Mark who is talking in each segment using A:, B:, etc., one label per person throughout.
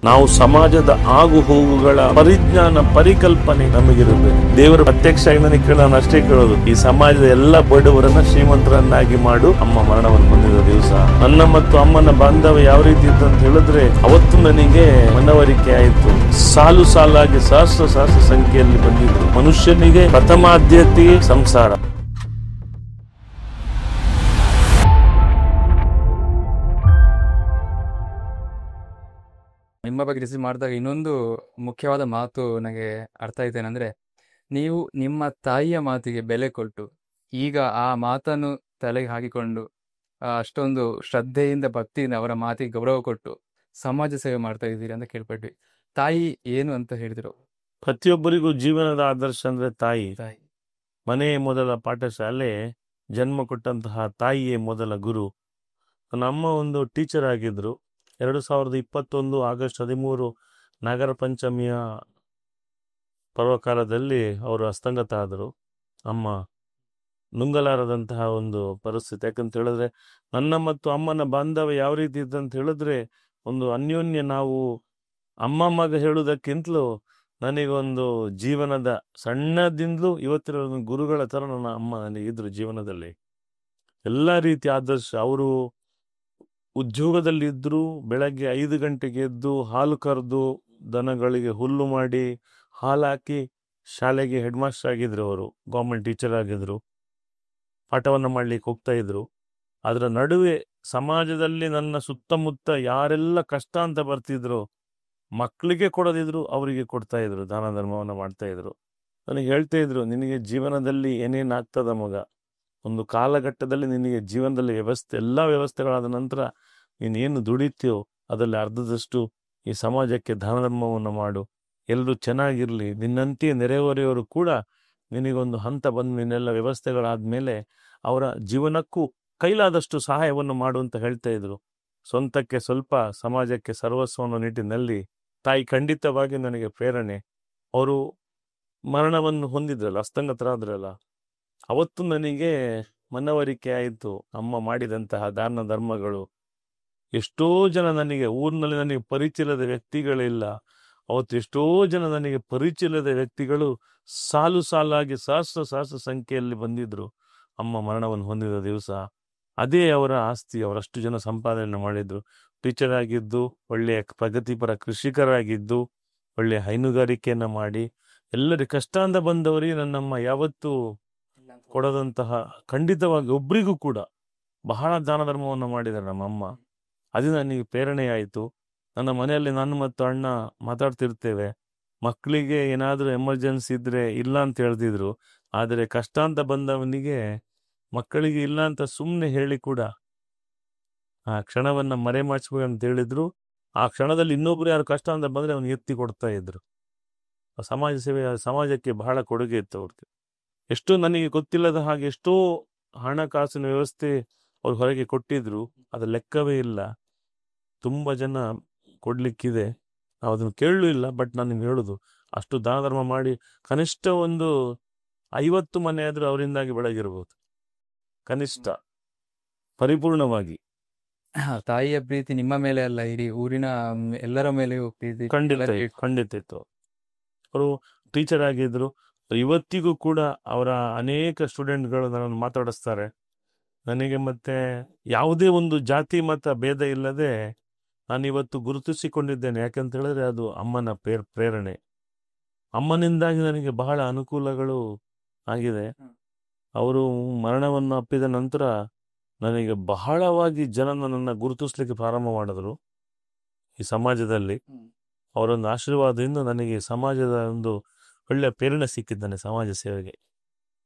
A: ನಾವು ಸಮಾಜದ ಆಗು ಹೋಗುಗಳ ಪರಿಜ್ಞಾನ ಪರಿಕಲ್ಪನೆ ನಮಗಿರಬೇಕು. ದೇವರು ಪ್ರತ್ಯಕ್ಷ ನನಗೆ ನಾನು ಅಷ್ಟೇ ಕೇಳೋದು, ಈ ಸಮಾಜದ ಎಲ್ಲ ಬಡವರನ್ನ ಶ್ರೀಮಂತರನ್ನಾಗಿ ಮಾಡು. ಅಮ್ಮ ಮರಣವನ್ನು ಹೊಂದಿದ ದಿವಸ ನನ್ನ ಮತ್ತು ಅಮ್ಮನ ಬಾಂಧವ್ಯ ಯಾವ ರೀತಿ ಇತ್ತು ಅಂತ ಹೇಳಿದ್ರೆ, ಅವತ್ತು ನನಗೆ ಮನವರಿಕೆ ಆಯಿತು. ಸಾಲು ಸಾಲಾಗಿ ಸಹಸ್ರ ಸಂಖ್ಯೆಯಲ್ಲಿ ಬಂದಿದ್ರು. ಮನುಷ್ಯನಿಗೆ ಪ್ರಥಮಾದ್ಯತೆ ಸಂಸಾರ.
B: ನಿಮ್ಮ ಬಗ್ಗೆ ರಿಸೀವ್ ಮಾಡಿದಾಗ ಇನ್ನೊಂದು ಮುಖ್ಯವಾದ ಮಾತು ನನಗೆ ಅರ್ಥ ಆಯ್ತು. ಏನಂದ್ರೆ, ನೀವು ನಿಮ್ಮ ತಾಯಿಯ ಮಾತಿಗೆ ಬೆಲೆ ಕೊಟ್ಟು ಈಗ ಆ ಮಾತನ್ನು ತಲೆಗೆ ಹಾಕಿಕೊಂಡು ಅಷ್ಟೊಂದು ಶ್ರದ್ಧೆಯಿಂದ ಭಕ್ತಿಯಿಂದ ಅವರ ಮಾತಿಗೆ ಗೌರವ ಕೊಟ್ಟು ಸಮಾಜ ಸೇವೆ ಮಾಡ್ತಾ ಇದ್ದೀರಿ ಅಂತ ಕೇಳ್ಪಟ್ವಿ. ತಾಯಿ ಏನು ಅಂತ ಹೇಳಿದ್ರು?
A: ಪ್ರತಿಯೊಬ್ಬರಿಗೂ ಜೀವನದ ಆದರ್ಶ ಅಂದ್ರೆ ತಾಯಿ.
B: ತಾಯಿ
A: ಮನೆಯೇ ಮೊದಲ ಪಾಠಶಾಲೆ, ಜನ್ಮ ಕೊಟ್ಟಂತಹ ತಾಯಿಯೇ ಮೊದಲ ಗುರು. ನನ್ನ ಅಮ್ಮ ಒಂದು ಟೀಚರ್ ಆಗಿದ್ರು. 2021 ಆಗಸ್ಟ್ 13 ನಾಗರ ಪಂಚಮಿಯ ಪರ್ವಕಾಲದಲ್ಲಿ ಅವರು ಅಸ್ತಂಗತ ಆದರು. ಅಮ್ಮ ನುಂಗಲಾರದಂತಹ ಒಂದು ಪರಿಸ್ಥಿತಿ. ಯಾಕಂತ ಹೇಳಿದ್ರೆ, ನನ್ನ ಮತ್ತು ಅಮ್ಮನ ಬಾಂಧವ್ಯ ಯಾವ ರೀತಿ ಇತ್ತು ಅಂತ ಹೇಳಿದ್ರೆ, ಒಂದು ಅನ್ಯೋನ್ಯ. ನಾವು ಅಮ್ಮ ಮಗ ಹೇಳುವುದಕ್ಕಿಂತಲೂ ನನಗೊಂದು ಜೀವನದ ಸಣ್ಣದಿಂದಲೂ ಇವತ್ತಿನ ಗುರುಗಳ ಥರ ನನ್ನ ಅಮ್ಮ ನನಗಿದ್ರು. ಜೀವನದಲ್ಲಿ ಎಲ್ಲ ರೀತಿಯ ಆದರ್ಶ. ಅವರು ಉದ್ಯೋಗದಲ್ಲಿ ಇದ್ರು. ಬೆಳಗ್ಗೆ 5 ಗಂಟೆಗೆ ಎದ್ದು ಹಾಲು ಕರೆದು ದನಗಳಿಗೆ ಹುಲ್ಲು ಮಾಡಿ ಹಾಲು ಹಾಕಿ ಶಾಲೆಗೆ ಹೆಡ್ ಮಾಸ್ಟರ್ ಆಗಿದ್ರು. ಅವರು ಗೌರ್ಮೆಂಟ್ ಟೀಚರ್ ಆಗಿದ್ರು. ಪಾಠವನ್ನು ಮಾಡ್ಲಿಕ್ಕೆ ಹೋಗ್ತಾ ಇದ್ರು. ಅದರ ನಡುವೆ ಸಮಾಜದಲ್ಲಿ ನನ್ನ ಸುತ್ತಮುತ್ತ ಯಾರೆಲ್ಲ ಕಷ್ಟ ಅಂತ ಬರ್ತಿದ್ರು, ಮಕ್ಕಳಿಗೆ ಕೊಡೋದಿದ್ರು ಅವರಿಗೆ ಕೊಡ್ತಾ ಇದ್ರು. ದಾನ ಧರ್ಮವನ್ನು ಮಾಡ್ತಾ ಇದ್ರು. ನನಗೆ ಹೇಳ್ತಾ ಇದ್ರು, ನಿನಗೆ ಜೀವನದಲ್ಲಿ ಏನೇನು ಆಗ್ತದ ಮಗ, ಒಂದು ಕಾಲಘಟ್ಟದಲ್ಲಿ ನಿನಗೆ ಜೀವನದಲ್ಲಿ ಎಲ್ಲ ವ್ಯವಸ್ಥೆಗಳಾದ ನಂತರ ನೀನೇನು ದುಡಿತೀಯೋ ಅದರಲ್ಲಿ ಅರ್ಧದಷ್ಟು ಈ ಸಮಾಜಕ್ಕೆ ದಾನ ಧರ್ಮವನ್ನು ಮಾಡು. ಎಲ್ಲರೂ ಚೆನ್ನಾಗಿರಲಿ. ನಿನ್ನಂತೆಯೇ ನೆರೆಹೊರೆಯವರು ಕೂಡ ನಿನಗೊಂದು ಹಂತ ಬಂದು ನಿನ್ನೆಲ್ಲ ವ್ಯವಸ್ಥೆಗಳಾದ್ಮೇಲೆ ಅವರ ಜೀವನಕ್ಕೂ ಕೈಲಾದಷ್ಟು ಸಹಾಯವನ್ನು ಮಾಡು ಅಂತ ಹೇಳ್ತಾ ಇದ್ರು. ಸ್ವಂತಕ್ಕೆ ಸ್ವಲ್ಪ, ಸಮಾಜಕ್ಕೆ ಸರ್ವಸ್ವವನ್ನು ನಿಟ್ಟಿನಲ್ಲಿ ತಾಯಿ ಖಂಡಿತವಾಗಿ ನನಗೆ ಪ್ರೇರಣೆ. ಅವರು ಮರಣವನ್ನು ಹೊಂದಿದ್ರಲ್ಲ, ಅಸ್ತಂಗತರಾದ್ರಲ್ಲ, ಅವತ್ತು ನನಗೆ ಮನವರಿಕೆ ಆಯಿತು. ಅಮ್ಮ ಮಾಡಿದಂತಹ ದಾನ ಧರ್ಮಗಳು ಎಷ್ಟೋ ಜನ, ನನಗೆ ಊರಿನಲ್ಲಿ ನನಗೆ ಪರಿಚಯದ ವ್ಯಕ್ತಿಗಳಿಲ್ಲ. ಅವತ್ತು ಎಷ್ಟೋ ಜನ ನನಗೆ ಪರಿಚಯದ ವ್ಯಕ್ತಿಗಳು ಸಾಲು ಸಾಲಾಗಿ ಸಹಸ್ರ ಸಂಖ್ಯೆಯಲ್ಲಿ ಬಂದಿದ್ರು. ಅಮ್ಮ ಮರಣವನ್ನು ಹೊಂದಿದ ದಿವಸ ಅದೇ ಅವರ ಆಸ್ತಿ. ಅವರಷ್ಟು ಜನ ಸಂಪಾದನೆ ಮಾಡಿದ್ರು. ಟೀಚರ್ ಆಗಿದ್ದು, ಒಳ್ಳೆಯ ಪ್ರಗತಿಪರ ಕೃಷಿಕರಾಗಿದ್ದು, ಒಳ್ಳೆಯ ಹೈನುಗಾರಿಕೆಯನ್ನು ಮಾಡಿ ಎಲ್ಲರಿಗೆ ಕಷ್ಟ ಅಂತ ಬಂದವರಿಗೆ ನನ್ನಮ್ಮ ಯಾವತ್ತೂ ಕೊಡದಂತಹ, ಖಂಡಿತವಾಗಿ ಒಬ್ರಿಗೂ ಕೂಡ ಬಹಳ ದಾನ ಧರ್ಮವನ್ನು ಮಾಡಿದ್ದಾರೆ ನಮ್ಮಮ್ಮ. ಅದು ನನಗೆ ಪ್ರೇರಣೆಯಾಯಿತು. ನನ್ನ ಮನೆಯಲ್ಲಿ ನಾನು ಮತ್ತು ಅಣ್ಣ ಮಾತಾಡ್ತಿರ್ತೇವೆ. ಮಕ್ಕಳಿಗೆ ಏನಾದರೂ ಎಮರ್ಜೆನ್ಸಿ ಇದ್ರೆ ಇಲ್ಲ ಅಂತ ಹೇಳ್ತಿದ್ರು. ಆದರೆ ಕಷ್ಟ ಅಂತ ಬಂದವನಿಗೆ ಮಕ್ಕಳಿಗೆ ಇಲ್ಲ ಅಂತ ಸುಮ್ಮನೆ ಹೇಳಿ ಕೂಡ ಆ ಕ್ಷಣವನ್ನ ಮರೆಮಾಚಿಸ್ಬೇಕು ಅಂತ ಹೇಳಿದ್ರು. ಆ ಕ್ಷಣದಲ್ಲಿ ಇನ್ನೊಬ್ರು ಯಾರು ಕಷ್ಟ ಅಂತ ಬಂದ್ರೆ ಅವನು ಎತ್ತಿ ಕೊಡ್ತಾ ಇದ್ರು. ಸಮಾಜ ಸೇವೆ, ಸಮಾಜಕ್ಕೆ ಬಹಳ ಕೊಡುಗೆ ಇತ್ತು ಅವ್ರಿಗೆ. ಎಷ್ಟೋ ನನಗೆ ಗೊತ್ತಿಲ್ಲದ ಹಾಗೆ ಎಷ್ಟೋ ಹಣಕಾಸಿನ ವ್ಯವಸ್ಥೆ ಅವ್ರು ಹೊರಗೆ ಕೊಟ್ಟಿದ್ರು. ಅದು ಲೆಕ್ಕವೇ ಇಲ್ಲ. ತುಂಬ ಜನ ಕೊಡ್ಲಿಕ್ಕಿದೆ, ನಾವು ಅದನ್ನು ಕೇಳಲೂ ಇಲ್ಲ. ಬಟ್ ನಾನು ನಿಮ್ಗೆ ಹೇಳುದು, ಅಷ್ಟು ದಾನ ಧರ್ಮ ಮಾಡಿ ಕನಿಷ್ಠ ಒಂದು 50 ಮನೆ ಆದ್ರೂ ಅವರಿಂದಾಗಿ ಬೆಳಗಿರ್ಬೋದು, ಕನಿಷ್ಠ ಪರಿಪೂರ್ಣವಾಗಿ.
B: ತಾಯಿಯ ಪ್ರೀತಿ ನಿಮ್ಮ ಮೇಲೆ ಅಲ್ಲ, ಇಡೀ ಊರಿನ ಎಲ್ಲರ ಮೇಲೆಯೂ ಪ್ರೀತಿ
A: ಖಂಡಿತ ಇತ್ತು. ಅವರು ಟೀಚರ್ ಆಗಿದ್ರು. ಇವತ್ತಿಗೂ ಕೂಡ ಅವರ ಅನೇಕ ಸ್ಟೂಡೆಂಟ್ಗಳು ನನ್ನನ್ನು ಮಾತಾಡಿಸ್ತಾರೆ. ನನಗೆ ಮತ್ತೆ ಯಾವುದೇ ಒಂದು ಜಾತಿ ಮತ ಭೇದ ಇಲ್ಲದೆ ನಾನಿವತ್ತು ಗುರುತಿಸಿಕೊಂಡಿದ್ದೇನೆ. ಯಾಕಂತ ಹೇಳಿದ್ರೆ ಅದು ಅಮ್ಮನ ಪ್ರೇರಣೆ. ಅಮ್ಮನಿಂದಾಗಿ ನನಗೆ ಬಹಳ ಅನುಕೂಲಗಳು ಆಗಿದೆ. ಅವರು ಮರಣವನ್ನು ಅಪ್ಪಿದ ನಂತರ ನನಗೆ ಬಹಳವಾಗಿ ಜನ ನನ್ನನ್ನು ಗುರುತಿಸ್ಲಿಕ್ಕೆ ಪ್ರಾರಂಭ ಮಾಡಿದ್ರು. ಈ ಸಮಾಜದಲ್ಲಿ ಅವರೊಂದು ಆಶೀರ್ವಾದದಿಂದ ನನಗೆ ಸಮಾಜದ ಒಂದು ಒಳ್ಳೆಯ ಪ್ರೇರಣೆ ಸಿಕ್ಕಿದ್ದಾನೆ ಸಮಾಜ ಸೇವೆಗೆ.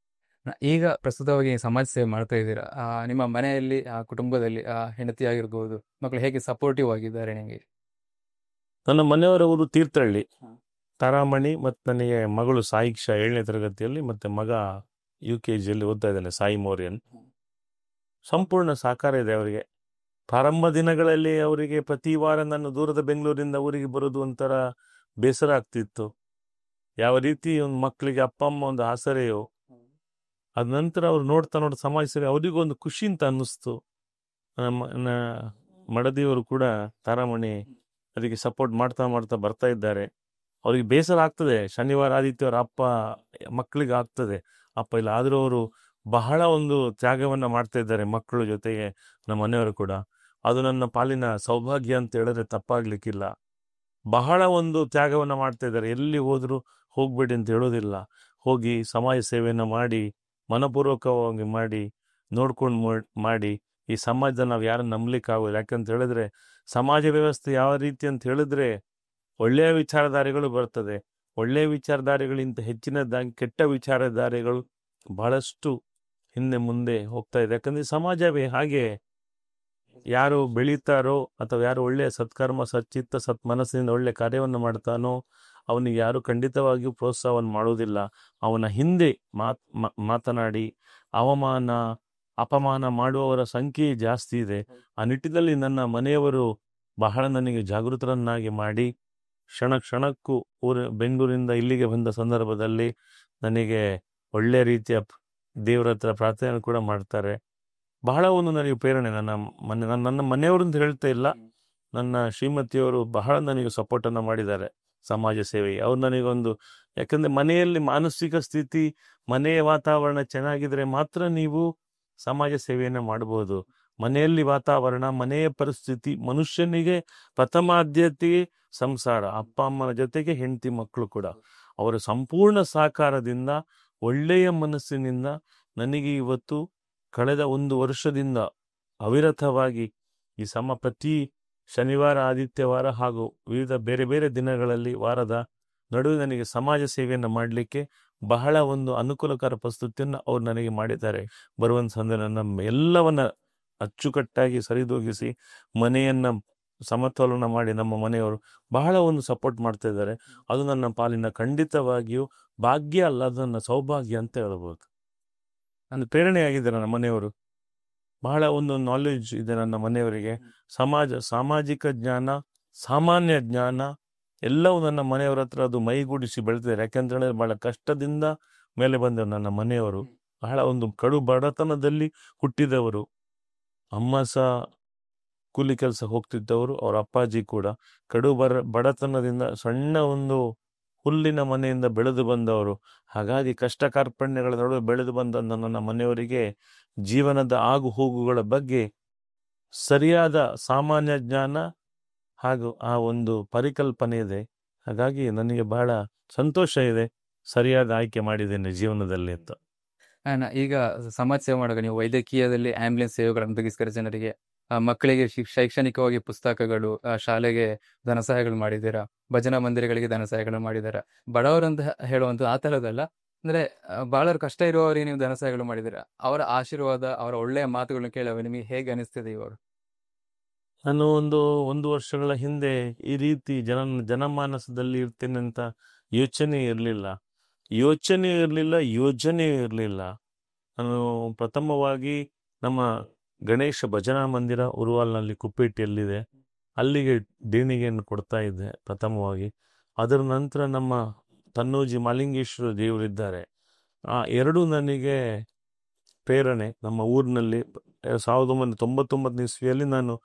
B: ಈಗ ಪ್ರಸ್ತುತವಾಗಿ ಸಮಾಜ ಸೇವೆ ಮಾಡ್ತಾ ಇದ್ದೀರಾ. ನಿಮ್ಮ ಮನೆಯಲ್ಲಿ, ಕುಟುಂಬದಲ್ಲಿ ಹೆಂಡತಿ ಆಗಿರ್ಬೋದು, ಮಕ್ಕಳು ಹೇಗೆ ಸಪೋರ್ಟಿವ್ ಆಗಿದ್ದಾರೆ ನಿಮಗೆ?
A: ನನ್ನ ಮನೆಯವರವರು ತೀರ್ಥಹಳ್ಳಿ, ತಾರಾಮಣಿ, ಮತ್ತು ನನಗೆ ಮಗಳು ಸಾಯಿಕ್ಷಾ 7ನೇ ತರಗತಿಯಲ್ಲಿ, ಮತ್ತೆ ಮಗ UKGಯಲ್ಲಿ ಓದ್ತಾ ಇದ್ದಾನೆ, ಸಾಯಿ ಮೋರಿಯನ್. ಸಂಪೂರ್ಣ ಸಹಕಾರ ಇದೆ ಅವರಿಗೆ. ಪ್ರಾರಂಭ ದಿನಗಳಲ್ಲಿ ಅವರಿಗೆ ಪ್ರತಿ ವಾರ ನಾನು ದೂರದ ಬೆಂಗಳೂರಿಂದ ಊರಿಗೆ ಬರೋದು ಒಂಥರ ಬೇಸರ ಆಗ್ತಿತ್ತು. ಯಾವ ರೀತಿ ಒಂದು ಮಕ್ಕಳಿಗೆ ಅಪ್ಪ ಅಮ್ಮ ಒಂದು ಆಸರೆಯೋ, ಅದ ನಂತರ ಅವ್ರು ನೋಡ್ತಾ ಸಮಾಜ ಸೇವೆ ಅವರಿಗೊಂದು ಖುಷಿ ಅಂತ ಅನ್ನಿಸ್ತು. ಮಡದಿಯವರು ಕೂಡ, ತಾರಾಮಣಿ ಅದಕ್ಕೆ ಸಪೋರ್ಟ್ ಮಾಡ್ತಾ ಮಾಡ್ತಾ ಬರ್ತಾ ಇದ್ದಾರೆ. ಅವ್ರಿಗೆ ಬೇಸರ ಆಗ್ತದೆ, ಶನಿವಾರ ಆದಿತ್ಯವಾರ ಅಪ್ಪ ಮಕ್ಕಳಿಗೆ ಆಗ್ತದೆ ಅಪ್ಪ ಇಲ್ಲ, ಆದರೂ ಅವರು ಬಹಳ ಒಂದು ತ್ಯಾಗವನ್ನು ಮಾಡ್ತಾ ಇದ್ದಾರೆ ಮಕ್ಕಳ ಜೊತೆಗೆ, ನಮ್ಮ ಮನೆಯವರು ಕೂಡ. ಅದು ನನ್ನ ಪಾಲಿನ ಸೌಭಾಗ್ಯ ಅಂತ ಹೇಳಿದ್ರೆ ತಪ್ಪಾಗ್ಲಿಕ್ಕಿಲ್ಲ. ಬಹಳ ಒಂದು ತ್ಯಾಗವನ್ನು ಮಾಡ್ತಾ ಇದ್ದಾರೆ. ಎಲ್ಲಿ ಹೋದ್ರು ಹೋಗ್ಬೇಡಿ ಅಂತ ಹೇಳೋದಿಲ್ಲ, ಹೋಗಿ ಸಮಾಜ ಸೇವೆಯನ್ನು ಮಾಡಿ, ಮನಪೂರ್ವಕವಾಗಿ ಮಾಡಿ, ನೋಡ್ಕೊಂಡು ಮಾಡಿ. ಈ ಸಮಾಜದಲ್ಲಿ ನಾವು ಯಾರನ್ನು ನಂಬಲಿಕ್ಕಾಗೋಲ್ಲ. ಯಾಕಂತ ಹೇಳಿದ್ರೆ ಸಮಾಜ ವ್ಯವಸ್ಥೆ ಯಾವ ರೀತಿ ಅಂತ ಹೇಳಿದ್ರೆ ಒಳ್ಳೆಯ ವಿಚಾರಧಾರೆಗಳು ಬರ್ತದೆ, ಒಳ್ಳೆಯ ವಿಚಾರಧಾರೆಗಳಿಂದ ಹೆಚ್ಚಿನದಾಗಿ ಕೆಟ್ಟ ವಿಚಾರಧಾರೆಗಳು ಬಹಳಷ್ಟು ಹಿಂದೆ ಮುಂದೆ ಹೋಗ್ತಾ ಇದೆ. ಯಾಕಂದ್ರೆ ಸಮಾಜವೇ ಹಾಗೆ, ಯಾರು ಬೆಳೀತಾರೋ ಅಥವಾ ಯಾರು ಒಳ್ಳೆಯ ಸತ್ಕರ್ಮ ಸಚ್ಚಿತ್ತ ಸತ್ ಮನಸ್ಸಿನಿಂದ ಒಳ್ಳೆ ಕಾರ್ಯವನ್ನು ಮಾಡ್ತಾನೋ ಅವನಿಗೆ ಯಾರು ಖಂಡಿತವಾಗಿಯೂ ಪ್ರೋತ್ಸಾಹವನ್ನು ಮಾಡೋದಿಲ್ಲ. ಅವನ ಹಿಂದೆ ಮಾತನಾಡಿ ಅವಮಾನ ಅಪಮಾನ ಮಾಡುವವರ ಸಂಖ್ಯೆ ಜಾಸ್ತಿ ಇದೆ. ಆ ನಿಟ್ಟಿನಲ್ಲಿ ನನ್ನ ಮನೆಯವರು ಬಹಳ ನನಗೆ ಜಾಗೃತರನ್ನಾಗಿ ಮಾಡಿ, ಕ್ಷಣಕ್ಕೂ ಬೆಂಗಳೂರಿಂದ ಇಲ್ಲಿಗೆ ಬಂದ ಸಂದರ್ಭದಲ್ಲಿ ನನಗೆ ಒಳ್ಳೆಯ ರೀತಿಯ ದೇವರ ಹತ್ರ ಪ್ರಾರ್ಥನೆ ಕೂಡ ಮಾಡ್ತಾರೆ. ಬಹಳ ಒಂದು ನನಗೆ ಪ್ರೇರಣೆ. ನನ್ನ ಮನೆಯವರು ಅಂತ ಹೇಳ್ತಾ ಇಲ್ಲ, ನನ್ನ ಶ್ರೀಮತಿಯವರು ಬಹಳ ನನಗೆ ಸಪೋರ್ಟನ್ನು ಮಾಡಿದ್ದಾರೆ ಸಮಾಜ ಸೇವೆಗೆ. ಅವ್ರು ನನಗೊಂದು, ಯಾಕಂದರೆ ಮನೆಯಲ್ಲಿ ಮಾನಸಿಕ ಸ್ಥಿತಿ, ಮನೆಯ ವಾತಾವರಣ ಚೆನ್ನಾಗಿದ್ರೆ ಮಾತ್ರ ನೀವು ಸಮಾಜ ಸೇವೆಯನ್ನು ಮಾಡಬಹುದು. ಮನೆಯಲ್ಲಿ ವಾತಾವರಣ, ಮನೆಯ ಪರಿಸ್ಥಿತಿ, ಮನುಷ್ಯನಿಗೆ ಪ್ರಥಮ ಆದ್ಯತೆ ಸಂಸಾರ, ಅಪ್ಪ ಅಮ್ಮನ ಜೊತೆಗೆ ಹೆಂಡತಿ ಮಕ್ಕಳು ಕೂಡ. ಅವರ ಸಂಪೂರ್ಣ ಸಹಕಾರದಿಂದ, ಒಳ್ಳೆಯ ಮನಸ್ಸಿನಿಂದ ನನಗೆ ಇವತ್ತು ಕಳೆದ 1 ವರ್ಷದಿಂದ ಅವಿರತವಾಗಿ ಈ ಪ್ರತಿ ಶನಿವಾರ ಆದಿತ್ಯವಾರ ಹಾಗೂ ವಿವಿಧ ಬೇರೆ ಬೇರೆ ದಿನಗಳಲ್ಲಿ ವಾರದ ನಡುವೆ ನನಗೆ ಸಮಾಜ ಸೇವೆಯನ್ನು ಮಾಡಲಿಕ್ಕೆ ಬಹಳ ಒಂದು ಅನುಕೂಲಕರ ಪರಿಸ್ಥಿತಿಯನ್ನು ಅವ್ರು ನನಗೆ ಮಾಡಿದ್ದಾರೆ. ಬರುವಂಥ ಸಂದರ್ಭ ನಮ್ಮ ಎಲ್ಲವನ್ನ ಅಚ್ಚುಕಟ್ಟಾಗಿ ಸರಿದೂಗಿಸಿ ಮನೆಯನ್ನು ಸಮತೋಲನ ಮಾಡಿ ನಮ್ಮ ಮನೆಯವರು ಬಹಳ ಒಂದು ಸಪೋರ್ಟ್ ಮಾಡ್ತಾ ಇದ್ದಾರೆ. ಅದು ನನ್ನ ಪಾಲಿನ ಖಂಡಿತವಾಗಿಯೂ ಭಾಗ್ಯ ಅಲ್ಲ, ಅದು ನನ್ನ ಸೌಭಾಗ್ಯ ಅಂತ ಹೇಳ್ಬೋದು. ನನ್ನ ಪ್ರೇರಣೆಯಾಗಿದೆ ನನ್ನ ಮನೆಯವರು. ಬಹಳ ಒಂದು ನಾಲೆಡ್ಜ್ ಇದೆ ನನ್ನ ಮನೆಯವರಿಗೆ. ಸಾಮಾಜಿಕ ಜ್ಞಾನ, ಸಾಮಾನ್ಯ ಜ್ಞಾನ ಎಲ್ಲವೂ ನನ್ನ ಮನೆಯವರ ಹತ್ರ ಅದು ಮೈಗೂಡಿಸಿ ಬೆಳೆದಿದ್ದಾರೆ. ಯಾಕೆಂತ ಹೇಳಿದ್ರೆ ಬಹಳ ಕಷ್ಟದಿಂದ ಮೇಲೆ ಬಂದವರು ನನ್ನ ಮನೆಯವರು. ಬಹಳ ಒಂದು ಕಡು ಬಡತನದಲ್ಲಿ ಹುಟ್ಟಿದವರು. ಅಮ್ಮ ಸಹ ಕೂಲಿ ಕೆಲಸ ಹೋಗ್ತಿದ್ದವರು, ಅವರ ಅಪ್ಪಾಜಿ ಕೂಡ ಕಡು ಬಡತನದಿಂದ ಸಣ್ಣ ಒಂದು ಹುಲ್ಲಿನ ಮನೆಯಿಂದ ಬೆಳೆದು ಬಂದವರು. ಹಾಗಾಗಿ ಕಷ್ಟ ಕಾರ್ಪಣ್ಯಗಳ ನಡುವೆ ಬೆಳೆದು ಬಂದ ನನ್ನ ಮನೆಯವರಿಗೆ ಜೀವನದ ಆಗು ಹೋಗುಗಳ ಬಗ್ಗೆ ಸರಿಯಾದ ಸಾಮಾನ್ಯ ಜ್ಞಾನ ಹಾಗೂ ಆ ಒಂದು ಪರಿಕಲ್ಪನೆ ಇದೆ. ಹಾಗಾಗಿ ನನಗೆ ಬಹಳ ಸಂತೋಷ ಇದೆ, ಸರಿಯಾದ ಆಯ್ಕೆ ಮಾಡಿದ್ದೇನೆ ಜೀವನದಲ್ಲಿ ಅಂತ.
B: ಈಗ ಸಮಾಜ ಸೇವೆ ಮಾಡುವಾಗ ನೀವು ವೈದ್ಯಕೀಯದಲ್ಲಿ ಆಂಬ್ಯುಲೆನ್ಸ್ ಸೇವೆಗಳನ್ನು ಒದಗಿಸಿದ ಜನರಿಗೆ, ಮಕ್ಕಳಿಗೆ ಶೈಕ್ಷಣಿಕವಾಗಿ ಪುಸ್ತಕಗಳು, ಶಾಲೆಗೆ ಧನ ಸಹಾಯಗಳು ಮಾಡಿದ್ದೀರಾ, ಭಜನಾ ಮಂದಿರಗಳಿಗೆ ಧನ ಸಹಾಯಗಳು ಮಾಡಿದ್ದೀರಾ. ಬಡವರಂತ ಹೇಳುವಂತ ಆ ಥರದಲ್ಲ, ಅಂದ್ರೆ ಬಹಳ ಕಷ್ಟ ಇರುವವರಿಗೆ ನೀವು ಧನ ಸಹಾಯಗಳು ಮಾಡಿದ್ದೀರಾ. ಅವರ ಆಶೀರ್ವಾದ, ಅವರ ಒಳ್ಳೆಯ ಮಾತುಗಳನ್ನು ಕೇಳುವ ನಿಮಗೆ ಹೇಗೆ ಅನಿಸ್ತಿದೆ ಇವರು?
A: ನಾನು ಒಂದು ವರ್ಷಗಳ ಹಿಂದೆ ಈ ರೀತಿ ಜನಮಾನಸದಲ್ಲಿ ಇರ್ತೇನೆ ಅಂತ ಯೋಚನೆ ಇರಲಿಲ್ಲ, ಯೋಜನೆ ಇರಲಿಲ್ಲ. ನಾನು ಪ್ರಥಮವಾಗಿ ನಮ್ಮ ಗಣೇಶ ಭಜನಾ ಮಂದಿರ ಉರುವಾಲ್ನಲ್ಲಿ ಕುಪ್ಪೇಟಿಯಲ್ಲಿದೆ, ಅಲ್ಲಿಗೆ ದೇಣಿಗೆಯನ್ನು ಕೊಡ್ತಾ ಇದ್ದೆ ಪ್ರಥಮವಾಗಿ. ಅದರ ನಂತರ ನಮ್ಮ ತನ್ನೂಜಿ ಮಾಲಿಂಗೇಶ್ವರ ದೇವರಿದ್ದಾರೆ, ಆ ಎರಡೂ ನನಗೆ ಪ್ರೇರಣೆ. ನಮ್ಮ ಊರಿನಲ್ಲಿ 1999 ಇಸ್ವಿಯಲ್ಲಿ ನಾನು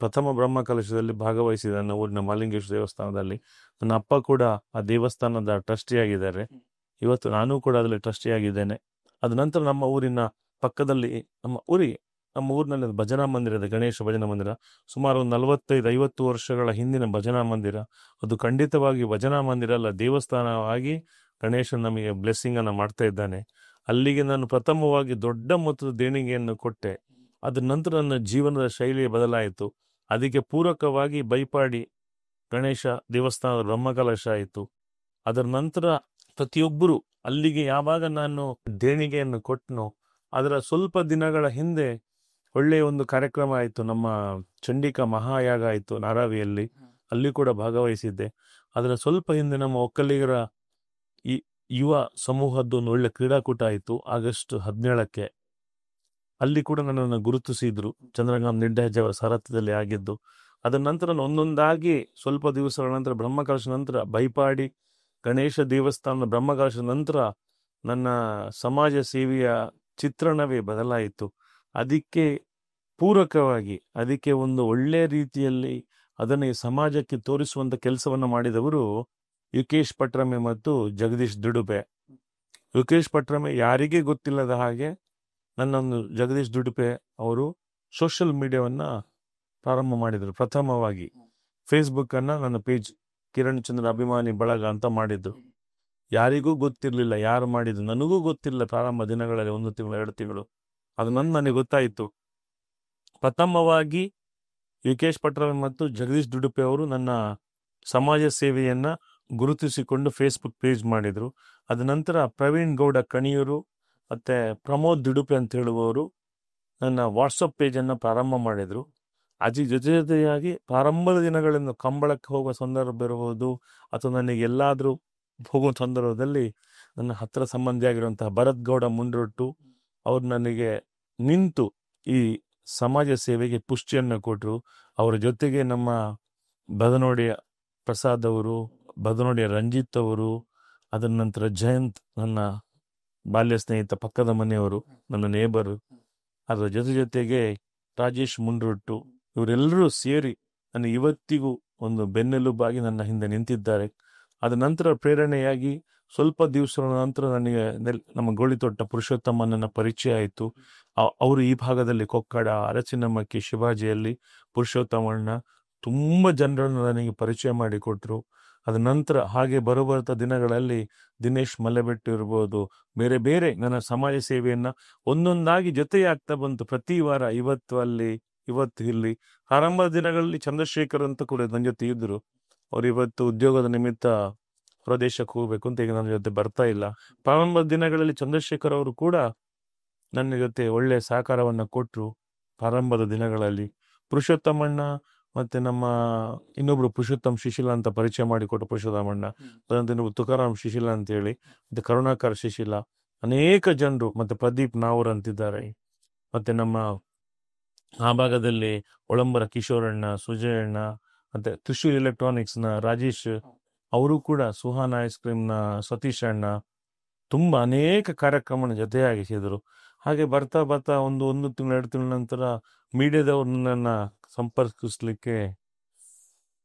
A: ಪ್ರಥಮ ಬ್ರಹ್ಮಕಲಶದಲ್ಲಿ ಭಾಗವಹಿಸಿದೆ. ನನ್ನ ಊರಿನ ಮಾಲಿಂಗೇಶ್ವರ ದೇವಸ್ಥಾನದಲ್ಲಿ ನನ್ನ ಅಪ್ಪ ಕೂಡ ಆ ದೇವಸ್ಥಾನದ ಟ್ರಸ್ಟಿಯಾಗಿದ್ದಾರೆ. ಇವತ್ತು ನಾನು ಕೂಡ ಅದರಲ್ಲಿ ಟ್ರಸ್ಟಿಯಾಗಿದ್ದೇನೆ. ಅದ ನಂತರ ನಮ್ಮ ಊರಿನ ಪಕ್ಕದಲ್ಲಿ ನಮ್ಮ ಊರಿನಲ್ಲಿ ಭಜನಾ ಮಂದಿರ ಇದೆ, ಗಣೇಶ ಭಜನಾ ಮಂದಿರ. ಸುಮಾರು 45-50 ವರ್ಷಗಳ ಹಿಂದಿನ ಭಜನಾ ಮಂದಿರ. ಅದು ಖಂಡಿತವಾಗಿ ಭಜನಾ ಮಂದಿರ ಅಲ್ಲ, ದೇವಸ್ಥಾನವಾಗಿ ಗಣೇಶ ನಮಗೆ ಬ್ಲೆಸ್ಸಿಂಗ್ ಅನ್ನು ಮಾಡ್ತಾ ಇದ್ದಾನೆ. ಅಲ್ಲಿಗೆ ನಾನು ಪ್ರಥಮವಾಗಿ ದೊಡ್ಡ ಮೊತ್ತದ ದೇಣಿಗೆಯನ್ನು ಕೊಟ್ಟೆ. ಅದ ನಂತರ ನನ್ನ ಜೀವನದ ಶೈಲಿ ಬದಲಾಯಿತು. ಅದಕ್ಕೆ ಪೂರಕವಾಗಿ ಬೈಪಾಡಿ ಗಣೇಶ ದೇವಸ್ಥಾನದ ಬ್ರಹ್ಮಕಲಶ ಆಯಿತು. ಅದರ ನಂತರ ಪ್ರತಿಯೊಬ್ಬರು ಅಲ್ಲಿಗೆ ಯಾವಾಗ ನಾನು ದೇಣಿಗೆಯನ್ನು ಕೊಟ್ಟನೋ ಅದರ ಸ್ವಲ್ಪ ದಿನಗಳ ಹಿಂದೆ ಒಳ್ಳೆಯ ಒಂದು ಕಾರ್ಯಕ್ರಮ ಆಯಿತು. ನಮ್ಮ ಚಂಡಿಕಾ ಮಹಾಯಾಗ ಆಯಿತು ನಾರಾವಿಯಲ್ಲಿ, ಅಲ್ಲಿ ಕೂಡ ಭಾಗವಹಿಸಿದ್ದೆ. ಅದರ ಸ್ವಲ್ಪ ಹಿಂದೆ ನಮ್ಮ ಒಕ್ಕಲಿಗರ ಈ ಯುವ ಸಮೂಹದ್ದು ಒಂದು ಒಳ್ಳೆ ಕ್ರೀಡಾಕೂಟ ಆಯಿತು ಆಗಸ್ಟ್ 17ಕ್ಕೆ. ಅಲ್ಲಿ ಕೂಡ ನನ್ನನ್ನು ಗುರುತಿಸಿದ್ರು, ಚಂದ್ರಗಾಮ್ ನಿಡ್ಡಹಜ್ ಅವರ ಸಾರಥ್ಯದಲ್ಲಿ ಆಗಿದ್ದು. ಅದರ ನಂತರ ಒಂದೊಂದಾಗಿ ಸ್ವಲ್ಪ ದಿವಸಗಳ ನಂತರ ಬ್ರಹ್ಮಕಲಶ ನಂತರ ಬೈಪಾಡಿ ಗಣೇಶ ದೇವಸ್ಥಾನದ ಬ್ರಹ್ಮಕಲಶದ ನಂತರ ನನ್ನ ಸಮಾಜ ಸೇವೆಯ ಚಿತ್ರಣವೇ ಬದಲಾಯಿತು. ಅದಕ್ಕೆ ಪೂರಕವಾಗಿ, ಅದಕ್ಕೆ ಒಂದು ಒಳ್ಳೆಯ ರೀತಿಯಲ್ಲಿ ಅದನ್ನು ಈ ಸಮಾಜಕ್ಕೆ ತೋರಿಸುವಂತ ಕೆಲಸವನ್ನು ಮಾಡಿದವರು ಯುಕೇಶ್ ಪಟ್ರಮೆ ಮತ್ತು ಜಗದೀಶ್ ದುಡುಪೆ. ಯುಕೇಶ್ ಪಟ್ರಮೆ ಯಾರಿಗೇ ಗೊತ್ತಿಲ್ಲದ ಹಾಗೆ ನನ್ನೊಂದು ಜಗದೀಶ್ ದುಡುಪೆ ಅವರು ಸೋಷಿಯಲ್ ಮೀಡಿಯಾವನ್ನ ಪ್ರಾರಂಭ ಮಾಡಿದರು. ಪ್ರಥಮವಾಗಿ ಫೇಸ್ಬುಕ್ ಅನ್ನ ನನ್ನ ಪೇಜ್ ಕಿರಣ್ ಚಂದ್ರ ಅಭಿಮಾನಿ ಬಳಗ ಅಂತ ಮಾಡಿದ್ರು. ಯಾರಿಗೂ ಗೊತ್ತಿರಲಿಲ್ಲ ಯಾರು ಮಾಡಿದ್ರು, ನನಗೂ ಗೊತ್ತಿಲ್ಲ ಪ್ರಾರಂಭ ದಿನಗಳಲ್ಲಿ, 1 ತಿಂಗಳು 2 ತಿಂಗಳು. ಅದು ನನಗೆ ಗೊತ್ತಾಯಿತು. ಪ್ರಥಮವಾಗಿ ಯುಕೇಶ್ ಪಟ್ರಮೆ ಮತ್ತು ಜಗದೀಶ್ ದುಡುಪೆ ಅವರು ನನ್ನ ಸಮಾಜ ಸೇವೆಯನ್ನ ಗುರುತಿಸಿಕೊಂಡು ಫೇಸ್ಬುಕ್ ಪೇಜ್ ಮಾಡಿದ್ರು. ಅದ ನಂತರ ಪ್ರವೀಣ್ ಗೌಡ ಕಣಿಯೂರು ಮತ್ತೆ ಪ್ರಮೋದ್ ದುಡುಪೆ ಅಂತ ಹೇಳುವವರು ನನ್ನ ವಾಟ್ಸಪ್ ಪೇಜನ್ನು ಪ್ರಾರಂಭ ಮಾಡಿದರು. ಅದ್ರ ಜೊತೆಯಾಗಿ ಪ್ರಾರಂಭದ ದಿನಗಳಿಂದ ಕಂಬಳಕ್ಕೆ ಹೋಗುವ ಸಂದರ್ಭ ಇರಬಹುದು ಅಥವಾ ನನಗೆ ಎಲ್ಲಾದರೂ ಹೋಗುವ ಸಂದರ್ಭದಲ್ಲಿ ನನ್ನ ಹತ್ತಿರ ಸಂಬಂಧಿಯಾಗಿರುವಂತಹ ಭರತ್ ಗೌಡ ಮುಂಡ್ರೊಟ್ಟು ಅವ್ರು ನನಗೆ ನಿಂತು ಈ ಸಮಾಜ ಸೇವೆಗೆ ಪುಷ್ಟಿಯನ್ನು ಕೊಟ್ಟರು. ಅವರ ಜೊತೆಗೆ ನಮ್ಮ ಬದನೋಡಿಯ ಪ್ರಸಾದ್ ಅವರು, ಬದನೋಡಿಯ ರಂಜಿತ್ ಅವರು, ಅದರ ನಂತರ ಜಯಂತ್ ನನ್ನ ಬಾಲ್ಯ ಸ್ನೇಹಿತ, ಪಕ್ಕದ ಮನೆಯವರು, ನನ್ನ ನೇಬರು, ಅದರ ಜೊತೆಗೆ ರಾಜೇಶ್ ಮುಂಡ್ರೊಟ್ಟು, ಇವರೆಲ್ಲರೂ ಸೇರಿ ನನ್ನ ಇವತ್ತಿಗೂ ಒಂದು ಬೆನ್ನೆಲುಬಾಗಿ ನನ್ನ ಹಿಂದೆ ನಿಂತಿದ್ದಾರೆ. ಅದ ನಂತರ ಪ್ರೇರಣೆಯಾಗಿ ಸ್ವಲ್ಪ ದಿವಸಗಳ ನಂತರ ನನಗೆ ನಮ್ಮ ಗೋಳಿತೊಟ್ಟ ಪುರುಷೋತ್ತಮನ ಪರಿಚಯ ಆಯಿತು. ಅವರು ಈ ಭಾಗದಲ್ಲಿ ಕೊಕ್ಕಡ, ಅರಸಿನಮಕ್ಕಿ, ಶಿವಾಜಿಯಲ್ಲಿ ಪುರುಷೋತ್ತಮಣ್ಣ ತುಂಬ ಜನರನ್ನು ನನಗೆ ಪರಿಚಯ ಮಾಡಿಕೊಟ್ರು. ಅದ ನಂತರ ಹಾಗೆ ಬರುಬರ್ತಾ ದಿನಗಳಲ್ಲಿ ದಿನೇಶ್ ಮಲೆಬೆಟ್ಟು ಇರ್ಬೋದು, ಬೇರೆ ಬೇರೆ ನನ್ನ ಸಮಾಜ ಸೇವೆಯನ್ನ ಒಂದೊಂದಾಗಿ ಜೊತೆಯಾಗ್ತಾ ಬಂತು. ಪ್ರತಿ ವಾರ ಇವತ್ತು ಅಲ್ಲಿ, ಇವತ್ತು ಇಲ್ಲಿ. ಆರಂಭದ ದಿನಗಳಲ್ಲಿ ಚಂದ್ರಶೇಖರ್ ಅಂತ ಕೂಡ ನನ್ನ ಜೊತೆ ಇದ್ರು. ಅವ್ರು ಇವತ್ತು ಉದ್ಯೋಗದ ನಿಮಿತ್ತ ಪ್ರದೇಶಕ್ಕೆ ಹೋಗ್ಬೇಕು ಅಂತ ಈಗ ನನ್ನ ಜೊತೆ ಬರ್ತಾ ಇಲ್ಲ. ಪ್ರಾರಂಭದ ದಿನಗಳಲ್ಲಿ ಚಂದ್ರಶೇಖರ್ ಅವರು ಕೂಡ ನನ್ನ ಜೊತೆ ಒಳ್ಳೆ ಸಹಕಾರವನ್ನು ಕೊಟ್ಟರು. ಪ್ರಾರಂಭದ ದಿನಗಳಲ್ಲಿ ಪುರುಷೋತ್ತಮಣ್ಣ ಮತ್ತೆ ನಮ್ಮ ಇನ್ನೊಬ್ರು ಪುರುಷೋತ್ತಮ್ ಶಿಶಿಲ ಅಂತ ಪರಿಚಯ ಮಾಡಿಕೊಟ್ಟು ಪುರುಷೋತ್ತಮಣ್ಣ, ಅದಂತ ಇನ್ನೊಬ್ರು ತುಕಾರಾಮ್ ಶಿಶಿಲ ಅಂತ ಹೇಳಿ, ಮತ್ತೆ ಕರುಣಾಕರ್ ಶಿಶಿಲ, ಅನೇಕ ಜನರು, ಮತ್ತೆ ಪ್ರದೀಪ್ ನಾವರ್ ಅಂತಿದ್ದಾರೆ, ಮತ್ತೆ ನಮ್ಮ ಆ ಭಾಗದಲ್ಲಿ ಒಳಂಬರ ಕಿಶೋರಣ್ಣ, ಸುಜಯಣ್ಣ, ಮತ್ತೆ ತ್ರಿಶೂಲ್ ಎಲೆಕ್ಟ್ರಾನಿಕ್ಸ್ನ ರಾಜೇಶ್ ಅವರು ಕೂಡ, ಸುಹಾನ ಐಸ್ ಕ್ರೀಮ್ನ ಸತೀಶ್ ಅಣ್ಣ, ತುಂಬ ಅನೇಕ ಕಾರ್ಯಕ್ರಮನ ಜೊತೆಯಾಗಿಸಿದರು. ಹಾಗೆ ಬರ್ತಾ ಬರ್ತಾ ಒಂದು ತಿಂಗಳು 2 ತಿಂಗಳ ನಂತರ ಮೀಡಿಯಾದವ್ರು ನನ್ನನ್ನು ಸಂಪರ್ಕಿಸ್ಲಿಕ್ಕೆ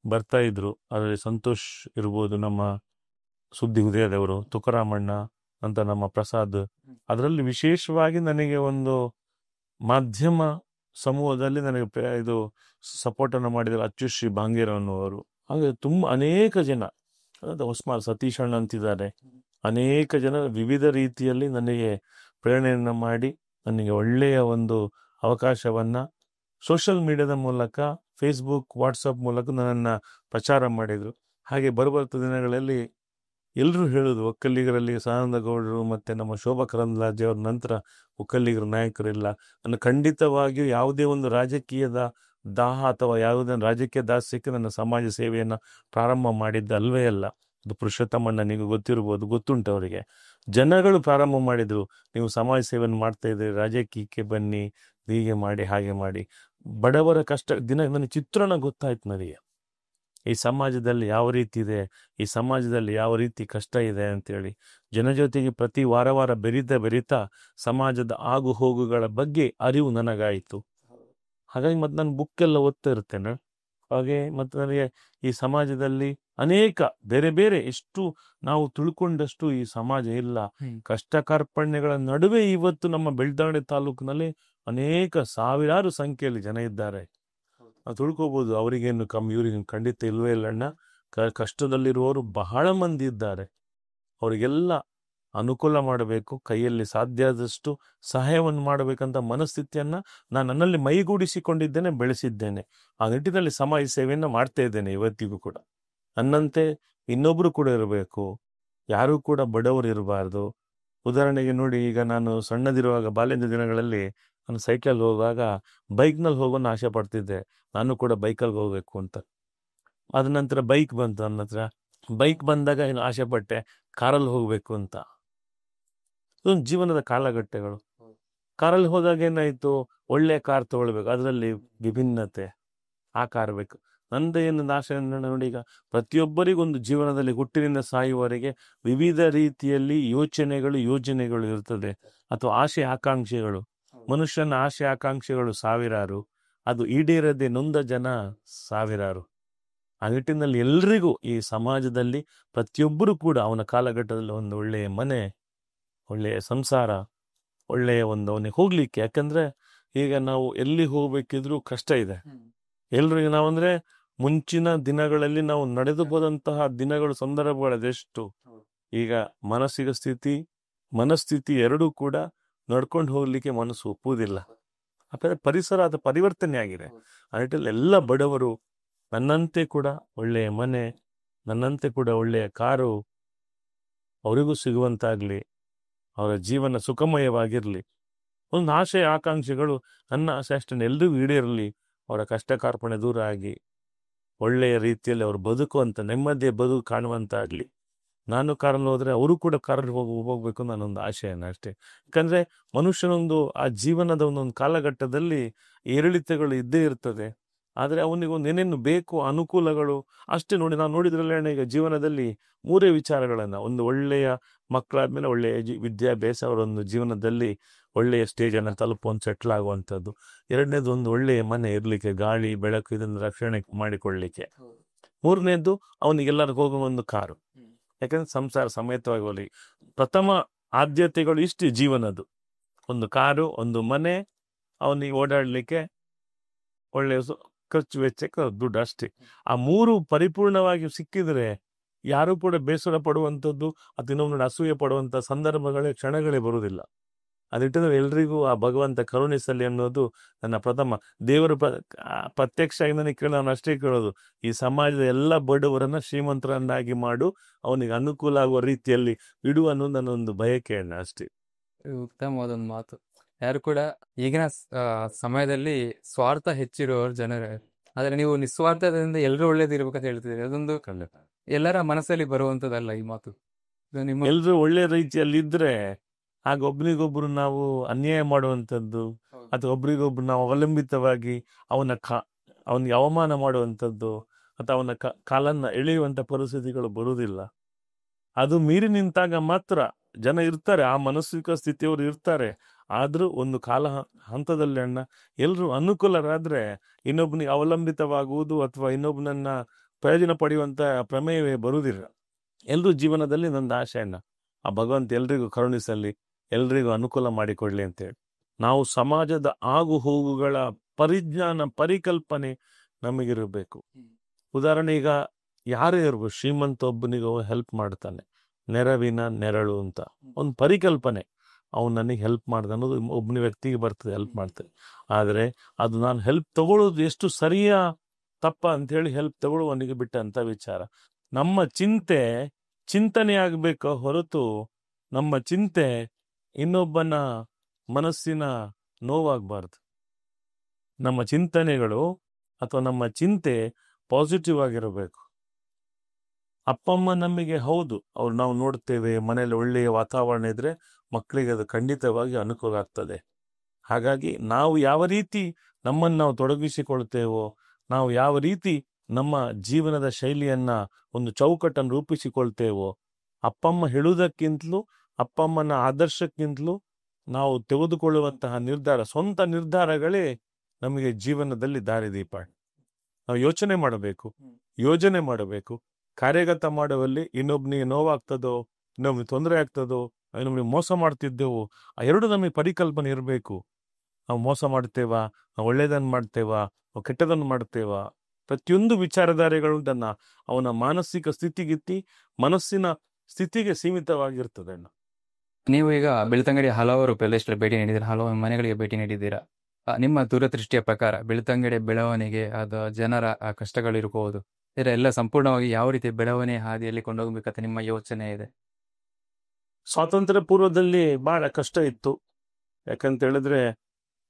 A: ಬರ್ತಾ ಇದ್ರು. ಅದರಲ್ಲಿ ಸಂತೋಷ್ ಇರ್ಬೋದು, ನಮ್ಮ ಸುದ್ದಿ ಉದಯದವರು, ತುಕಾರಾಮಣ್ಣ ಅಂತ ನಮ್ಮ ಪ್ರಸಾದ್. ಅದರಲ್ಲಿ ವಿಶೇಷವಾಗಿ ನನಗೆ ಒಂದು ಮಾಧ್ಯಮ ಸಮೂಹದಲ್ಲಿ ನನಗೆ ಇದು ಸಪೋರ್ಟನ್ನು ಮಾಡಿದರು ಅಚ್ಚುಶ್ರೀ ಬಾಂಗೇರ ಅನ್ನುವರು. ಹಾಗೆ ತುಂಬ ಅನೇಕ ಜನ, ಹೊಸ್ಮಾಲ್ ಸತೀಶ್ ಅಣ್ಣ ಅಂತಿದ್ದಾರೆ, ಅನೇಕ ಜನ ವಿವಿಧ ರೀತಿಯಲ್ಲಿ ನನಗೆ ಪ್ರೇರಣೆಯನ್ನು ಮಾಡಿ ನನಗೆ ಒಳ್ಳೆಯ ಒಂದು ಅವಕಾಶವನ್ನು ಸೋಷಿಯಲ್ ಮೀಡಿಯಾದ ಮೂಲಕ, ಫೇಸ್ಬುಕ್, ವಾಟ್ಸಪ್ ಮೂಲಕ ನನ್ನನ್ನು ಪ್ರಚಾರ ಮಾಡಿದರು. ಹಾಗೆ ಬರುಬರ್ತ ದಿನಗಳಲ್ಲಿ ಎಲ್ಲರೂ ಹೇಳೋದು, ಒಕ್ಕಲಿಗರಲ್ಲಿ ಸದಾನಂದ ಗೌಡರು ಮತ್ತು ನಮ್ಮ ಶೋಭಾ ಕರಂದ್ಲಾಜೆ ಅವ್ರ ನಂತರ ಒಕ್ಕಲಿಗರ ನಾಯಕರಿಲ್ಲ. ನಾನು ಖಂಡಿತವಾಗಿಯೂ ಯಾವುದೇ ಒಂದು ರಾಜಕೀಯದ ದಾಹ ಅಥವಾ ಯಾವುದೇ ರಾಜಕೀಯ ದಾಸ್ಯಕ್ಕೆ ನನ್ನ ಸಮಾಜ ಸೇವೆಯನ್ನು ಪ್ರಾರಂಭ ಮಾಡಿದ್ದ ಅಲ್ವೇ ಅಲ್ಲ. ಅದು ಪುರುಷೋತ್ತಮಣ್ಣ ನನಗೆ ಗೊತ್ತಿರ್ಬೋದು, ಗೊತ್ತುಂಟು ಅವರಿಗೆ. ಜನಗಳು ಪ್ರಾರಂಭ ಮಾಡಿದರು, ನೀವು ಸಮಾಜ ಸೇವೆಯನ್ನು ಮಾಡ್ತಾ ಇದ್ದೀರಿ, ರಾಜಕೀಯಕ್ಕೆ ಬನ್ನಿ, ಹೀಗೆ ಮಾಡಿ ಹಾಗೆ ಮಾಡಿ. ಬಡವರ ಕಷ್ಟ ದಿನ ನನಗೆ ಚಿತ್ರಣ ಗೊತ್ತಾಯ್ತು ನನಗೆ, ಈ ಸಮಾಜದಲ್ಲಿ ಯಾವ ರೀತಿ ಇದೆ, ಈ ಸಮಾಜದಲ್ಲಿ ಯಾವ ರೀತಿ ಕಷ್ಟ ಇದೆ ಅಂತೇಳಿ. ಜನ ಜೊತೆಗೆ ಪ್ರತಿ ವಾರ ಬೆರೀತಾ ಸಮಾಜದ ಆಗು ಹೋಗುಗಳ ಬಗ್ಗೆ ಅರಿವು ನನಗಾಯಿತು. ಹಾಗಾಗಿ ಮತ್ತೆ ನಾನು ಬುಕ್ಕೆಲ್ಲ ಓದ್ತಾ ಇರ್ತೇನೆ. ಹಾಗೆ ಮತ್ತು ನನಗೆ ಈ ಸಮಾಜದಲ್ಲಿ ಅನೇಕ ಬೇರೆ ಬೇರೆ ಎಷ್ಟು ನಾವು ತಿಳ್ಕೊಂಡಷ್ಟು ಈ ಸಮಾಜ ಇಲ್ಲ. ಕಷ್ಟ ಕಾರ್ಪಣ್ಯಗಳ ನಡುವೆ ಇವತ್ತು ನಮ್ಮ ಬೆಳ್ತಂಗಡಿ ತಾಲೂಕಿನಲ್ಲಿ ಅನೇಕ ಸಾವಿರಾರು ಸಂಖ್ಯೆಯಲ್ಲಿ ಜನ ಇದ್ದಾರೆ. ನಾವು ತಿಳ್ಕೊಬೋದು, ಅವರಿಗೇನು ಕಮ್ಮಿ, ಇವ್ರಿಗೇನು ಖಂಡಿತ ಇಲ್ವೇ ಇಲ್ಲ ಅಣ್ಣ. ಕಷ್ಟದಲ್ಲಿರುವವರು ಬಹಳ ಮಂದಿ ಇದ್ದಾರೆ. ಅವರಿಗೆಲ್ಲ ಅನುಕೂಲ ಮಾಡಬೇಕು, ಕೈಯಲ್ಲಿ ಸಾಧ್ಯ ಆದಷ್ಟು ಸಹಾಯವನ್ನು ಮಾಡಬೇಕಂತ ಮನಸ್ಥಿತಿಯನ್ನು ನಾನು ನನ್ನಲ್ಲಿ ಮೈಗೂಡಿಸಿಕೊಂಡಿದ್ದೇನೆ, ಬೆಳೆಸಿದ್ದೇನೆ. ಆ ನಿಟ್ಟಿನಲ್ಲಿ ಸಮಾಜ ಸೇವೆಯನ್ನು ಮಾಡ್ತಾ ಇದ್ದೇನೆ ಇವತ್ತಿಗೂ ಕೂಡ. ನನ್ನಂತೆ ಇನ್ನೊಬ್ರು ಕೂಡ ಇರಬೇಕು, ಯಾರೂ ಕೂಡ ಬಡವರು ಇರಬಾರ್ದು. ಉದಾಹರಣೆಗೆ ನೋಡಿ, ಈಗ ನಾನು ಸಣ್ಣದಿರುವಾಗ ಬಾಲ್ಯದ ದಿನಗಳಲ್ಲಿ ನಾನು ಸೈಕಲ್ ಹೋಗುವಾಗ ಬೈಕ್ನಲ್ಲಿ ಹೋಗೋಣ ಆಸೆ ಪಡ್ತಿದ್ದೆ, ನಾನು ಕೂಡ ಬೈಕಲ್ಲಿ ಹೋಗ್ಬೇಕು ಅಂತ. ಅದ ನಂತರ ಬೈಕ್ ಬಂತು ನನ್ನ ಹತ್ರ. ಬೈಕ್ ಬಂದಾಗ ಏನು ಆಸೆ ಪಟ್ಟೆ ಕಾರಲ್ಲಿ ಹೋಗ್ಬೇಕು ಅಂತ. ಇದೊಂದು ಜೀವನದ ಕಾಲಘಟ್ಟಗಳು. ಕಾರಲ್ಲಿ ಹೋದಾಗ ಏನಾಯ್ತು, ಒಳ್ಳೆ ಕಾರ್ ತಗೊಳ್ಬೇಕು, ಅದರಲ್ಲಿ ವಿಭಿನ್ನತೆ, ಆ ಕಾರ್ ಬೇಕು. ನಂದು ಏನು ಆಸೆ ನೋಡಿ, ಈಗ ಪ್ರತಿಯೊಬ್ಬರಿಗೊಂದು ಜೀವನದಲ್ಲಿ ಹುಟ್ಟಿನಿಂದ ಸಾಯುವವರೆಗೆ ವಿವಿಧ ರೀತಿಯಲ್ಲಿ ಯೋಜನೆಗಳು ಇರ್ತದೆ, ಅಥವಾ ಆಸೆ ಆಕಾಂಕ್ಷೆಗಳು. ಮನುಷ್ಯನ ಆಸೆ ಆಕಾಂಕ್ಷೆಗಳು ಸಾವಿರಾರು, ಅದು ಈಡೇರದೆ ನೊಂದ ಜನ ಸಾವಿರಾರು. ಆ ನಿಟ್ಟಿನಲ್ಲಿ ಎಲ್ರಿಗೂ ಈ ಸಮಾಜದಲ್ಲಿ ಪ್ರತಿಯೊಬ್ಬರು ಕೂಡ ಅವನ ಕಾಲಘಟ್ಟದಲ್ಲಿ ಒಂದು ಒಳ್ಳೆಯ ಮನೆ, ಒಳ್ಳೆಯ ಸಂಸಾರ, ಒಳ್ಳೆಯ ಒಂದು ಅವನಿಗೆ ಹೋಗ್ಲಿಕ್ಕೆ. ಯಾಕಂದ್ರೆ ಈಗ ನಾವು ಎಲ್ಲಿ ಹೋಗ್ಬೇಕಿದ್ರೂ ಕಷ್ಟ ಇದೆ ಎಲ್ರಿಗೂ. ನಾವಂದ್ರೆ ಮುಂಚಿನ ದಿನಗಳಲ್ಲಿ ನಾವು ನಡೆದು ಹೋದಂತಹ ದಿನಗಳು, ಸಂದರ್ಭಗಳು ಅದೆಷ್ಟು. ಈಗ ಮನಸ್ಥಿತಿ ಎರಡೂ ಕೂಡ ನಡ್ಕೊಂಡು ಹೋಗ್ಲಿಕ್ಕೆ ಮನಸ್ಸು ಒಪ್ಪುವುದಿಲ್ಲ. ಯಾಕಂದ್ರೆ ಪರಿಸರ ಅದು ಪರಿವರ್ತನೆ ಆಗಿದೆ. ಆ ನಿಟ್ಟಿನಲ್ಲಿ ಎಲ್ಲ ಬಡವರು ನನ್ನಂತೆ ಕೂಡ ಒಳ್ಳೆಯ ಮನೆ, ನನ್ನಂತೆ ಕೂಡ ಒಳ್ಳೆಯ ಕಾರು ಅವರಿಗೂ ಸಿಗುವಂತಾಗ್ಲಿ, ಅವರ ಜೀವನ ಸುಖಮಯವಾಗಿರಲಿ. ಒಂದು ಆಶಯ ಆಕಾಂಕ್ಷೆಗಳು, ನನ್ನ ಆಸೆ ಅಷ್ಟೇ ಎಲ್ರಿಗೂ ಈಡೇರಲಿ. ಅವರ ಕಷ್ಟ ಕಾರ್ಪಣೆ ದೂರ ಆಗಿ ಒಳ್ಳೆಯ ರೀತಿಯಲ್ಲಿ ಅವರು ಬದುಕುವಂತ, ನೆಮ್ಮದಿಯ ಬದುಕು ಕಾಣುವಂತಾಗ್ಲಿ. ನಾನು ಕಾರಲ್ಲಿ ಹೋದ್ರೆ ಅವರು ಕೂಡ ಕಾರಲ್ಲಿ ಹೋಗ್ಬೇಕು ನನ್ನೊಂದು ಆಶಯನ ಅಷ್ಟೇ. ಯಾಕಂದ್ರೆ ಮನುಷ್ಯನೊಂದು ಆ ಜೀವನದ ಒಂದೊಂದು ಕಾಲಘಟ್ಟದಲ್ಲಿ ಏರಿಳಿತಗಳು ಇದ್ದೇ ಇರ್ತದೆ. ಆದರೆ ಅವನಿಗೊಂದು ಏನೇನು ಬೇಕು ಅನುಕೂಲಗಳು ಅಷ್ಟೇ. ನೋಡಿ, ನಾನು ನೋಡಿದ್ರಲ್ಲ ಈಗ ಜೀವನದಲ್ಲಿ 3 ವಿಚಾರಗಳನ್ನ, ಒಂದು ಒಳ್ಳೆಯ ಮಕ್ಕಳಾದ್ಮೇಲೆ ಒಳ್ಳೆಯ ವಿದ್ಯಾಭ್ಯಾಸ, ಅವರೊಂದು ಜೀವನದಲ್ಲಿ ಒಳ್ಳೆಯ ಸ್ಟೇಜನ್ನು ತಲುಪುವಂತ ಸೆಟ್ಲ್ ಆಗುವಂಥದ್ದು. 2ನೇದು ಒಂದು ಒಳ್ಳೆಯ ಮನೆ ಇರಲಿಕ್ಕೆ, ಗಾಳಿ ಬೆಳಕು ಇದನ್ನು ರಕ್ಷಣೆ ಮಾಡಿಕೊಳ್ಳಲಿಕ್ಕೆ. 3ನೇದು ಅವನಿಗೆಲ್ಲರಿಗೂ ಹೋಗುವ ಒಂದು ಕಾರು, ಯಾಕಂದ್ರೆ ಸಂಸಾರ ಸಮೇತವಾಗಿ ಹೋಗ್ಲಿ. ಪ್ರಥಮ ಆದ್ಯತೆಗಳು ಇಷ್ಟು ಜೀವನದ್ದು: ಒಂದು ಕಾರು, ಒಂದು ಮನೆ, ಅವನಿಗೆ ಓಡಾಡಲಿಕ್ಕೆ ಒಳ್ಳೆಯ ಖರ್ಚು ವೆಚ್ಚಕ್ಕೆ ದುಡ್ಡು, ಅಷ್ಟೇ. ಆ 3 ಪರಿಪೂರ್ಣವಾಗಿ ಸಿಕ್ಕಿದ್ರೆ ಯಾರು ಕೂಡ ಬೇಸರ ಪಡುವಂಥದ್ದು ಅಥವಾ ಇನ್ನೊಂದು ಅಸೂಯೆ ಪಡುವಂಥ ಸಂದರ್ಭಗಳೇ, ಕ್ಷಣಗಳೇ ಬರುವುದಿಲ್ಲ. ಅದಿಟ್ಟಿದ್ರೆ ಎಲ್ರಿಗೂ ಆ ಭಗವಂತ ಕರುಣಿಸಲಿ ಅನ್ನೋದು ನನ್ನ ಪ್ರಥಮ. ದೇವರು ಪ್ರತ್ಯಕ್ಷ ಆಗಿ ನನಗೆ ನಾನು ಅಷ್ಟೇ ಕೇಳೋದು, ಈ ಸಮಾಜದ ಎಲ್ಲ ಬಡವರನ್ನ ಶ್ರೀಮಂತರನ್ನಾಗಿ ಮಾಡು, ಅವನಿಗೆ ಅನುಕೂಲ ಆಗುವ ರೀತಿಯಲ್ಲಿ ಇಡು ಅನ್ನೋದು ನನ್ನೊಂದು ಬಯಕೆ ಅಷ್ಟೇ.
B: ಉತ್ತಮವಾದ ಒಂದು ಮಾತು. ಯಾರು ಕೂಡ ಈಗಿನ ಸಮಯದಲ್ಲಿ ಸ್ವಾರ್ಥ ಹೆಚ್ಚಿರುವವರು ಜನರೇ, ಆದ್ರೆ ನೀವು ನಿಸ್ವಾರ್ಥದಿಂದ ಎಲ್ಲರೂ ಒಳ್ಳೇದಿರ್ಬೇಕಂತ ಹೇಳ್ತಿದ್ದೀರಿ. ಅದೊಂದು ಎಲ್ಲರ ಮನಸ್ಸಲ್ಲಿ ಬರುವಂತದ್ದಲ್ಲ ಈ ಮಾತು.
A: ಎಲ್ರು ಒಳ್ಳೆ ರೀತಿಯಲ್ಲಿ ಇದ್ರೆ ಆಗ ಒಬ್ರಿಗೊಬ್ರು ನಾವು ಅನ್ಯಾಯ ಮಾಡುವಂಥದ್ದು ಅಥವಾ ಒಬ್ರಿಗೊಬ್ರು ನಾವು ಅವಲಂಬಿತವಾಗಿ ಅವನಿಗೆ ಅವಮಾನ ಮಾಡುವಂಥದ್ದು ಅಥವಾ ಅವನ ಕಾಲನ್ನ ಎಳೆಯುವಂಥ ಪರಿಸ್ಥಿತಿಗಳು ಬರುವುದಿಲ್ಲ. ಅದು ಮೀರಿ ನಿಂತಾಗ ಮಾತ್ರ ಜನ ಇರ್ತಾರೆ, ಆ ಮಾನಸಿಕ ಸ್ಥಿತಿಯವರು ಇರ್ತಾರೆ. ಆದ್ರೂ ಒಂದು ಕಾಲ ಹಂತದಲ್ಲಿ ಎಲ್ರು ಅನುಕೂಲರಾದ್ರೆ ಇನ್ನೊಬ್ಬನಿಗೆ ಅವಲಂಬಿತವಾಗುವುದು ಅಥವಾ ಇನ್ನೊಬ್ಬನನ್ನ ಪ್ರಯೋಜನ ಪಡೆಯುವಂತ ಪ್ರಮೇಯವೇ ಬರುವುದಿಲ್ಲ. ಎಲ್ರೂ ಜೀವನದಲ್ಲಿ ನನ್ನ ಆಶೆಯನ್ನ ಆ ಭಗವಂತ ಎಲ್ರಿಗೂ ಕರುಣಿಸಲಿ, ಎಲ್ರಿಗೂ ಅನುಕೂಲ ಮಾಡಿಕೊಡ್ಲಿ ಅಂತೇಳಿ. ನಾವು ಸಮಾಜದ ಆಗು ಹೋಗುಗಳ ಪರಿಕಲ್ಪನೆ ನಮಗಿರಬೇಕು. ಉದಾಹರಣೆ, ಈಗ ಯಾರೇ ಇರ್ಬೋದು, ಶ್ರೀಮಂತ ಒಬ್ಬನಿಗೆ ಹೆಲ್ಪ್ ಮಾಡ್ತಾನೆ, ನೆರವಿನ ನೆರಳು ಅಂತ ಒಂದು ಪರಿಕಲ್ಪನೆ. ಅವ್ನು ನನಗೆ ಹೆಲ್ಪ್ ಮಾಡ್ದ ಅನ್ನೋದು ಒಬ್ಬನ ವ್ಯಕ್ತಿಗೆ ಬರ್ತದೆ, ಹೆಲ್ಪ್ ಮಾಡ್ತದೆ. ಆದರೆ ಅದು ನಾನು ಹೆಲ್ಪ್ ತಗೊಳ್ಳೋದು ಎಷ್ಟು ಸರಿಯಾ ತಪ್ಪ ಅಂತೇಳಿ ಹೆಲ್ಪ್ ತಗೊಳ್ಳುವವನಿಗೆ ಬಿಟ್ಟಂತ ವಿಚಾರ. ನಮ್ಮ ಚಿಂತನೆ ಆಗಬೇಕು ಹೊರತು ನಮ್ಮ ಚಿಂತೆ ಇನ್ನೊಬ್ಬನ ಮನಸ್ಸಿನ ನೋವಾಗಬಾರ್ದು. ನಮ್ಮ ಚಿಂತನೆಗಳು ಅಥವಾ ನಮ್ಮ ಚಿಂತೆ ಪಾಸಿಟಿವ್ ಆಗಿರಬೇಕು. ಅಪ್ಪಮ್ಮ ನಮಗೆ ಹೌದು, ಅವ್ರು ನಾವು ನೋಡ್ತೇವೆ, ಮನೇಲಿ ಒಳ್ಳೆಯ ವಾತಾವರಣ ಇದ್ರೆ ಮಕ್ಕಳಿಗೆ ಅದು ಖಂಡಿತವಾಗಿ ಅನುಕೂಲ ಆಗ್ತದೆ. ಹಾಗಾಗಿ ನಾವು ಯಾವ ರೀತಿ ನಮ್ಮನ್ನು ನಾವು ತೊಡಗಿಸಿಕೊಳ್ತೇವೋ, ನಾವು ಯಾವ ರೀತಿ ನಮ್ಮ ಜೀವನದ ಶೈಲಿಯನ್ನ ಒಂದು ಚೌಕಟ್ಟನ್ನು ರೂಪಿಸಿಕೊಳ್ತೇವೋ, ಅಪ್ಪಮ್ಮ ಹೇಳುವುದಕ್ಕಿಂತಲೂ ಅಪ್ಪಮ್ಮನ ಆದರ್ಶಕ್ಕಿಂತಲೂ ನಾವು ತೆಗೆದುಕೊಳ್ಳುವಂತಹ ನಿರ್ಧಾರ, ಸ್ವಂತ ನಿರ್ಧಾರಗಳೇ ನಮಗೆ ಜೀವನದಲ್ಲಿ ದಾರಿದೀಪ. ನಾವು ಯೋಚನೆ ಮಾಡಬೇಕು, ಕಾರ್ಯಗತ ಮಾಡುವಲ್ಲಿ ಇನ್ನೊಬ್ಬನಿಗೆ ನೋವಾಗ್ತದೋ, ಇನ್ನೊಬ್ನಿಗೆ ತೊಂದರೆ ಆಗ್ತದೋ, ಇನ್ನೊಬ್ನಿಗೆ ಮೋಸ ಮಾಡ್ತಿದ್ದೆವು, ಆ ಎರಡು ನಮಗೆ ಪರಿಕಲ್ಪನೆ ಇರಬೇಕು. ನಾವು ಮೋಸ ಮಾಡ್ತೇವಾ, ನಾವು ಒಳ್ಳೇದನ್ನು ಮಾಡ್ತೇವಾ, ನಾವು ಕೆಟ್ಟದನ್ನು ಮಾಡ್ತೇವಾ, ಪ್ರತಿಯೊಂದು ವಿಚಾರಧಾರೆಗಳು ಅವನ ಮಾನಸಿಕ ಮನಸ್ಸಿನ ಸ್ಥಿತಿಗೆ ಸೀಮಿತವಾಗಿರ್ತದೆ.
B: ನೀವು ಈಗ ಬೆಳ್ತಂಗಡಿ ಹಲವಾರು ಪ್ರದೇಶಗಳಿಗೆ ಭೇಟಿ ನೀಡಿದ್ದೀರಾ, ಹಲವಾರು ಮನೆಗಳಿಗೆ ಭೇಟಿ ನೀಡಿದ್ದೀರಾ. ನಿಮ್ಮ ದೂರದೃಷ್ಟಿಯ ಪ್ರಕಾರ ಬೆಳ್ತಂಗಡಿ ಬೆಳವಣಿಗೆ, ಅದು ಜನರ ಕಷ್ಟಗಳಿರ್ಬೋದು, ಇದೆಲ್ಲ ಸಂಪೂರ್ಣವಾಗಿ ಯಾವ ರೀತಿ ಬೆಳವಣಿಗೆ ಹಾದಿಯಲ್ಲಿ ಕೊಂಡೋಗ್ಬೇಕಂತ ನಿಮ್ಮ ಯೋಚನೆ ಇದೆ?
A: ಸ್ವಾತಂತ್ರ್ಯ ಪೂರ್ವದಲ್ಲಿ ಬಹಳ ಕಷ್ಟ ಇತ್ತು. ಯಾಕಂತ ಹೇಳಿದ್ರೆ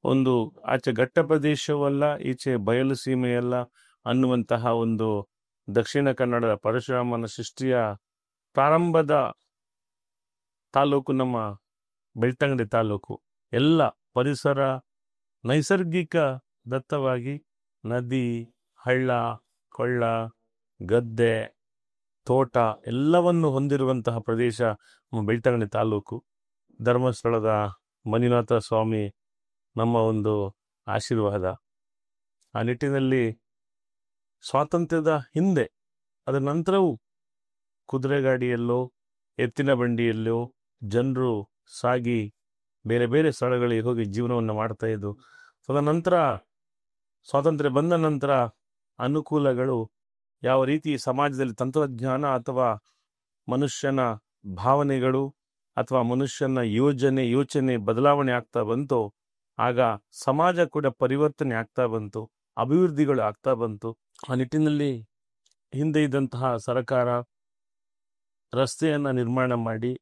A: ಒಂದು ಆಚೆ ಘಟ್ಟ ಪ್ರದೇಶವಲ್ಲ, ಈಚೆ ಬಯಲು ಸೀಮೆಯಲ್ಲ ಅನ್ನುವಂತಹ ಒಂದು ದಕ್ಷಿಣ ಕನ್ನಡದ ಪರಶುರಾಮನ ಸೃಷ್ಟಿಯ ಪ್ರಾರಂಭದ ತಾಲೂಕು ನಮ್ಮ ಬೆಳ್ತಂಗಡಿ ತಾಲೂಕು. ಎಲ್ಲ ಪರಿಸರ ನೈಸರ್ಗಿಕ ದತ್ತವಾಗಿ ನದಿ, ಹಳ್ಳ, ಕೊಳ್ಳ, ಗದ್ದೆ, ತೋಟ ಎಲ್ಲವನ್ನು ಹೊಂದಿರುವಂತಹ ಪ್ರದೇಶ ನಮ್ಮ ಬೆಳ್ತಂಗಡಿ ತಾಲೂಕು. ಧರ್ಮಸ್ಥಳದ ಮಂಜುನಾಥ ಸ್ವಾಮಿ ನಮ್ಮ ಒಂದು ಆಶೀರ್ವಾದ. ಆ ನಿಟ್ಟಿನಲ್ಲಿ ಸ್ವಾತಂತ್ರ್ಯದ ಹಿಂದೆ, ಅದರ ನಂತರವೂ ಕುದುರೆಗಾಡಿಯಲ್ಲೋ ಎತ್ತಿನ ಬಂಡಿಯಲ್ಲೋ ಜನರು ಸಾಗಿ ಬೇರೆ ಬೇರೆ ಸ್ಥಳಗಳಿಗೆ ಹೋಗಿ ಜೀವನವನ್ನು ಮಾಡ್ತಾ ಇದ್ದು. ತದನಂತರ ಸ್ವಾತಂತ್ರ್ಯ ಬಂದ ನಂತರ ಅನುಕೂಲಗಳು ಯಾವ ರೀತಿ ಸಮಾಜದಲ್ಲಿ ತಂತ್ರಜ್ಞಾನ ಅಥವಾ ಮನುಷ್ಯನ ಭಾವನೆಗಳು ಅಥವಾ ಮನುಷ್ಯನ ಯೋಚನೆ ಬದಲಾವಣೆ ಆಗ್ತಾ ಬಂತು, ಆಗ ಸಮಾಜ ಕೂಡ ಪರಿವರ್ತನೆ ಆಗ್ತಾ ಬಂತು, ಅಭಿವೃದ್ಧಿಗಳು ಆಗ್ತಾ ಬಂತು. ಆ ನಿಟ್ಟಿನಲ್ಲಿ ಹಿಂದೆ ಇದ್ದಂತಹ ಸರ್ಕಾರ ರಸ್ತೆಯನ್ನು ನಿರ್ಮಾಣ ಮಾಡಿ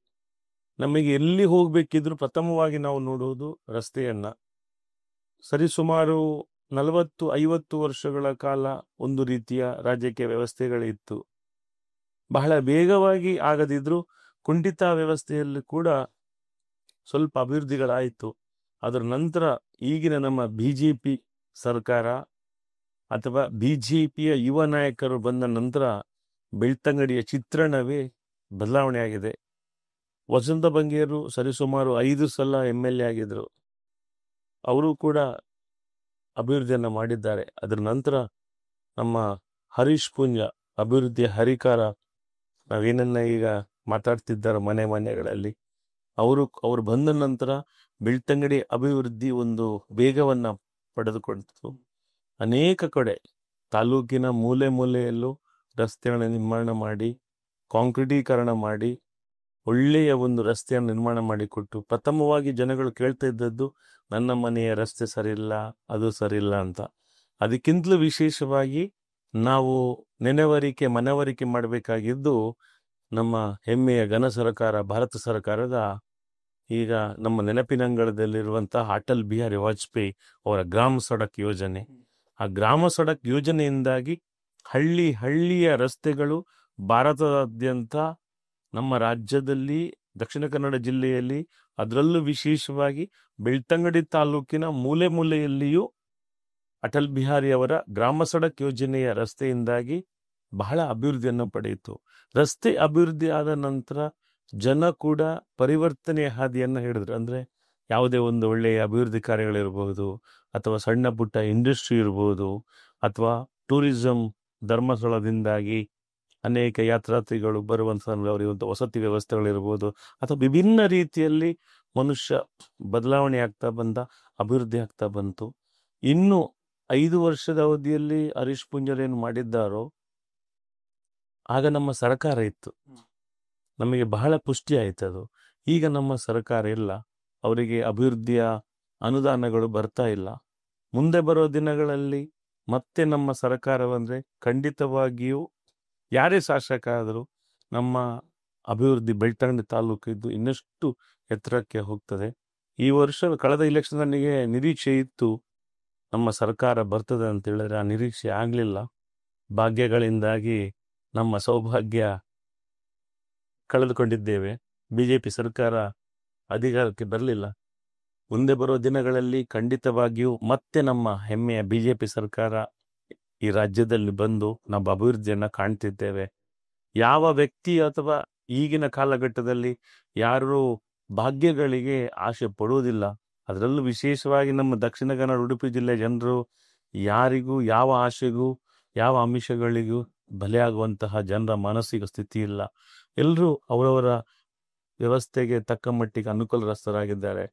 A: ನಮಗೆ ಎಲ್ಲಿ ಹೋಗಬೇಕಿದ್ರೂ ಪ್ರಥಮವಾಗಿ ನಾವು ನೋಡುವುದು ರಸ್ತೆಯನ್ನು. ಸರಿಸುಮಾರು 40-50 ವರ್ಷಗಳ ಕಾಲ ಒಂದು ರೀತಿಯ ರಾಜಕೀಯ ವ್ಯವಸ್ಥೆಗಳಿತ್ತು. ಬಹಳ ವೇಗವಾಗಿ ಆಗದಿದ್ರೂ ಕುಂಠಿತ ವ್ಯವಸ್ಥೆಯಲ್ಲಿ ಕೂಡ ಸ್ವಲ್ಪ ಅಭಿವೃದ್ಧಿಗಳಾಯಿತು. ಅದರ ನಂತರ ಈಗಿನ ನಮ್ಮ BJP ಸರ್ಕಾರ ಅಥವಾ BJPಯ ಯುವ ನಾಯಕರು ಬಂದ ನಂತರ ಬೆಳ್ತಂಗಡಿಯ ಚಿತ್ರಣವೇ ಬದಲಾವಣೆ ಆಗಿದೆ. ವಸಂತ ಬಂಗೇರು ಸರಿಸುಮಾರು 5 ಸಲ MLA ಆಗಿದ್ರು. ಅವರು ಕೂಡ ಅಭಿವೃದ್ಧಿಯನ್ನು ಮಾಡಿದ್ದಾರೆ. ಅದರ ನಂತರ ನಮ್ಮ ಹರೀಶ್ ಪೂಂಜ ಅಭಿವೃದ್ಧಿಯ ಹರಿಕಾರ, ನಾವೇನನ್ನ ಈಗ ಮಾತಾಡ್ತಿದ್ದಾರೆ ಮನೆಗಳಲ್ಲಿ, ಅವರು ಬಂದ ನಂತರ ಬೆಳ್ತಂಗಡಿ ಅಭಿವೃದ್ಧಿ ಒಂದು ವೇಗವನ್ನು ಪಡೆದುಕೊಂಡಿತು. ಅನೇಕ ಕಡೆ ತಾಲೂಕಿನ ಮೂಲೆ ಮೂಲೆಯಲ್ಲೂ ರಸ್ತೆಗಳನ್ನು ನಿರ್ಮಾಣ ಮಾಡಿ, ಕಾಂಕ್ರೀಟೀಕರಣ ಮಾಡಿ, ಒಳ್ಳೆಯ ಒಂದು ರಸ್ತೆಯನ್ನು ನಿರ್ಮಾಣ ಮಾಡಿಕೊಟ್ಟು, ಪ್ರಥಮವಾಗಿ ಜನಗಳು ಕೇಳ್ತಾ ಇದ್ದದ್ದು ನನ್ನ ಮನೆಯ ರಸ್ತೆ ಸರಿಯಿಲ್ಲ, ಅದು ಸರಿಯಿಲ್ಲ ಅಂತ. ಅದಕ್ಕಿಂತಲೂ ವಿಶೇಷವಾಗಿ ನಾವು ಮನವರಿಕೆ ಮಾಡಬೇಕಾಗಿದ್ದು ನಮ್ಮ ಹೆಮ್ಮೆಯ ಘನ ಸರ್ಕಾರ ಭಾರತ ಸರ್ಕಾರದ ಈಗ ನಮ್ಮ ನೆನಪಿನಂಗಳದಲ್ಲಿರುವಂತಹ ಅಟಲ್ ಬಿಹಾರಿ ವಾಜಪೇಯಿ ಅವರ ಗ್ರಾಮ ಸಡಕ್ ಯೋಜನೆ. ಆ ಗ್ರಾಮ ಸಡಕ್ ಯೋಜನೆಯಿಂದಾಗಿ ಹಳ್ಳಿಯ ರಸ್ತೆಗಳು ಭಾರತದಾದ್ಯಂತ, ನಮ್ಮ ರಾಜ್ಯದಲ್ಲಿ ದಕ್ಷಿಣ ಕನ್ನಡ ಜಿಲ್ಲೆಯಲ್ಲಿ, ಅದರಲ್ಲೂ ವಿಶೇಷವಾಗಿ ಬೆಳ್ತಂಗಡಿ ತಾಲೂಕಿನ ಮೂಲೆ ಮೂಲೆಯಲ್ಲಿಯೂ ಅಟಲ್ ಬಿಹಾರಿ ಅವರ ಗ್ರಾಮ ಸಡಕ್ ಯೋಜನೆಯ ರಸ್ತೆಯಿಂದಾಗಿ ಬಹಳ ಅಭಿವೃದ್ಧಿಯನ್ನು ಪಡೆಯಿತು. ರಸ್ತೆ ಅಭಿವೃದ್ಧಿ ಆದ ನಂತರ ಜನ ಕೂಡ ಪರಿವರ್ತನೆಯ ಹಾದಿಯನ್ನು ಹಿಡಿದ್ರು. ಅಂದರೆ ಯಾವುದೇ ಒಂದು ಒಳ್ಳೆಯ ಅಭಿವೃದ್ಧಿ ಕಾರ್ಯಗಳಿರ್ಬೋದು, ಅಥವಾ ಸಣ್ಣ ಪುಟ್ಟ ಇಂಡಸ್ಟ್ರಿ ಇರ್ಬೋದು, ಅಥವಾ ಟೂರಿಸಂ ಧರ್ಮಸ್ಥಳದಿಂದಾಗಿ ಅನೇಕ ಯಾತ್ರಾರ್ಥಿಗಳು ಬರುವಂಥ ಅವರಿಗೆ ವಸತಿ ವ್ಯವಸ್ಥೆಗಳಿರ್ಬೋದು, ಅಥವಾ ವಿಭಿನ್ನ ರೀತಿಯಲ್ಲಿ ಮನುಷ್ಯ ಬದಲಾವಣೆ ಆಗ್ತಾ ಬಂದ, ಅಭಿವೃದ್ಧಿ ಆಗ್ತಾ ಬಂತು. ಇನ್ನು 5 ವರ್ಷದ ಅವಧಿಯಲ್ಲಿ ಹರೀಶ್ ಪೂಂಜರೇನು ಮಾಡಿದ್ದಾರೋ ಆಗ ನಮ್ಮ ಸರ್ಕಾರ ಇತ್ತು, ನಮಗೆ ಬಹಳ ಪುಷ್ಟಿ ಆಯ್ತದು. ಈಗ ನಮ್ಮ ಸರ್ಕಾರ ಇಲ್ಲ, ಅವರಿಗೆ ಅಭಿವೃದ್ಧಿಯ ಅನುದಾನಗಳು ಬರ್ತಾ ಇಲ್ಲ. ಮುಂದೆ ಬರೋ ದಿನಗಳಲ್ಲಿ ಮತ್ತೆ ನಮ್ಮ ಸರ್ಕಾರ ಬಂದರೆ ಖಂಡಿತವಾಗಿಯೂ ಯಾರೇ ಶಾಸಕ ಆದರೂ ನಮ್ಮ ಅಭಿವೃದ್ಧಿ ಬೆಳ್ತಂಗಡಿ ತಾಲೂಕಿದ್ದು ಇನ್ನಷ್ಟು ಎತ್ತರಕ್ಕೆ ಹೋಗ್ತದೆ. ಈ ವರ್ಷ ಕಳೆದ ಇಲೆಕ್ಷನ್ ನನಗೆ ನಿರೀಕ್ಷೆ ಇತ್ತು ನಮ್ಮ ಸರ್ಕಾರ ಬರ್ತದೆ ಅಂತ ಹೇಳಿದ್ರೆ, ಆ ನಿರೀಕ್ಷೆ ಆಗಲಿಲ್ಲ. ಭಾಗ್ಯಗಳಿಂದಾಗಿ ನಮ್ಮ ಸೌಭಾಗ್ಯ ಕಳೆದುಕೊಂಡಿದ್ದೇವೆ. BJP ಸರ್ಕಾರ ಅಧಿಕಾರಕ್ಕೆ ಬರಲಿಲ್ಲ. ಮುಂದೆ ಬರೋ ದಿನಗಳಲ್ಲಿ ಖಂಡಿತವಾಗಿಯೂ ಮತ್ತೆ ನಮ್ಮ ಹೆಮ್ಮೆಯ BJP ಸರ್ಕಾರ ಈ ರಾಜ್ಯದಲ್ಲಿ ಬಂದು ನಾವು ಅಭಿವೃದ್ಧಿಯನ್ನು ಕಾಣ್ತಿದ್ದೇವೆ. ಯಾವ ವ್ಯಕ್ತಿ ಅಥವಾ ಈಗಿನ ಕಾಲಘಟ್ಟದಲ್ಲಿ ಯಾರು ಭಾಗ್ಯಗಳಿಗೆ ಆಸೆ ಪಡುವುದಿಲ್ಲ. ಅದರಲ್ಲೂ ವಿಶೇಷವಾಗಿ ನಮ್ಮ ದಕ್ಷಿಣ ಕನ್ನಡ ಉಡುಪಿ ಜಿಲ್ಲೆಯ ಜನರು ಯಾರಿಗೂ ಯಾವ ಆಶೆಗೂ ಯಾವ ಆಮಿಷಗಳಿಗೂ ಬಲಿಯಾಗುವಂತಹ ಜನರ ಮಾನಸಿಕ ಸ್ಥಿತಿ ಇಲ್ಲ. ಎಲ್ಲರೂ ಅವರವರ ವ್ಯವಸ್ಥೆಗೆ ತಕ್ಕ ಮಟ್ಟಿಗೆ ಅನುಕೂಲಸ್ಥರಾಗಿದ್ದಾರೆ.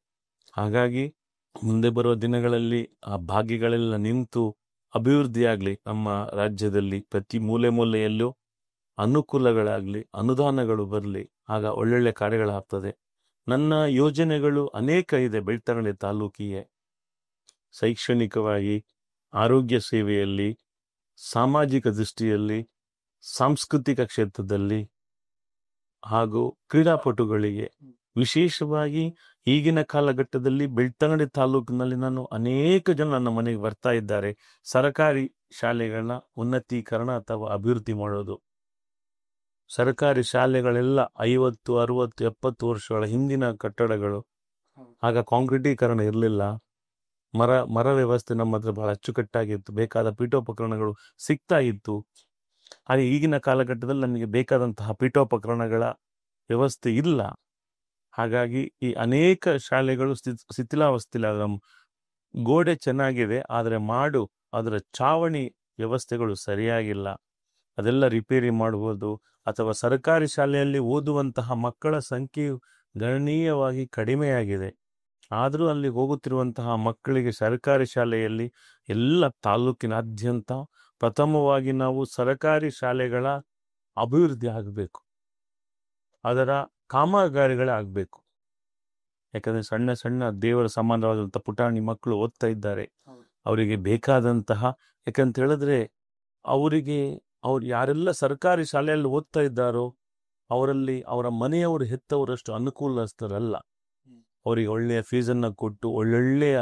A: ಹಾಗಾಗಿ ಮುಂದೆ ಬರುವ ದಿನಗಳಲ್ಲಿ ಆ ಭಾಗ್ಯಗಳೆಲ್ಲ ನಿಂತು ಅಭಿವೃದ್ಧಿಯಾಗಲಿ, ನಮ್ಮ ರಾಜ್ಯದಲ್ಲಿ ಪ್ರತಿ ಮೂಲೆಯಲ್ಲೂ ಅನುಕೂಲಗಳಾಗಲಿ, ಅನುದಾನಗಳು ಬರಲಿ, ಆಗ ಒಳ್ಳೊಳ್ಳೆ ಕಾರ್ಯಗಳಾಗ್ತದೆ. ನನ್ನ ಯೋಜನೆಗಳು ಅನೇಕ ಇದೆ ಬೆಳ್ತಂಗಡಿ ತಾಲೂಕಿಗೆ. ಶೈಕ್ಷಣಿಕವಾಗಿ, ಆರೋಗ್ಯ ಸೇವೆಯಲ್ಲಿ, ಸಾಮಾಜಿಕ ದೃಷ್ಟಿಯಲ್ಲಿ, ಸಾಂಸ್ಕೃತಿಕ ಕ್ಷೇತ್ರದಲ್ಲಿ ಹಾಗೂ ಕ್ರೀಡಾಪಟುಗಳಿಗೆ. ವಿಶೇಷವಾಗಿ ಈಗಿನ ಕಾಲಘಟ್ಟದಲ್ಲಿ ಬೆಳ್ತಂಗಡಿ ತಾಲೂಕಿನಲ್ಲಿ ಅನೇಕ ಜನ ನನ್ನ ಮನೆಗೆ ಬರ್ತಾ ಇದ್ದಾರೆ. ಸರ್ಕಾರಿ ಶಾಲೆಗಳನ್ನ ಉನ್ನತೀಕರಣ ಅಥವಾ ಅಭಿವೃದ್ಧಿ ಮಾಡೋದು. ಸರ್ಕಾರಿ ಶಾಲೆಗಳೆಲ್ಲ 50, 60, 70 ವರ್ಷಗಳ ಹಿಂದಿನ ಕಟ್ಟಡಗಳು. ಆಗ ಕಾಂಕ್ರೀಟೀಕರಣ ಇರಲಿಲ್ಲ. ಮರ ವ್ಯವಸ್ಥೆ ನಮ್ಮ ಹತ್ರ ಬಹಳ ಅಚ್ಚುಕಟ್ಟಾಗಿತ್ತು. ಬೇಕಾದ ಪೀಠೋಪಕರಣಗಳು ಸಿಗ್ತಾ ಇತ್ತು. ಹಾಗೆ ಈಗಿನ ಕಾಲಘಟ್ಟದಲ್ಲಿ ನಮಗೆ ಬೇಕಾದಂತಹ ಪೀಠೋಪಕರಣಗಳ ವ್ಯವಸ್ಥೆ ಇಲ್ಲ. ಹಾಗಾಗಿ ಈ ಅನೇಕ ಶಾಲೆಗಳು ಶಿಥಿಲಾವಸ್ಥೆಯಲ್ಲಿ, ಗೋಡೆ ಚೆನ್ನಾಗಿದೆ, ಆದರೆ ಅದರ ಚಾವಣಿ ವ್ಯವಸ್ಥೆಗಳು ಸರಿಯಾಗಿಲ್ಲ. ಅದೆಲ್ಲ ರಿಪೇರಿ ಮಾಡುವುದು, ಅಥವಾ ಸರ್ಕಾರಿ ಶಾಲೆಯಲ್ಲಿ ಓದುವಂತಹ ಮಕ್ಕಳ ಸಂಖ್ಯೆಯು ಗಣನೀಯವಾಗಿ ಕಡಿಮೆಯಾಗಿದೆ. ಆದರೂ ಅಲ್ಲಿ ಹೋಗುತ್ತಿರುವಂತಹ ಮಕ್ಕಳಿಗೆ ಸರ್ಕಾರಿ ಶಾಲೆಯಲ್ಲಿ ಎಲ್ಲ ತಾಲೂಕಿನಾದ್ಯಂತ ಪ್ರಥಮವಾಗಿ ನಾವು ಸರ್ಕಾರಿ ಶಾಲೆಗಳ ಅಭಿವೃದ್ಧಿ ಆಗಬೇಕು, ಅದರ ಕಾಮಗಾರಿಗಳೇ ಆಗಬೇಕು. ಯಾಕಂದರೆ ಸಣ್ಣ ಸಣ್ಣ ದೇವರ ಸಮಾನವಾದಂಥ ಪುಟಾಣಿ ಮಕ್ಕಳು ಓದ್ತಾ ಇದ್ದಾರೆ. ಅವರಿಗೆ ಬೇಕಾದಂತಹ, ಯಾಕಂತ ಹೇಳಿದ್ರೆ ಅವ್ರು ಯಾರೆಲ್ಲ ಸರ್ಕಾರಿ ಶಾಲೆಯಲ್ಲಿ ಓದ್ತಾ ಇದ್ದಾರೋ ಅವರಲ್ಲಿ ಅವರ ಮನೆಯವರು ಹೆತ್ತವರಷ್ಟು ಅನುಕೂಲಸ್ಥರಲ್ಲ. ಅವರಿಗೆ ಒಳ್ಳೆಯ ಫೀಸನ್ನು ಕೊಟ್ಟು ಒಳ್ಳೊಳ್ಳೆಯ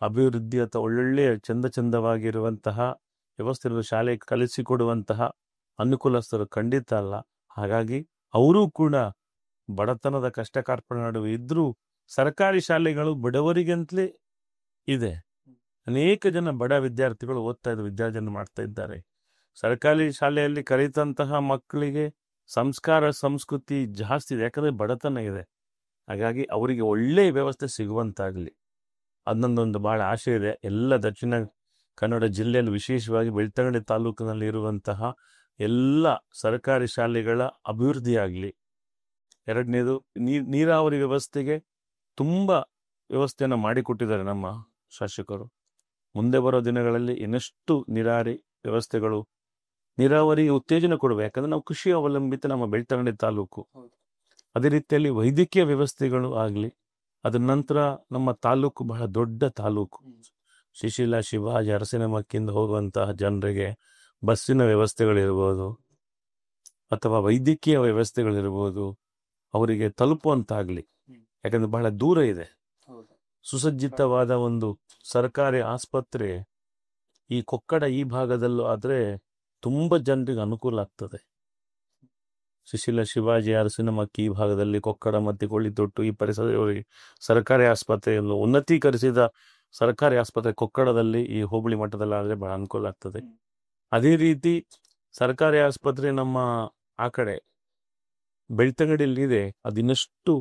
A: ಅಭಿವೃದ್ಧಿ ಅಥವಾ ಒಳ್ಳೊಳ್ಳೆಯ ಚಂದವಾಗಿರುವಂತಹ ವ್ಯವಸ್ಥೆ ಶಾಲೆ ಕಲಿಸಿಕೊಡುವಂತಹ ಅನುಕೂಲಸ್ಥರು ಖಂಡಿತ ಅಲ್ಲ. ಹಾಗಾಗಿ ಅವರೂ ಕೂಡ ಬಡತನದ ಕಷ್ಟ ಕಾರ್ಪಣ್ಯ ನಡುವೆ ಇದ್ರೂ ಸರ್ಕಾರಿ ಶಾಲೆಗಳು ಬಡವರಿಗಂತಲೇ ಇದೆ. ಅನೇಕ ಜನ ಬಡ ವಿದ್ಯಾರ್ಥಿಗಳು ವಿದ್ಯಾರ್ಜನೆ ಮಾಡ್ತಾ ಇದ್ದಾರೆ. ಸರ್ಕಾರಿ ಶಾಲೆಯಲ್ಲಿ ಕಲಿತಂತಹ ಮಕ್ಕಳಿಗೆ ಸಂಸ್ಕಾರ ಸಂಸ್ಕೃತಿ ಜಾಸ್ತಿ ಇದೆ, ಯಾಕಂದರೆ ಬಡತನ ಇದೆ. ಹಾಗಾಗಿ ಅವರಿಗೆ ಒಳ್ಳೆಯ ವ್ಯವಸ್ಥೆ ಸಿಗುವಂತಾಗಲಿ ಅದನ್ನೊಂದು ಭಾಳ ಆಸೆ ಇದೆ. ಎಲ್ಲ ದಕ್ಷಿಣ ಕನ್ನಡ ಜಿಲ್ಲೆಯಲ್ಲಿ, ವಿಶೇಷವಾಗಿ ಬೆಳ್ತಂಗಡಿ ತಾಲೂಕಿನಲ್ಲಿ ಇರುವಂತಹ ಎಲ್ಲ ಸರ್ಕಾರಿ ಶಾಲೆಗಳ ಅಭಿವೃದ್ಧಿ ಆಗಲಿ. ಎರಡನೇದು, ನೀರಾವರಿ ವ್ಯವಸ್ಥೆಗೆ ತುಂಬ ವ್ಯವಸ್ಥೆಯನ್ನು ಮಾಡಿಕೊಟ್ಟಿದ್ದಾರೆ ನಮ್ಮ ಶಾಸಕರು. ಮುಂದೆ ಬರೋ ದಿನಗಳಲ್ಲಿ ಇನ್ನಷ್ಟು ನೀರಾವರಿ ಉತ್ತೇಜನ ಕೊಡಬೇಕು. ಯಾಕಂದರೆ ನಾವು ಕೃಷಿ ಅವಲಂಬಿತ ನಮ್ಮ ಬೆಳ್ತಂಗಡಿ ತಾಲೂಕು. ಅದೇ ರೀತಿಯಲ್ಲಿ ವೈದ್ಯಕೀಯ ವ್ಯವಸ್ಥೆಗಳು ಆಗಲಿ. ಅದ ನಂತರ ನಮ್ಮ ತಾಲೂಕು ಬಹಳ ದೊಡ್ಡ ತಾಲೂಕು. ಶಿಶಿಲ ಶಿವಾಜಿ ಅರಸಿನಮಕ್ಕಿಯಿಂದ ಹೋಗುವಂತಹ ಜನರಿಗೆ ಬಸ್ಸಿನ ವ್ಯವಸ್ಥೆಗಳಿರ್ಬೋದು ಅಥವಾ ವೈದ್ಯಕೀಯ ವ್ಯವಸ್ಥೆಗಳಿರ್ಬೋದು ಅವರಿಗೆ ತಲುಪುವಂತಾಗಲಿ. ಯಾಕಂದರೆ ಬಹಳ ದೂರ ಇದೆ. ಸುಸಜ್ಜಿತವಾದ ಒಂದು ಸರ್ಕಾರಿ ಆಸ್ಪತ್ರೆ ಈ ಕೊಕ್ಕಡ ಈ ಭಾಗದಲ್ಲೂ ಆದರೆ ತುಂಬ ಜನರಿಗೆ ಅನುಕೂಲ ಆಗ್ತದೆ. ಶಿಶಿಲ ಶಿವಾಜಿ ಅರಸಿನಮಕ್ಕಿ ಈ ಭಾಗದಲ್ಲಿ, ಕೊಕ್ಕಡ ಮತ್ತು ಕೊಳ್ಳಿತೊಟ್ಟು ಈ ಪರಿಸರದಲ್ಲಿ ಸರ್ಕಾರಿ ಆಸ್ಪತ್ರೆಯನ್ನು ಉನ್ನತೀಕರಿಸಿದ ಸರ್ಕಾರಿ ಆಸ್ಪತ್ರೆ ಕೊಕ್ಕಡದಲ್ಲಿ ಈ ಹೋಬಳಿ ಮಟ್ಟದಲ್ಲಿ ಆದರೆ ಬಹಳ ಅನುಕೂಲ ಆಗ್ತದೆ. ಅದೇ ರೀತಿ ಸರ್ಕಾರಿ ಆಸ್ಪತ್ರೆ ನಮ್ಮ ಆ ಕಡೆ ಬೆಳ್ತಂಗಡಿಯಲ್ಲಿದೆ, ಅದು ಇನ್ನಷ್ಟು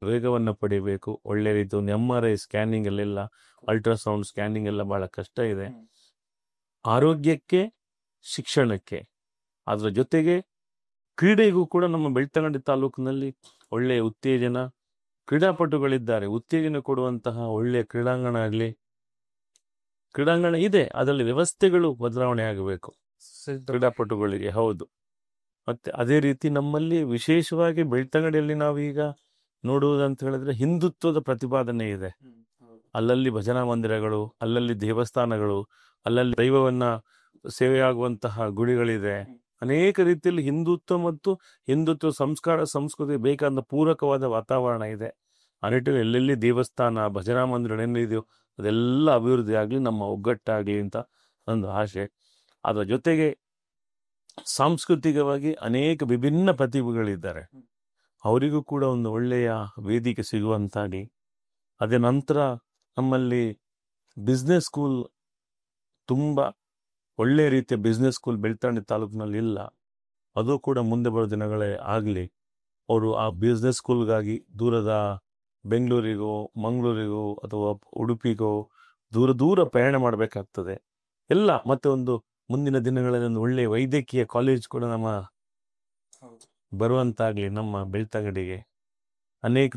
A: ವೇಗವನ್ನು ಪಡಿಬೇಕು. ಒಳ್ಳೆ ರೀತಿ ಒಂದು MRI ಸ್ಕ್ಯಾನಿಂಗ್ ಅಲ್ಲೆಲ್ಲ, ಅಲ್ಟ್ರಾಸೌಂಡ್ ಸ್ಕ್ಯಾನಿಂಗ್ ಎಲ್ಲ ಬಹಳ ಕಷ್ಟ ಇದೆ. ಆರೋಗ್ಯಕ್ಕೆ, ಶಿಕ್ಷಣಕ್ಕೆ, ಅದರ ಜೊತೆಗೆ ಕ್ರೀಡೆಗೂ ಕೂಡ ನಮ್ಮ ಬೆಳ್ತಂಗಡಿ ತಾಲೂಕಿನಲ್ಲಿ ಒಳ್ಳೆಯ ಉತ್ತೇಜನ, ಕ್ರೀಡಾಪಟುಗಳಿದ್ದಾರೆ, ಉತ್ತೇಜನ ಕೊಡುವಂತಹ ಒಳ್ಳೆಯ ಕ್ರೀಡಾಂಗಣ ಇದೆ. ಅದರಲ್ಲಿ ವ್ಯವಸ್ಥೆಗಳು ಬದಲಾವಣೆ ಆಗಬೇಕು ಕ್ರೀಡಾಪಟುಗಳಿಗೆ. ಹೌದು. ಮತ್ತೆ ಅದೇ ರೀತಿ ನಮ್ಮಲ್ಲಿ ವಿಶೇಷವಾಗಿ ಬೆಳ್ತಂಗಡಿಯಲ್ಲಿ ನಾವೀಗ ನೋಡುವುದಂತ ಹೇಳಿದ್ರೆ ಹಿಂದುತ್ವದ ಪ್ರತಿಪಾದನೆ ಇದೆ. ಅಲ್ಲಲ್ಲಿ ಭಜನಾ ಮಂದಿರಗಳು, ಅಲ್ಲಲ್ಲಿ ದೇವಸ್ಥಾನಗಳು, ಅಲ್ಲಲ್ಲಿ ದೈವವನ್ನ ಸೇವೆಯಾಗುವಂತಹ ಗುಡಿಗಳಿದೆ. ಅನೇಕ ರೀತಿಯಲ್ಲಿ ಹಿಂದುತ್ವ ಮತ್ತು ಹಿಂದುತ್ವ ಸಂಸ್ಕಾರ ಸಂಸ್ಕೃತಿ ಬೇಕಾದ ಪೂರಕವಾದ ವಾತಾವರಣ ಇದೆ. ಆ ನಿಟ್ಟಿನಲ್ಲಿ ಎಲ್ಲೆಲ್ಲಿ ದೇವಸ್ಥಾನ, ಭಜನಾ ಮಂದಿರ ಏನಿದೆಯೋ ಅದೆಲ್ಲ ಅಭಿವೃದ್ಧಿ ಆಗಲಿ, ನಮ್ಮ ಒಗ್ಗಟ್ಟಾಗಲಿ ಅಂತ ಒಂದು ಆಶೆ. ಅದರ ಜೊತೆಗೆ ಸಾಂಸ್ಕೃತಿಕವಾಗಿ ಅನೇಕ ವಿಭಿನ್ನ ಪ್ರತಿಭೆಗಳಿದ್ದಾರೆ, ಅವರಿಗೂ ಕೂಡ ಒಂದು ಒಳ್ಳೆಯ ವೇದಿಕೆ ಸಿಗುವಂತಾಗಿ. ಅದೇ ನಂತರ ನಮ್ಮಲ್ಲಿ ಬಿಸ್ನೆಸ್ ಸ್ಕೂಲ್, ತುಂಬ ಒಳ್ಳೆಯ ರೀತಿಯ ಬಿಸ್ನೆಸ್ ಸ್ಕೂಲ್ ಬೆಳ್ತಂಗಡಿ ತಾಲೂಕಿನಲ್ಲಿ ಇಲ್ಲ. ಅದು ಕೂಡ ಮುಂದೆ ಬರೋ ದಿನಗಳೇ ಆಗಲಿ. ಅವರು ಆ ಬಿಸ್ನೆಸ್ ಸ್ಕೂಲ್ಗಾಗಿ ದೂರದ ಬೆಂಗಳೂರಿಗೋ ಮಂಗಳೂರಿಗೋ ಅಥವಾ ಉಡುಪಿಗೋ ದೂರ ಪ್ರಯಾಣ ಮಾಡಬೇಕಾಗ್ತದೆ ಎಲ್ಲ. ಮತ್ತೆ ಒಂದು ಮುಂದಿನ ದಿನಗಳಲ್ಲಿ ಒಂದು ಒಳ್ಳೆಯ ವೈದ್ಯಕೀಯ ಕಾಲೇಜ್ ಕೂಡ ಬರುವಂತಾಗಲಿ ನಮ್ಮ ಬೆಳ್ತಂಗಡಿಗೆ.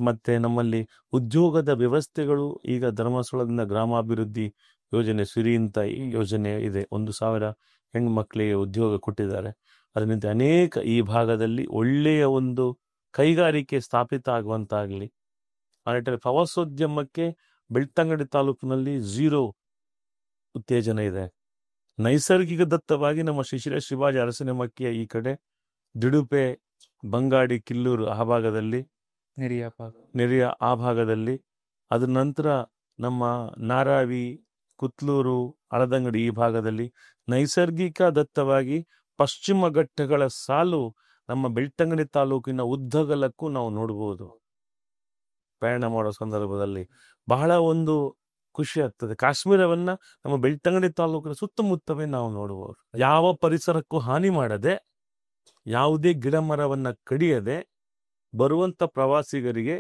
A: ಮತ್ತೆ ನಮ್ಮಲ್ಲಿ ಉದ್ಯೋಗದ ವ್ಯವಸ್ಥೆಗಳು ಈಗ ಧರ್ಮಸ್ಥಳದಿಂದ ಗ್ರಾಮಾಭಿವೃದ್ಧಿ ಯೋಜನೆ, ಸಿರಿ ಅಂತ ಈ ಯೋಜನೆ ಇದೆ. 1,000 ಹೆಣ್ಮಕ್ಳಿಗೆ ಉದ್ಯೋಗ ಕೊಟ್ಟಿದ್ದಾರೆ. ಅದರಿಂದ ಅನೇಕ ಈ ಭಾಗದಲ್ಲಿ ಒಳ್ಳೆಯ ಒಂದು ಕೈಗಾರಿಕೆ ಸ್ಥಾಪಿತ ಆಗುವಂತಾಗಲಿ. ಆ ನಿಟ್ಟಿನಲ್ಲಿ ಪ್ರವಾಸೋದ್ಯಮಕ್ಕೆ ಬೆಳ್ತಂಗಡಿ ತಾಲೂಕಿನಲ್ಲಿ 0 ಉತ್ತೇಜನ ಇದೆ. ನೈಸರ್ಗಿಕ ದತ್ತವಾಗಿ ನಮ್ಮ ಶಿಶಿಲ ಶಿವಾಜಿ ಅರಸಿನಮಕ್ಕಿಯ ಈ ಕಡೆ ದಿಡುಪೆ, ಬಂಗಾಡಿ, ಕಿಲ್ಲೂರು ಆ ಭಾಗದಲ್ಲಿ, ನೆರಿಯ ಆ ಭಾಗದಲ್ಲಿ, ಅದ ನಂತರ ನಮ್ಮ ನಾರಾವಿ, ಕುತ್ಲೂರು, ಹಳದಂಗಡಿ ಈ ಭಾಗದಲ್ಲಿ ನೈಸರ್ಗಿಕ ದತ್ತವಾಗಿ ಪಶ್ಚಿಮ ಘಟ್ಟಗಳ ಸಾಲು ನಮ್ಮ ಬೆಳ್ತಂಗಡಿ ತಾಲೂಕಿನ ಉದ್ದಗಲಕ್ಕೂ ನಾವು ನೋಡ್ಬೋದು. ಪ್ರಯಾಣ ಮಾಡೋ ಸಂದರ್ಭದಲ್ಲಿ ಬಹಳ ಒಂದು ಖುಷಿ ಆಗ್ತದೆ. ಕಾಶ್ಮೀರವನ್ನ ನಮ್ಮ ಬೆಳ್ತಂಗಡಿ ತಾಲೂಕಿನ ಸುತ್ತಮುತ್ತವೇ ನಾವು ನೋಡ್ಬೋದು. ಯಾವ ಪರಿಸರಕ್ಕೂ ಹಾನಿ ಮಾಡದೆ, ಯಾವುದೇ ಗಿಡ ಮರವನ್ನ ಕಡಿಯದೆ ಬರುವಂತ ಪ್ರವಾಸಿಗರಿಗೆ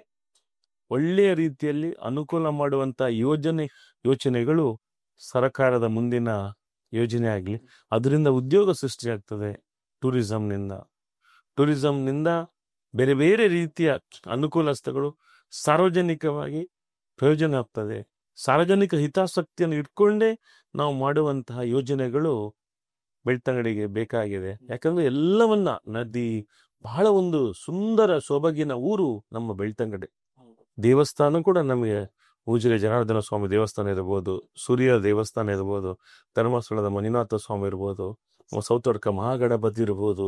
A: ಒಳ್ಳೆಯ ರೀತಿಯಲ್ಲಿ ಅನುಕೂಲ ಮಾಡುವಂತ ಯೋಚನೆಗಳು ಸರ್ಕಾರದ ಮುಂದಿನ ಯೋಜನೆ ಆಗಲಿ, ಅದರಿಂದ ಉದ್ಯೋಗ ಸೃಷ್ಟಿಯಾಗ್ತದೆ. ಟೂರಿಸಂನಿಂದ ಬೇರೆ ಬೇರೆ ರೀತಿಯ ಅನುಕೂಲಸ್ಥಗಳು ಸಾರ್ವಜನಿಕವಾಗಿ ಪ್ರಯೋಜನ ಆಗ್ತದೆ. ಸಾರ್ವಜನಿಕ ಹಿತಾಸಕ್ತಿಯನ್ನು ಇಟ್ಕೊಂಡೇ ನಾವು ಮಾಡುವಂತಹ ಯೋಜನೆಗಳು ಬೆಳ್ತಂಗಡಿಗೆ ಬೇಕಾಗಿದೆ. ಯಾಕಂದ್ರೆ ಎಲ್ಲವನ್ನ ನದಿ, ಬಹಳ ಒಂದು ಸುಂದರ ಸೊಬಗಿನ ಊರು ನಮ್ಮ ಬೆಳ್ತಂಗಡಿ. ದೇವಸ್ಥಾನ ಕೂಡ ನಮಗೆ ಉಜಿರೆ ಜನಾರ್ದನ ಸ್ವಾಮಿ ದೇವಸ್ಥಾನ ಇರ್ಬೋದು, ಸೂರ್ಯ ದೇವಸ್ಥಾನ ಇರ್ಬೋದು, ಧರ್ಮಸ್ಥಳದ ಮಂಜುನಾಥ ಸ್ವಾಮಿ ಇರ್ಬೋದು, ಸೌತಡ್ಕ ಮಹಾಗಣಪತಿ ಇರ್ಬೋದು.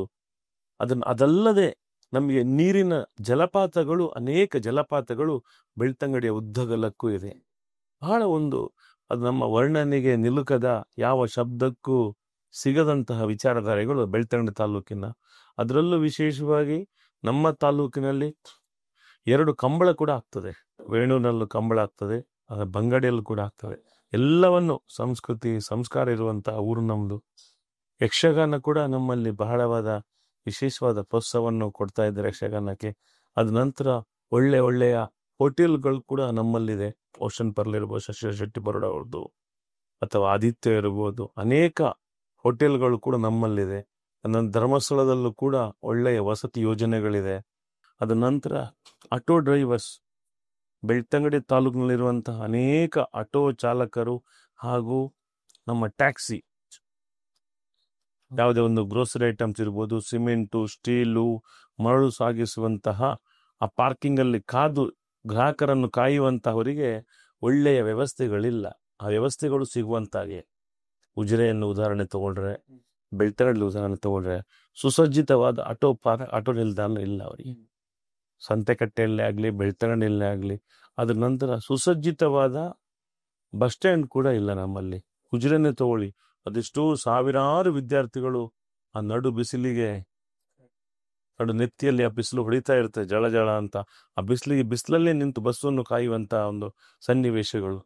A: ಅದಲ್ಲದೆ ನಮಗೆ ನೀರಿನ ಜಲಪಾತಗಳು, ಅನೇಕ ಜಲಪಾತಗಳು ಬೆಳ್ತಂಗಡಿಯ ಉದ್ದಗಲಕ್ಕೂ ಇದೆ. ಬಹಳ ಒಂದು ಅದು ನಮ್ಮ ವರ್ಣನೆಗೆ ನಿಲುಕದ, ಯಾವ ಶಬ್ದಕ್ಕೂ ಸಿಗದಂತಹ ವಿಚಾರಧಾರೆಗಳು ಬೆಳ್ತಂಗಡಿ ತಾಲೂಕಿನ. ಅದರಲ್ಲೂ ವಿಶೇಷವಾಗಿ ನಮ್ಮ ತಾಲೂಕಿನಲ್ಲಿ 2 ಕಂಬಳ ಕೂಡ ಆಗ್ತದೆ. ವೇಣೂರಿನಲ್ಲೂ ಕಂಬಳ ಆಗ್ತದೆ, ಬಂಗಡಿಯಲ್ಲೂ ಕೂಡ ಆಗ್ತದೆ. ಎಲ್ಲವನ್ನು ಸಂಸ್ಕೃತಿ ಸಂಸ್ಕಾರ ಇರುವಂತಹ ಊರು ನಮ್ಮದು. ಯಕ್ಷಗಾನ ಕೂಡ ನಮ್ಮಲ್ಲಿ ಬಹಳವಾದ ವಿಶೇಷವಾದ ಪ್ರೋತ್ಸಾಹವನ್ನು ಕೊಡ್ತಾ ಇದ್ದಾರೆ ಯಕ್ಷಗಾನಕ್ಕೆ. ಅದ ನಂತರ ಒಳ್ಳೆಯ ಹೋಟೆಲ್ಗಳು ಕೂಡ ನಮ್ಮಲ್ಲಿದೆ. ಓಷನ್ ಪರ್ಲ್ ಇರ್ಬೋದು, ಶಶಿ ಶೆಟ್ಟಿ ಬರೋಡ ಅವ್ರದ್ದು, ಅಥವಾ ಆದಿತ್ಯ ಇರ್ಬೋದು, ಅನೇಕ ಹೋಟೆಲ್ಗಳು ಕೂಡ ನಮ್ಮಲ್ಲಿದೆ. ನನ್ನ ಧರ್ಮಸ್ಥಳದಲ್ಲೂ ಕೂಡ ಒಳ್ಳೆಯ ವಸತಿ ಯೋಜನೆಗಳಿದೆ. ಅದ ನಂತರ ಆಟೋ ಡ್ರೈವರ್ಸ್, ಬೆಳ್ತಂಗಡಿ ತಾಲೂಕಿನಲ್ಲಿರುವಂತಹ ಅನೇಕ ಆಟೋ ಚಾಲಕರು ಹಾಗೂ ನಮ್ಮ ಟ್ಯಾಕ್ಸಿ, ಯಾವುದೇ ಒಂದು ಗ್ರೋಸರಿ ಐಟಮ್ಸ್ ಇರ್ಬೋದು, ಸಿಮೆಂಟು, ಸ್ಟೀಲು, ಮರಳು ಸಾಗಿಸುವಂತಹ ಆ ಪಾರ್ಕಿಂಗ್ ಅಲ್ಲಿ ಗ್ರಾಹಕರನ್ನು ಕಾಯುವಂತಹವರಿಗೆ ಒಳ್ಳೆಯ ವ್ಯವಸ್ಥೆಗಳಿಲ್ಲ. ಆ ವ್ಯವಸ್ಥೆಗಳು ಸಿಗುವಂತಾಗೆ ಉಜಿರೆಯನ್ನು ಉದಾಹರಣೆ ತಗೊಂಡ್ರೆ, ಬೆಳ್ತಂಗಡಿ ಉದಾಹರಣೆ ತಗೊಂಡ್ರೆ, ಸುಸಜ್ಜಿತವಾದ ಆಟೋ ನಿಲ್ದಾಣ ಇಲ್ಲ ಅವರಿಗೆ. ಸಂತೆಕಟ್ಟೆಯಲ್ಲೇ ಆಗಲಿ, ಬೆಳ್ತಂಗಡಿಯಲ್ಲೇ ಆಗಲಿ. ಅದ್ರ ನಂತರ ಸುಸಜ್ಜಿತವಾದ ಬಸ್ ಸ್ಟ್ಯಾಂಡ್ ಕೂಡ ಇಲ್ಲ ನಮ್ಮಲ್ಲಿ. ಉಜಿರೆನೆ ತಗೊಳ್ಳಿ, ಅದೆಷ್ಟೋ ಸಾವಿರಾರು ವಿದ್ಯಾರ್ಥಿಗಳು ಆ ನಡು ಬಿಸಿಲಿಗೆ, ನಡು ನೆತ್ತಿಯಲ್ಲಿ ಆ ಬಿಸಿಲು ಹೊಡಿತಾ ಇರ್ತದೆ ಜಳ ಜಳ ಅಂತ. ಆ ಬಿಸಿಲಲ್ಲೇ ನಿಂತು ಬಸ್ಸನ್ನು ಕಾಯುವಂತ ಒಂದು ಸನ್ನಿವೇಶಗಳು.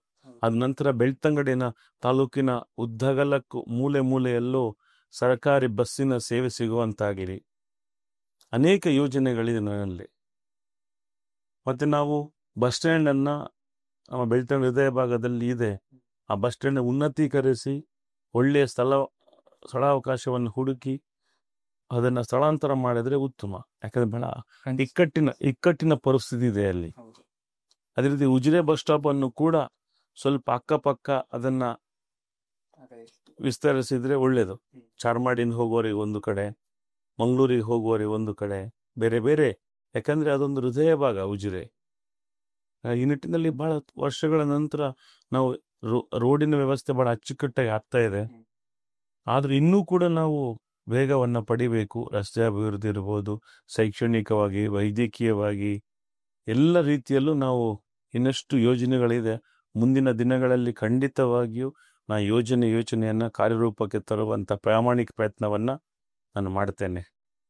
A: ಅದ ನಂತರ ಬೆಳ್ತಂಗಡಿನ ತಾಲೂಕಿನ ಉದ್ದಗಲಕ್ಕೂ ಮೂಲೆ ಮೂಲೆಯಲ್ಲೂ ಸರ್ಕಾರಿ ಬಸ್ಸಿನ ಸೇವೆ ಸಿಗುವಂತಾಗಿರಿ ಅನೇಕ ಯೋಜನೆಗಳಿದೆ ನನ್ನಲ್ಲಿ. ಮತ್ತೆ ನಾವು ಬಸ್ ಸ್ಟ್ಯಾಂಡ್ ಅನ್ನ ನಮ್ಮ ಬೆಳ್ತಂಗಡಿ ಹೃದಯ ಭಾಗದಲ್ಲಿ ಇದೆ. ಆ ಬಸ್ ಸ್ಟ್ಯಾಂಡ್ ಉನ್ನತೀಕರಿಸಿ ಒಳ್ಳೆಯ ಸ್ಥಳಾವಕಾಶವನ್ನು ಹುಡುಕಿ ಅದನ್ನ ಸ್ಥಳಾಂತರ ಮಾಡಿದ್ರೆ ಉತ್ತಮ. ಯಾಕಂದ್ರೆ ಬಹಳ ಇಕ್ಕಟ್ಟಿನ ಪರಿಸ್ಥಿತಿ ಇದೆ ಅಲ್ಲಿ. ಅದೇ ರೀತಿ ಉಜಿರೆ ಬಸ್ ಸ್ಟಾಪ್ ಅನ್ನು ಕೂಡ ಸ್ವಲ್ಪ ಅಕ್ಕಪಕ್ಕ ಅದನ್ನ ವಿಸ್ತರಿಸಿದ್ರೆ ಒಳ್ಳೇದು. ಚಾರ್ಮಾಡಿಯಿಂದ ಹೋಗೋರಿಗೆ ಒಂದು ಕಡೆ, ಮಂಗಳೂರಿಗೆ ಹೋಗುವವರಿಗೆ ಒಂದು ಕಡೆ, ಬೇರೆ ಬೇರೆ. ಯಾಕಂದ್ರೆ ಅದೊಂದು ಹೃದಯ ಭಾಗ ಉಜಿರೆ. ಈ ನಿಟ್ಟಿನಲ್ಲಿ ಬಹಳ ವರ್ಷಗಳ ನಂತರ ನಾವು ರೋಡಿನ ವ್ಯವಸ್ಥೆ ಬಹಳ ಅಚ್ಚುಕಟ್ಟಾಗಿ ಆಗ್ತಾ ಇದೆ. ಆದ್ರೆ ಇನ್ನೂ ಕೂಡ ನಾವು ವೇಗವನ್ನ ಪಡಿಬೇಕು. ರಸ್ತೆ ಅಭಿವೃದ್ಧಿ ಇರ್ಬೋದು, ಶೈಕ್ಷಣಿಕವಾಗಿ, ವೈದ್ಯಕೀಯವಾಗಿ, ಎಲ್ಲ ರೀತಿಯಲ್ಲೂ ನಾವು ಇನ್ನಷ್ಟು ಯೋಜನೆಗಳಿದೆ. ಮುಂದಿನ ದಿನಗಳಲ್ಲಿ ಖಂಡಿತವಾಗಿಯೂ ನಾ ಯೋಜನೆಯನ್ನ ಕಾರ್ಯರೂಪಕ್ಕೆ ತರುವಂತ ಪ್ರಾಮಾಣಿಕ ಪ್ರಯತ್ನವನ್ನ ನಾನು ಮಾಡ್ತೇನೆ.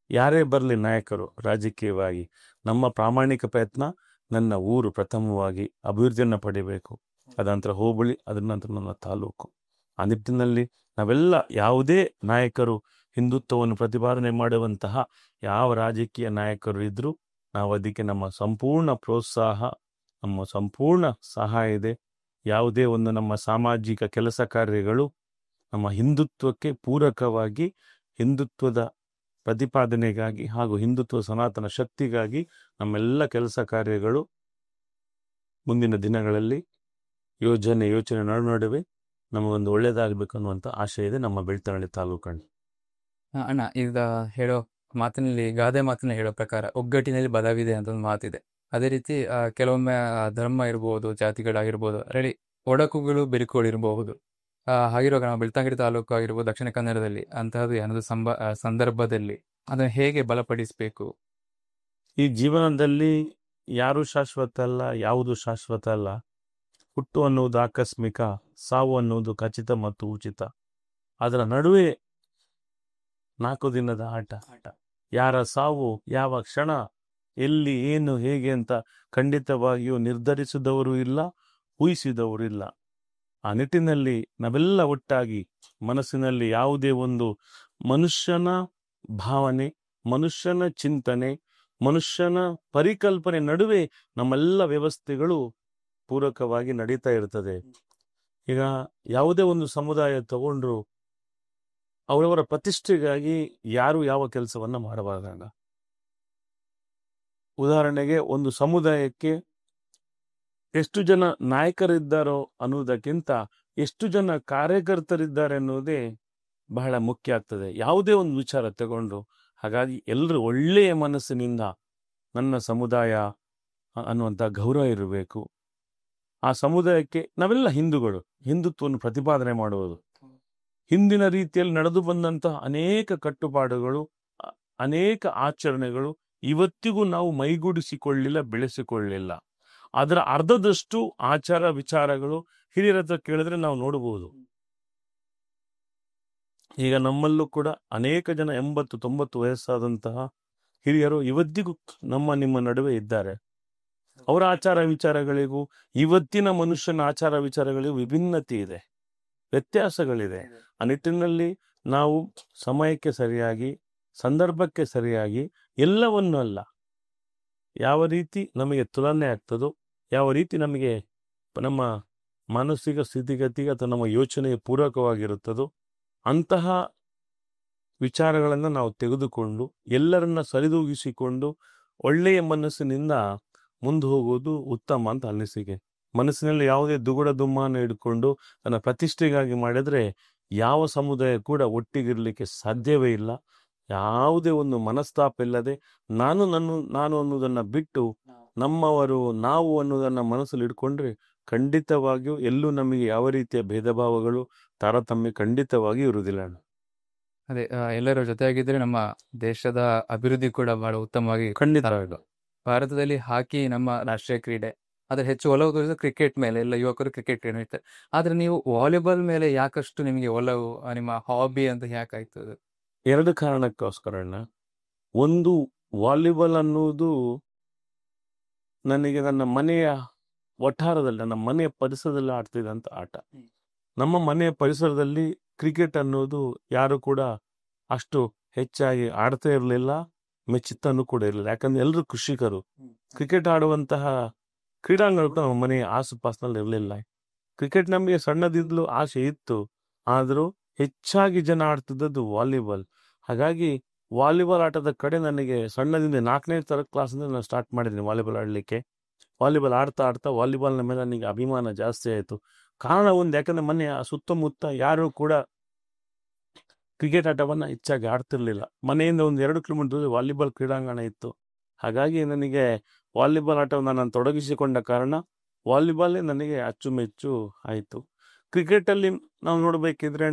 A: ಯಾರೇ ಬರಲಿ ನಾಯಕರು ರಾಜಕೀಯವಾಗಿ, ನಮ್ಮ ಪ್ರಾಮಾಣಿಕ ಪ್ರಯತ್ನ ನನ್ನ ಊರು ಪ್ರಥಮವಾಗಿ ಅಭಿವೃದ್ಧಿಯನ್ನ ಪಡಿಬೇಕು. ಅದಂತರ ಹೋಬಳಿ, ಅದರ ನಂತರ ನನ್ನ ತಾಲೂಕು. ಆ ನಿಟ್ಟಿನಲ್ಲಿ ನಾವೆಲ್ಲ, ಯಾವುದೇ ನಾಯಕರು ಹಿಂದುತ್ವವನ್ನು ಪ್ರತಿಪಾದನೆ ಮಾಡುವಂತಹ ಯಾವ ರಾಜಕೀಯ ನಾಯಕರು ಇದ್ರೂ ನಾವು ಅದಕ್ಕೆ ನಮ್ಮ ಸಂಪೂರ್ಣ ಪ್ರೋತ್ಸಾಹ, ನಮ್ಮ ಸಂಪೂರ್ಣ ಸಹಾಯ ಇದೆ. ಯಾವುದೇ ಒಂದು ನಮ್ಮ ಸಾಮಾಜಿಕ ಕೆಲಸ ಕಾರ್ಯಗಳು ನಮ್ಮ ಹಿಂದುತ್ವಕ್ಕೆ ಪೂರಕವಾಗಿ, ಹಿಂದುತ್ವದ ಪ್ರತಿಪಾದನೆಗಾಗಿ ಹಾಗೂ ಹಿಂದುತ್ವ ಸನಾತನ ಶಕ್ತಿಗಾಗಿ ನಮ್ಮೆಲ್ಲ ಕೆಲಸ ಕಾರ್ಯಗಳು ಮುಂದಿನ ದಿನಗಳಲ್ಲಿ ಯೋಚನೆ ನಡುವೆ ನಮಗೊಂದು ಒಳ್ಳೇದಾಗಬೇಕು ಅನ್ನುವಂಥ ಆಶೆ ಇದೆ ನಮ್ಮ ಬೆಳ್ತಂಗಡಿ ತಾಲೂಕಲ್ಲಿ.
B: ಅಣ್ಣ, ಈಗ ಹೇಳೋ ಮಾತಿನಲ್ಲಿ, ಗಾದೆ ಮಾತಿನ ಹೇಳೋ ಪ್ರಕಾರ ಒಗ್ಗಟ್ಟಿನಲ್ಲಿ ಬಲವಿದೆ ಅಂತ ಒಂದು ಮಾತಿದೆ. ಅದೇ ರೀತಿ ಕೆಲವೊಮ್ಮೆ ಧರ್ಮ ಇರ್ಬೋದು, ಜಾತಿಗಳಾಗಿರ್ಬೋದು, ಅದರಲ್ಲಿ ಒಡಕುಗಳು ಬಿರುಕುಗಳಿರಬಹುದು. ಹಾಗಿರುವಾಗ ನಾವು ಬೆಳ್ತಂಗಡಿ ತಾಲೂಕು ಆಗಿರ್ಬೋದು, ದಕ್ಷಿಣ ಕನ್ನಡದಲ್ಲಿ ಅಂತಹದ್ದು ಏನಾದರೂ ಸಂದರ್ಭದಲ್ಲಿ ಅದನ್ನು ಹೇಗೆ ಬಲಪಡಿಸಬೇಕು?
A: ಈ ಜೀವನದಲ್ಲಿ ಯಾರು ಶಾಶ್ವತ ಅಲ್ಲ, ಯಾವುದು ಶಾಶ್ವತ ಅಲ್ಲ. ಹುಟ್ಟು ಅನ್ನುವುದು ಆಕಸ್ಮಿಕ, ಸಾವು ಅನ್ನುವುದು ಖಚಿತ ಮತ್ತು ಉಚಿತ. ಅದರ ನಡುವೆ 4 ದಿನದ ಆಟ. ಯಾರ ಸಾವು ಯಾವ ಕ್ಷಣ, ಎಲ್ಲಿ, ಏನು, ಹೇಗೆ ಅಂತ ಖಂಡಿತವಾಗಿಯೂ ನಿರ್ಧರಿಸಿದವರು ಇಲ್ಲ, ಊಹಿಸಿದವರು ಇಲ್ಲ. ಆ ನಿಟ್ಟಿನಲ್ಲಿ ನಾವೆಲ್ಲ ಒಟ್ಟಾಗಿ ಮನಸ್ಸಿನಲ್ಲಿ ಯಾವುದೇ ಒಂದು ಮನುಷ್ಯನ ಭಾವನೆ, ಮನುಷ್ಯನ ಚಿಂತನೆ, ಮನುಷ್ಯನ ಪರಿಕಲ್ಪನೆ ನಡುವೆ ನಮ್ಮೆಲ್ಲ ವ್ಯವಸ್ಥೆಗಳು ಪೂರಕವಾಗಿ ನಡೀತಾ ಇರ್ತದೆ. ಈಗ ಯಾವುದೇ ಒಂದು ಸಮುದಾಯ ತಗೊಂಡ್ರು ಅವರವರ ಪ್ರತಿಷ್ಠೆಗಾಗಿ ಯಾರು ಯಾವ ಕೆಲಸವನ್ನ ಮಾಡಬಾರ್ದಾಗ. ಉದಾಹರಣೆಗೆ ಒಂದು ಸಮುದಾಯಕ್ಕೆ ಎಷ್ಟು ಜನ ನಾಯಕರಿದ್ದಾರೋ ಅನ್ನುವುದಕ್ಕಿಂತ ಎಷ್ಟು ಜನ ಕಾರ್ಯಕರ್ತರಿದ್ದಾರೆ ಅನ್ನೋದೇ ಬಹಳ ಮುಖ್ಯ ಆಗ್ತದೆ ಯಾವುದೇ ಒಂದು ವಿಚಾರ ತಗೊಂಡು. ಹಾಗಾಗಿ ಎಲ್ಲರೂ ಒಳ್ಳೆಯ ಮನಸ್ಸಿನಿಂದ ನನ್ನ ಸಮುದಾಯ ಅನ್ನುವಂಥ ಗೌರವ ಇರಬೇಕು. ಆ ಸಮುದಾಯಕ್ಕೆ ನಾವೆಲ್ಲ ಹಿಂದೂಗಳು, ಹಿಂದುತ್ವವನ್ನು ಪ್ರತಿಪಾದನೆ ಮಾಡುವುದು, ಹಿಂದಿನ ರೀತಿಯಲ್ಲಿ ನಡೆದು ಬಂದಂತಹ ಅನೇಕ ಕಟ್ಟುಪಾಡುಗಳು, ಅನೇಕ ಆಚರಣೆಗಳು ಇವತ್ತಿಗೂ ನಾವು ಮೈಗೂಡಿಸಿಕೊಳ್ಳಿಲ್ಲ, ಬೆಳೆಸಿಕೊಳ್ಳಿಲ್ಲ. ಅದರ ಅರ್ಧದಷ್ಟು ಆಚಾರ ವಿಚಾರಗಳು ಹಿರಿಯರ ಹತ್ರ ಕೇಳಿದ್ರೆ ನಾವು ನೋಡಬಹುದು. ಈಗ ನಮ್ಮಲ್ಲೂ ಕೂಡ ಅನೇಕ ಜನ 80-90 ವಯಸ್ಸಾದಂತಹ ಹಿರಿಯರು ಇವತ್ತಿಗೂ ನಿಮ್ಮ ನಡುವೆ ಇದ್ದಾರೆ. ಅವರ ಆಚಾರ ವಿಚಾರಗಳಿಗೂ ಇವತ್ತಿನ ಮನುಷ್ಯನ ಆಚಾರ ವಿಚಾರಗಳಿಗೂ ವಿಭಿನ್ನತೆ ಇದೆ, ವ್ಯತ್ಯಾಸಗಳಿದೆ. ಆ ನಿಟ್ಟಿನಲ್ಲಿ ನಾವು ಸಮಯಕ್ಕೆ ಸರಿಯಾಗಿ, ಸಂದರ್ಭಕ್ಕೆ ಸರಿಯಾಗಿ ಎಲ್ಲವನ್ನೂ ಅಲ್ಲ, ಯಾವ ರೀತಿ ನಮಗೆ ತುಲನೆ ಆಗ್ತದೋ, ಯಾವ ರೀತಿ ನಮಗೆ ನಮ್ಮ ಮಾನಸಿಕ ಸ್ಥಿತಿಗತಿಗೆ ಅಥವಾ ನಮ್ಮ ಯೋಚನೆಗೆ ಪೂರಕವಾಗಿರುತ್ತದೋ ಅಂತಹ ವಿಚಾರಗಳನ್ನು ನಾವು ತೆಗೆದುಕೊಂಡು ಎಲ್ಲರನ್ನ ಸರಿದೂಗಿಸಿಕೊಂಡು ಒಳ್ಳೆಯ ಮನಸ್ಸಿನಿಂದ ಮುಂದೆ ಹೋಗೋದು ಉತ್ತಮ ಅಂತ ಅನಿಸಿಕೆ. ಮನಸ್ಸಿನಲ್ಲಿ ಯಾವುದೇ ದುಗುಡ ದುಮ್ಮಾನ ಹಿಡ್ಕೊಂಡು ತನ್ನ ಪ್ರತಿಷ್ಠೆಗಾಗಿ ಮಾಡಿದ್ರೆ ಯಾವ ಸಮುದಾಯ ಕೂಡ ಒಟ್ಟಿಗಿರ್ಲಿಕ್ಕೆ ಸಾಧ್ಯವೇ ಇಲ್ಲ. ಯಾವುದೇ ಒಂದು ಮನಸ್ತಾಪ ಇಲ್ಲದೆ ನಾನು ಅನ್ನೋದನ್ನ ಬಿಟ್ಟು ನಮ್ಮವರು ನಾವು ಅನ್ನೋದನ್ನ ಮನಸ್ಸಲ್ಲಿ ಇಟ್ಕೊಂಡ್ರೆ ಖಂಡಿತವಾಗಿಯೂ ಎಲ್ಲೂ ನಮಗೆ ಯಾವ ರೀತಿಯ ಭೇದ ಭಾವಗಳು, ತಾರತಮ್ಯ ಖಂಡಿತವಾಗಿಯೂ ಇರುವುದಿಲ್ಲ.
B: ಅದೇ ಎಲ್ಲರ ಜೊತೆಯಾಗಿದ್ರೆ ನಮ್ಮ ದೇಶದ ಅಭಿವೃದ್ಧಿ ಕೂಡ ಬಹಳ ಉತ್ತಮವಾಗಿ.
A: ಖಂಡಿತ.
B: ಭಾರತದಲ್ಲಿ ಹಾಕಿ ನಮ್ಮ ರಾಷ್ಟ್ರೀಯ ಕ್ರೀಡೆ, ಆದ್ರೆ ಹೆಚ್ಚು ಒಲವು ತೋರಿಸಿದ ಕ್ರಿಕೆಟ್ ಮೇಲೆ, ಎಲ್ಲ ಯುವಕರು ಕ್ರಿಕೆಟ್ ಇರ್ತಾರೆ. ಆದ್ರೆ ನೀವು ವಾಲಿಬಾಲ್ ಮೇಲೆ ಯಾಕಷ್ಟು ನಿಮಗೆ ಒಲವು, ನಿಮ್ಮ ಹಾಬಿ ಅಂತ ಯಾಕಾಯ್ತು ಅದು?
A: 2 ಕಾರಣಕ್ಕೋಸ್ಕರ. ಒಂದು, ವಾಲಿಬಾಲ್ ಅನ್ನುವುದು ನನಗೆ ನನ್ನ ಮನೆಯ ವಠಾರದಲ್ಲಿ, ನನ್ನ ಮನೆಯ ಪರಿಸರದಲ್ಲಿ ಆಡ್ತಿದ್ದಂಥ ಆಟ. ನಮ್ಮ ಮನೆಯ ಪರಿಸರದಲ್ಲಿ ಕ್ರಿಕೆಟ್ ಅನ್ನೋದು ಯಾರು ಕೂಡ ಅಷ್ಟು ಹೆಚ್ಚಾಗಿ ಆಡ್ತಾ ಇರಲಿಲ್ಲ, ಮೆಚ್ಚುತ್ತಾನು ಕೂಡ ಇರಲಿಲ್ಲ. ಯಾಕಂದ್ರೆ ಎಲ್ಲರೂ ಕೃಷಿಕರು. ಕ್ರಿಕೆಟ್ ಆಡುವಂತಹ ಕ್ರೀಡಾಂಗಣಗಳು ನಮ್ಮ ಮನೆಯ ಆಸುಪಾಸಿನಲ್ಲಿ ಇರಲಿಲ್ಲ. ಕ್ರಿಕೆಟ್ ನಮಗೆ ಸಣ್ಣದಿದ್ಲು ಆಸೆ ಇತ್ತು, ಆದರೂ ಹೆಚ್ಚಾಗಿ ಜನ ಆಡ್ತಿದ್ದದ್ದು ವಾಲಿಬಾಲ್. ಹಾಗಾಗಿ ವಾಲಿಬಾಲ್ ಆಟದ ಕಡೆ ನನಗೆ ಸಣ್ಣದಿಂದ 4ನೇ ಕ್ಲಾಸಿಂದ ನಾನು ಸ್ಟಾರ್ಟ್ ಮಾಡಿದ್ದೀನಿ ವಾಲಿಬಾಲ್ ಆಡಲಿಕ್ಕೆ. ವಾಲಿಬಾಲ್ ಆಡ್ತಾ ಆಡ್ತಾ ವಾಲಿಬಾಲ್ನ ಮೇಲೆ ನನಗೆ ಅಭಿಮಾನ ಜಾಸ್ತಿ ಆಯಿತು. ಕಾರಣ ಒಂದು, ಯಾಕಂದ್ರೆ ಮನೆಯ ಸುತ್ತಮುತ್ತ ಯಾರು ಕೂಡ ಕ್ರಿಕೆಟ್ ಆಟವನ್ನು ಹೆಚ್ಚಾಗಿ ಆಡ್ತಿರ್ಲಿಲ್ಲ. ಮನೆಯಿಂದ ಒಂದು 2 ಕಿಲೋಮೀಟರ್ ದೂರ ವಾಲಿಬಾಲ್ ಕ್ರೀಡಾಂಗಣ ಇತ್ತು. ಹಾಗಾಗಿ ನನಗೆ ವಾಲಿಬಾಲ್ ಆಟವನ್ನು ನಾನು ತೊಡಗಿಸಿಕೊಂಡ ಕಾರಣ ವಾಲಿಬಾಲೇ ನನಗೆ ಅಚ್ಚುಮೆಚ್ಚು ಆಯಿತು. ಕ್ರಿಕೆಟಲ್ಲಿ ನಾವು ನೋಡಬೇಕಿದ್ರೆ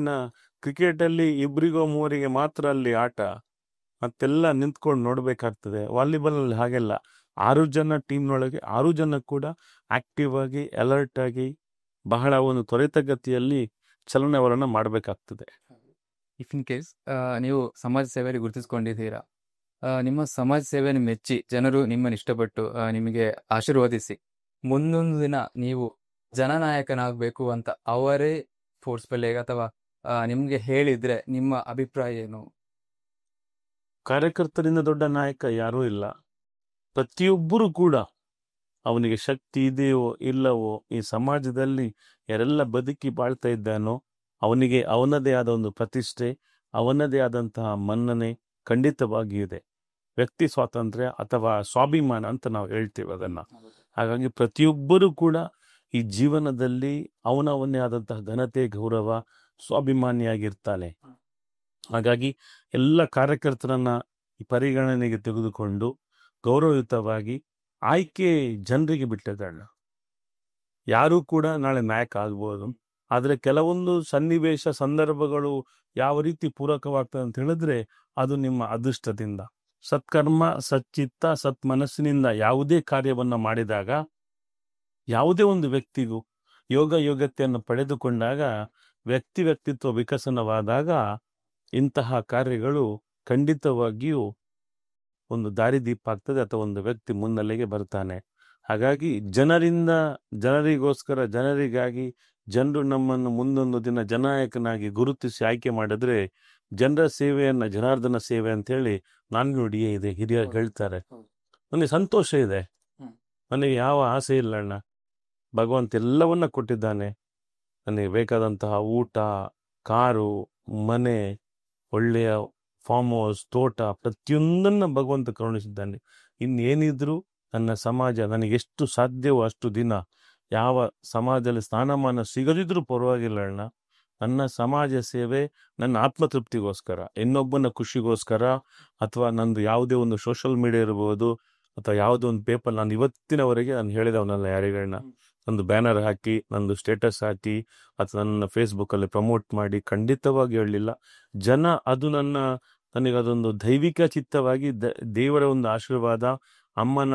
A: ಕ್ರಿಕೆಟಲ್ಲಿ 2-3 ಮಾತ್ರ ಅಲ್ಲಿ ಆಟ, ಮತ್ತೆಲ್ಲ ನಿಂತ್ಕೊಂಡು ನೋಡಬೇಕಾಗ್ತದೆ. ವಾಲಿಬಾಲಲ್ಲಿ ಹಾಗೆಲ್ಲ 6 ಜನ ಟೀಮ್ನೊಳಗೆ 6 ಜನ ಕೂಡ ಆಕ್ಟಿವ್ ಆಗಿ, ಅಲರ್ಟ್ ಆಗಿ, ಬಹಳ ಒಂದು ತ್ವರಿತಗತಿಯಲ್ಲಿ ಚಲನವಲನ ಮಾಡಬೇಕಾಗ್ತದೆ.
B: ಇಫ್ ಇನ್ ಕೇಸ್ ನೀವು ಸಮಾಜ ಸೇವೆಯಲ್ಲಿ ಗುರುತಿಸ್ಕೊಂಡಿದ್ದೀರಾ, ನಿಮ್ಮ ಸಮಾಜ ಸೇವೆಯನ್ನು ಮೆಚ್ಚಿ ಜನರು ನಿಮ್ಮನ್ನು ಇಷ್ಟಪಟ್ಟು ನಿಮಗೆ ಆಶೀರ್ವದಿಸಿ ಮುಂದೊಂದು ದಿನ ನೀವು ಜನನಾಯಕನಾಗಬೇಕು ಅಂತ ಅವರೇ ಫೋರ್ಸ್ಫುಲ್ ಅಥವಾ ನಿಮ್ಗೆ ಹೇಳಿದ್ರೆ ನಿಮ್ಮ ಅಭಿಪ್ರಾಯ ಏನು?
A: ಕಾರ್ಯಕರ್ತರಿಂದ ದೊಡ್ಡ ನಾಯಕ ಯಾರೂ ಇಲ್ಲ. ಪ್ರತಿಯೊಬ್ಬರೂ ಕೂಡ ಅವನಿಗೆ ಶಕ್ತಿ ಇದೆಯೋ ಇಲ್ಲವೋ, ಈ ಸಮಾಜದಲ್ಲಿ ಯಾರೆಲ್ಲ ಬದುಕಿ ಬಾಳ್ತಾ ಇದ್ದಾನೋ ಅವನಿಗೆ ಅವನದೇ ಆದ ಒಂದು ಪ್ರತಿಷ್ಠೆ, ಅವನದೇ ಆದಂತಹ ಮನ್ನಣೆ ಖಂಡಿತವಾಗಿಯೂ ಇದೆ. ವ್ಯಕ್ತಿ ಸ್ವಾತಂತ್ರ್ಯ ಅಥವಾ ಸ್ವಾಭಿಮಾನ ಅಂತ ನಾವು ಹೇಳ್ತೇವೆ ಅದನ್ನ. ಹಾಗಾಗಿ ಪ್ರತಿಯೊಬ್ಬರೂ ಕೂಡ ಈ ಜೀವನದಲ್ಲಿ ಅವನವನ್ನೇ ಆದಂತಹ ಘನತೆ, ಗೌರವ, ಸ್ವಾಭಿಮಾನಿಯಾಗಿರ್ತಾನೆ. ಹಾಗಾಗಿ ಎಲ್ಲ ಕಾರ್ಯಕರ್ತರನ್ನ ಈ ಪರಿಗಣನೆಗೆ ತೆಗೆದುಕೊಂಡು ಗೌರವಯುತವಾಗಿ ಆಯ್ಕೆ ಜನರಿಗೆ ಬಿಟ್ಟಿದ್ದಾಳೆ. ಯಾರೂ ಕೂಡ ನಾಳೆ ನಾಯಕ ಆಗ್ಬೋದು, ಆದರೆ ಕೆಲವೊಂದು ಸನ್ನಿವೇಶ, ಸಂದರ್ಭಗಳು ಯಾವ ರೀತಿ ಪೂರಕವಾಗ್ತದೆ ಅಂತ ಹೇಳಿದ್ರೆ ಅದು ನಿಮ್ಮ ಅದೃಷ್ಟದಿಂದ. ಸತ್ಕರ್ಮ, ಸಚ್ಚಿತ್ತ, ಸತ್ಮನಸ್ಸಿನಿಂದ ಯಾವುದೇ ಕಾರ್ಯವನ್ನು ಮಾಡಿದಾಗ, ಯಾವುದೇ ಒಂದು ವ್ಯಕ್ತಿಗೂ ಯೋಗ್ಯತೆಯನ್ನು ಪಡೆದುಕೊಂಡಾಗ, ವ್ಯಕ್ತಿತ್ವ ವಿಕಸನವಾದಾಗ ಇಂತಹ ಕಾರ್ಯಗಳು ಖಂಡಿತವಾಗಿಯೂ ಒಂದು ದಾರಿದೀಪ ಆಗ್ತದೆ ಅಥವಾ ಒಂದು ವ್ಯಕ್ತಿ ಮುನ್ನೆಲೆಗೆ ಬರ್ತಾನೆ. ಹಾಗಾಗಿ ಜನರಿಗೋಸ್ಕರ, ಜನರಿಗಾಗಿ ಜನರು ನಮ್ಮನ್ನು ಮುಂದೊಂದು ದಿನ ಜನನಾಯಕನಾಗಿ ಗುರುತಿಸಿ ಆಯ್ಕೆ ಮಾಡಿದ್ರೆ ಜನರ ಸೇವೆಯನ್ನ ಜನಾರ್ದನ ಸೇವೆ ಅಂತೇಳಿ ನಾಣ್ಣುಡಿಯೇ ಇದೆ, ಹಿರಿಯರು ಹೇಳ್ತಾರೆ. ನನಗೆ ಸಂತೋಷ ಇದೆ, ನನಗೆ ಯಾವ ಆಸೆ ಇಲ್ಲ ಅಣ್ಣ. ಭಗವಂತ ಎಲ್ಲವನ್ನ ಕೊಟ್ಟಿದ್ದಾನೆ. ನನಗೆ ಬೇಕಾದಂತಹ ಊಟ, ಕಾರು, ಮನೆ, ಒಳ್ಳೆಯ ಫಾರ್ಮ್ ಹೌಸ್, ತೋಟ, ಪ್ರತಿಯೊಂದನ್ನು ಭಗವಂತ ಕರುಣಿಸಿದ್ದಾನೆ. ಇನ್ನೇನಿದ್ರೂ ನನ್ನ ಸಮಾಜ ನನಗೆ ಎಷ್ಟು ಸಾಧ್ಯವೋ ಅಷ್ಟು ದಿನ, ಯಾವ ಸಮಾಜದಲ್ಲಿ ಸ್ಥಾನಮಾನ ಸಿಗದಿದ್ರೂ ಪರವಾಗಿಲ್ಲ ಅಣ್ಣ, ನನ್ನ ಸಮಾಜ ಸೇವೆ ನನ್ನ ಆತ್ಮತೃಪ್ತಿಗೋಸ್ಕರ, ಇನ್ನೊಬ್ಬನ ಖುಷಿಗೋಸ್ಕರ, ಅಥವಾ ನಂದು ಯಾವುದೇ ಒಂದು ಸೋಷಲ್ ಮೀಡಿಯಾ ಇರ್ಬೋದು ಅಥವಾ ಯಾವುದೋ ಒಂದು ಪೇಪರ್, ನಾನು ಇವತ್ತಿನವರೆಗೆ ನಾನು ಹೇಳಿದವನಲ್ಲ ಯಾರಿಗಳನ್ನ. ನಂದು ಬ್ಯಾನರ್ ಹಾಕಿ, ನಂದು ಸ್ಟೇಟಸ್ ಹಾಕಿ ಅಥವಾ ನನ್ನ ಫೇಸ್ಬುಕ್ಕಲ್ಲಿ ಪ್ರಮೋಟ್ ಮಾಡಿ ಖಂಡಿತವಾಗಿ ಹೇಳಲಿಲ್ಲ. ಜನ ಅದು ನನಗದೊಂದು ದೈವಿಕ ಚಿತ್ತವಾಗಿ ದೇವರ ಒಂದು ಆಶೀರ್ವಾದ, ಅಮ್ಮನ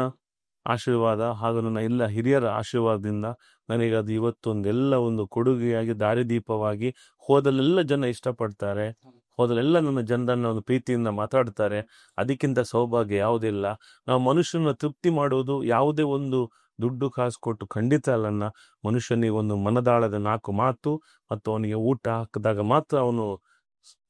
A: ಆಶೀರ್ವಾದ ಹಾಗೂ ನನ್ನ ಎಲ್ಲ ಹಿರಿಯರ ಆಶೀರ್ವಾದದಿಂದ ನನಗದು ಇವತ್ತೊಂದೆಲ್ಲ ಒಂದು ಕೊಡುಗೆಯಾಗಿ, ದಾರಿದೀಪವಾಗಿ, ಹೋದಲ್ಲೆಲ್ಲ ಜನ ಇಷ್ಟಪಡ್ತಾರೆ, ಹೋದಲ್ಲೆಲ್ಲ ನನ್ನ ಜನರನ್ನ ಒಂದು ಪ್ರೀತಿಯಿಂದ ಮಾತಾಡ್ತಾರೆ. ಅದಕ್ಕಿಂತ ಸೌಭಾಗ್ಯ ಯಾವುದಿಲ್ಲ. ನಾವು ಮನುಷ್ಯನ ತೃಪ್ತಿ ಮಾಡೋದು ಯಾವುದೇ ಒಂದು ದುಡ್ಡು ಕಾಸು ಕೊಟ್ಟು ಖಂಡಿತ ಅಲ್ಲನ್ನ. ಮನುಷ್ಯನಿಗೆ ಒಂದು ಮನದಾಳದ 4 ಮಾತು ಮತ್ತು ಅವನಿಗೆ ಊಟ ಹಾಕಿದಾಗ ಮಾತ್ರ ಅವನು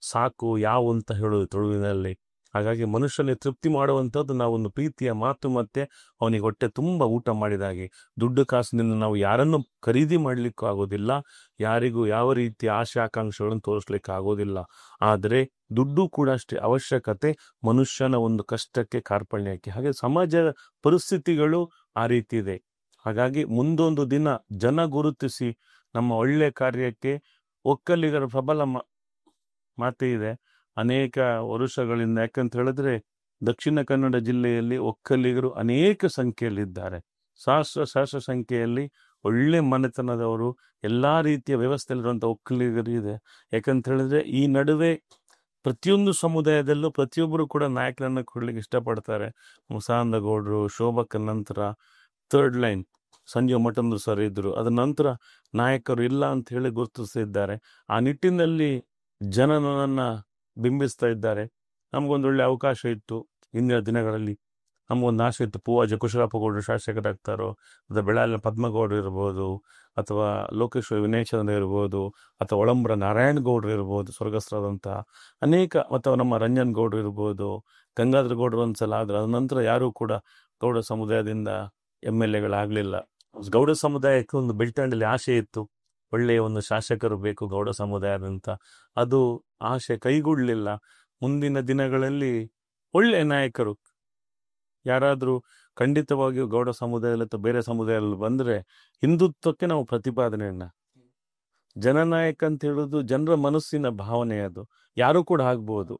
A: ಸಾಕು ಯಾವ ಅಂತ ಹೇಳೋದು ತುಳುವಿನಲ್ಲಿ. ಹಾಗಾಗಿ ಮನುಷ್ಯನಿಗೆ ತೃಪ್ತಿ ಮಾಡುವಂಥದ್ದು ನಾವೊಂದು ಪ್ರೀತಿಯ ಮಾತು, ಮತ್ತೆ ಅವನಿಗೆ ಹೊಟ್ಟೆ ತುಂಬ ಊಟ ಮಾಡಿದಾಗೆ. ದುಡ್ಡು ಕಾಸಿನಿಂದ ನಾವು ಯಾರನ್ನು ಖರೀದಿ ಮಾಡಲಿಕ್ಕೂ ಆಗೋದಿಲ್ಲ, ಯಾರಿಗೂ ಯಾವ ರೀತಿಯ ಆಶೆ ಆಕಾಂಕ್ಷೆಗಳನ್ನು ತೋರಿಸ್ಲಿಕ್ಕೆ ಆಗೋದಿಲ್ಲ. ಆದರೆ ದುಡ್ಡು ಕೂಡ ಅಷ್ಟೇ ಅವಶ್ಯಕತೆ ಮನುಷ್ಯನ ಒಂದು ಕಷ್ಟಕ್ಕೆ, ಕಾರ್ಪಣ್ಯಕ್ಕೆ. ಹಾಗೆ ಸಮಾಜದ ಪರಿಸ್ಥಿತಿಗಳು ಆ ರೀತಿ ಇದೆ. ಹಾಗಾಗಿ ಮುಂದೊಂದು ದಿನ ಜನ ಗುರುತಿಸಿ ನಮ್ಮ ಒಳ್ಳೆ ಕಾರ್ಯಕ್ಕೆ, ಒಕ್ಕಲಿಗರ ಪ್ರಬಲ ಮಾತೇ ಇದೆ ಅನೇಕ ವರುಷಗಳಿಂದ. ಯಾಕಂತ ಹೇಳಿದ್ರೆ ದಕ್ಷಿಣ ಕನ್ನಡ ಜಿಲ್ಲೆಯಲ್ಲಿ ಒಕ್ಕಲಿಗರು ಅನೇಕ ಸಂಖ್ಯೆಯಲ್ಲಿದ್ದಾರೆ, ಸಹಸ್ರ ಸಂಖ್ಯೆಯಲ್ಲಿ ಒಳ್ಳೆ ಮನೆತನದವರು, ಎಲ್ಲಾ ರೀತಿಯ ವ್ಯವಸ್ಥೆಯಲ್ಲಿರುವಂಥ ಒಕ್ಕಲಿಗರು ಇದೆ. ಯಾಕಂತ ಹೇಳಿದ್ರೆ ಈ ನಡುವೆ ಪ್ರತಿಯೊಂದು ಸಮುದಾಯದಲ್ಲೂ ಪ್ರತಿಯೊಬ್ಬರು ಕೂಡ ನಾಯಕರನ್ನು ಕೊಡ್ಲಿಕ್ಕೆ ಇಷ್ಟಪಡ್ತಾರೆ. ಮುಸಾಂದ ಗೌಡ್ರು, ಶೋಭಕ್ಕ ನಂತರ ಥರ್ಡ್ ಲೈನ್ ಸಂಜೀವ್ ಮಠಂದ್ರು ಸರ್ ಇದ್ರು, ಅದರ ನಂತರ ನಾಯಕರು ಇಲ್ಲ ಅಂತ ಹೇಳಿ ಗುರುತಿಸಿದ್ದಾರೆ. ಆ ನಿಟ್ಟಿನಲ್ಲಿ ಜನ ನನ್ನನ್ನು ಬಿಂಬಿಸ್ತಾ ಇದ್ದಾರೆ. ನಮಗೊಂದೊಳ್ಳೆ ಅವಕಾಶ ಇತ್ತು ಇಂದಿನ ದಿನಗಳಲ್ಲಿ. ನಮಗೊಂದು ಆಸೆ ಇತ್ತು, ಪೂವಾಜ ಕುಶಲಪ್ಪ ಗೌಡರು ಶಾಸಕರಾಗ್ತಾರೋ, ಅಥವಾ ಬೆಳಾಲಿನ ಪದ್ಮಗೌಡರು ಇರ್ಬೋದು, ಅಥವಾ ಲೋಕೇಶ್ವರ ವಿನಯಚಂದ್ರ ಇರ್ಬೋದು, ಅಥವಾ ಒಳಂಬ್ರ ನಾರಾಯಣ ಗೌಡರು ಇರ್ಬೋದು, ಸ್ವರ್ಗಸ್ಥರಾದಂತಹ ಅನೇಕ, ಅಥವಾ ನಮ್ಮ ರಂಜನ್ ಗೌಡರು ಇರ್ಬೋದು, ಗಂಗಾಧರ ಗೌಡರು ಒಂದ್ಸಲ ಆದ್ರೆ ಅದ ನಂತರ ಯಾರೂ ಕೂಡ ಗೌಡ ಸಮುದಾಯದಿಂದ MLA ಗೌಡ ಸಮುದಾಯಕ್ಕೆ ಒಂದು ಬೆಳ್ತಂಡಲ್ಲಿ ಆಸೆ ಇತ್ತು, ಒಳ್ಳೆಯ ಒಂದು ಶಾಸಕರು ಬೇಕು ಗೌಡ ಸಮುದಾಯದಂತ. ಅದು ಆಸೆ ಕೈಗೂಡಲಿಲ್ಲ. ಮುಂದಿನ ದಿನಗಳಲ್ಲಿ ಒಳ್ಳೆಯ ನಾಯಕರು ಯಾರಾದರೂ ಖಂಡಿತವಾಗಿಯೂ ಗೌಡ ಸಮುದಾಯದಲ್ಲಿ ಅಥವಾ ಬೇರೆ ಸಮುದಾಯದಲ್ಲಿ ಬಂದರೆ ಹಿಂದುತ್ವಕ್ಕೆ ನಾವು ಪ್ರತಿಪಾದನೆಯನ್ನ, ಜನನಾಯಕ ಅಂತ ಹೇಳೋದು ಜನರ ಮನಸ್ಸಿನ ಭಾವನೆ, ಅದು ಯಾರು ಕೂಡ ಆಗ್ಬೋದು.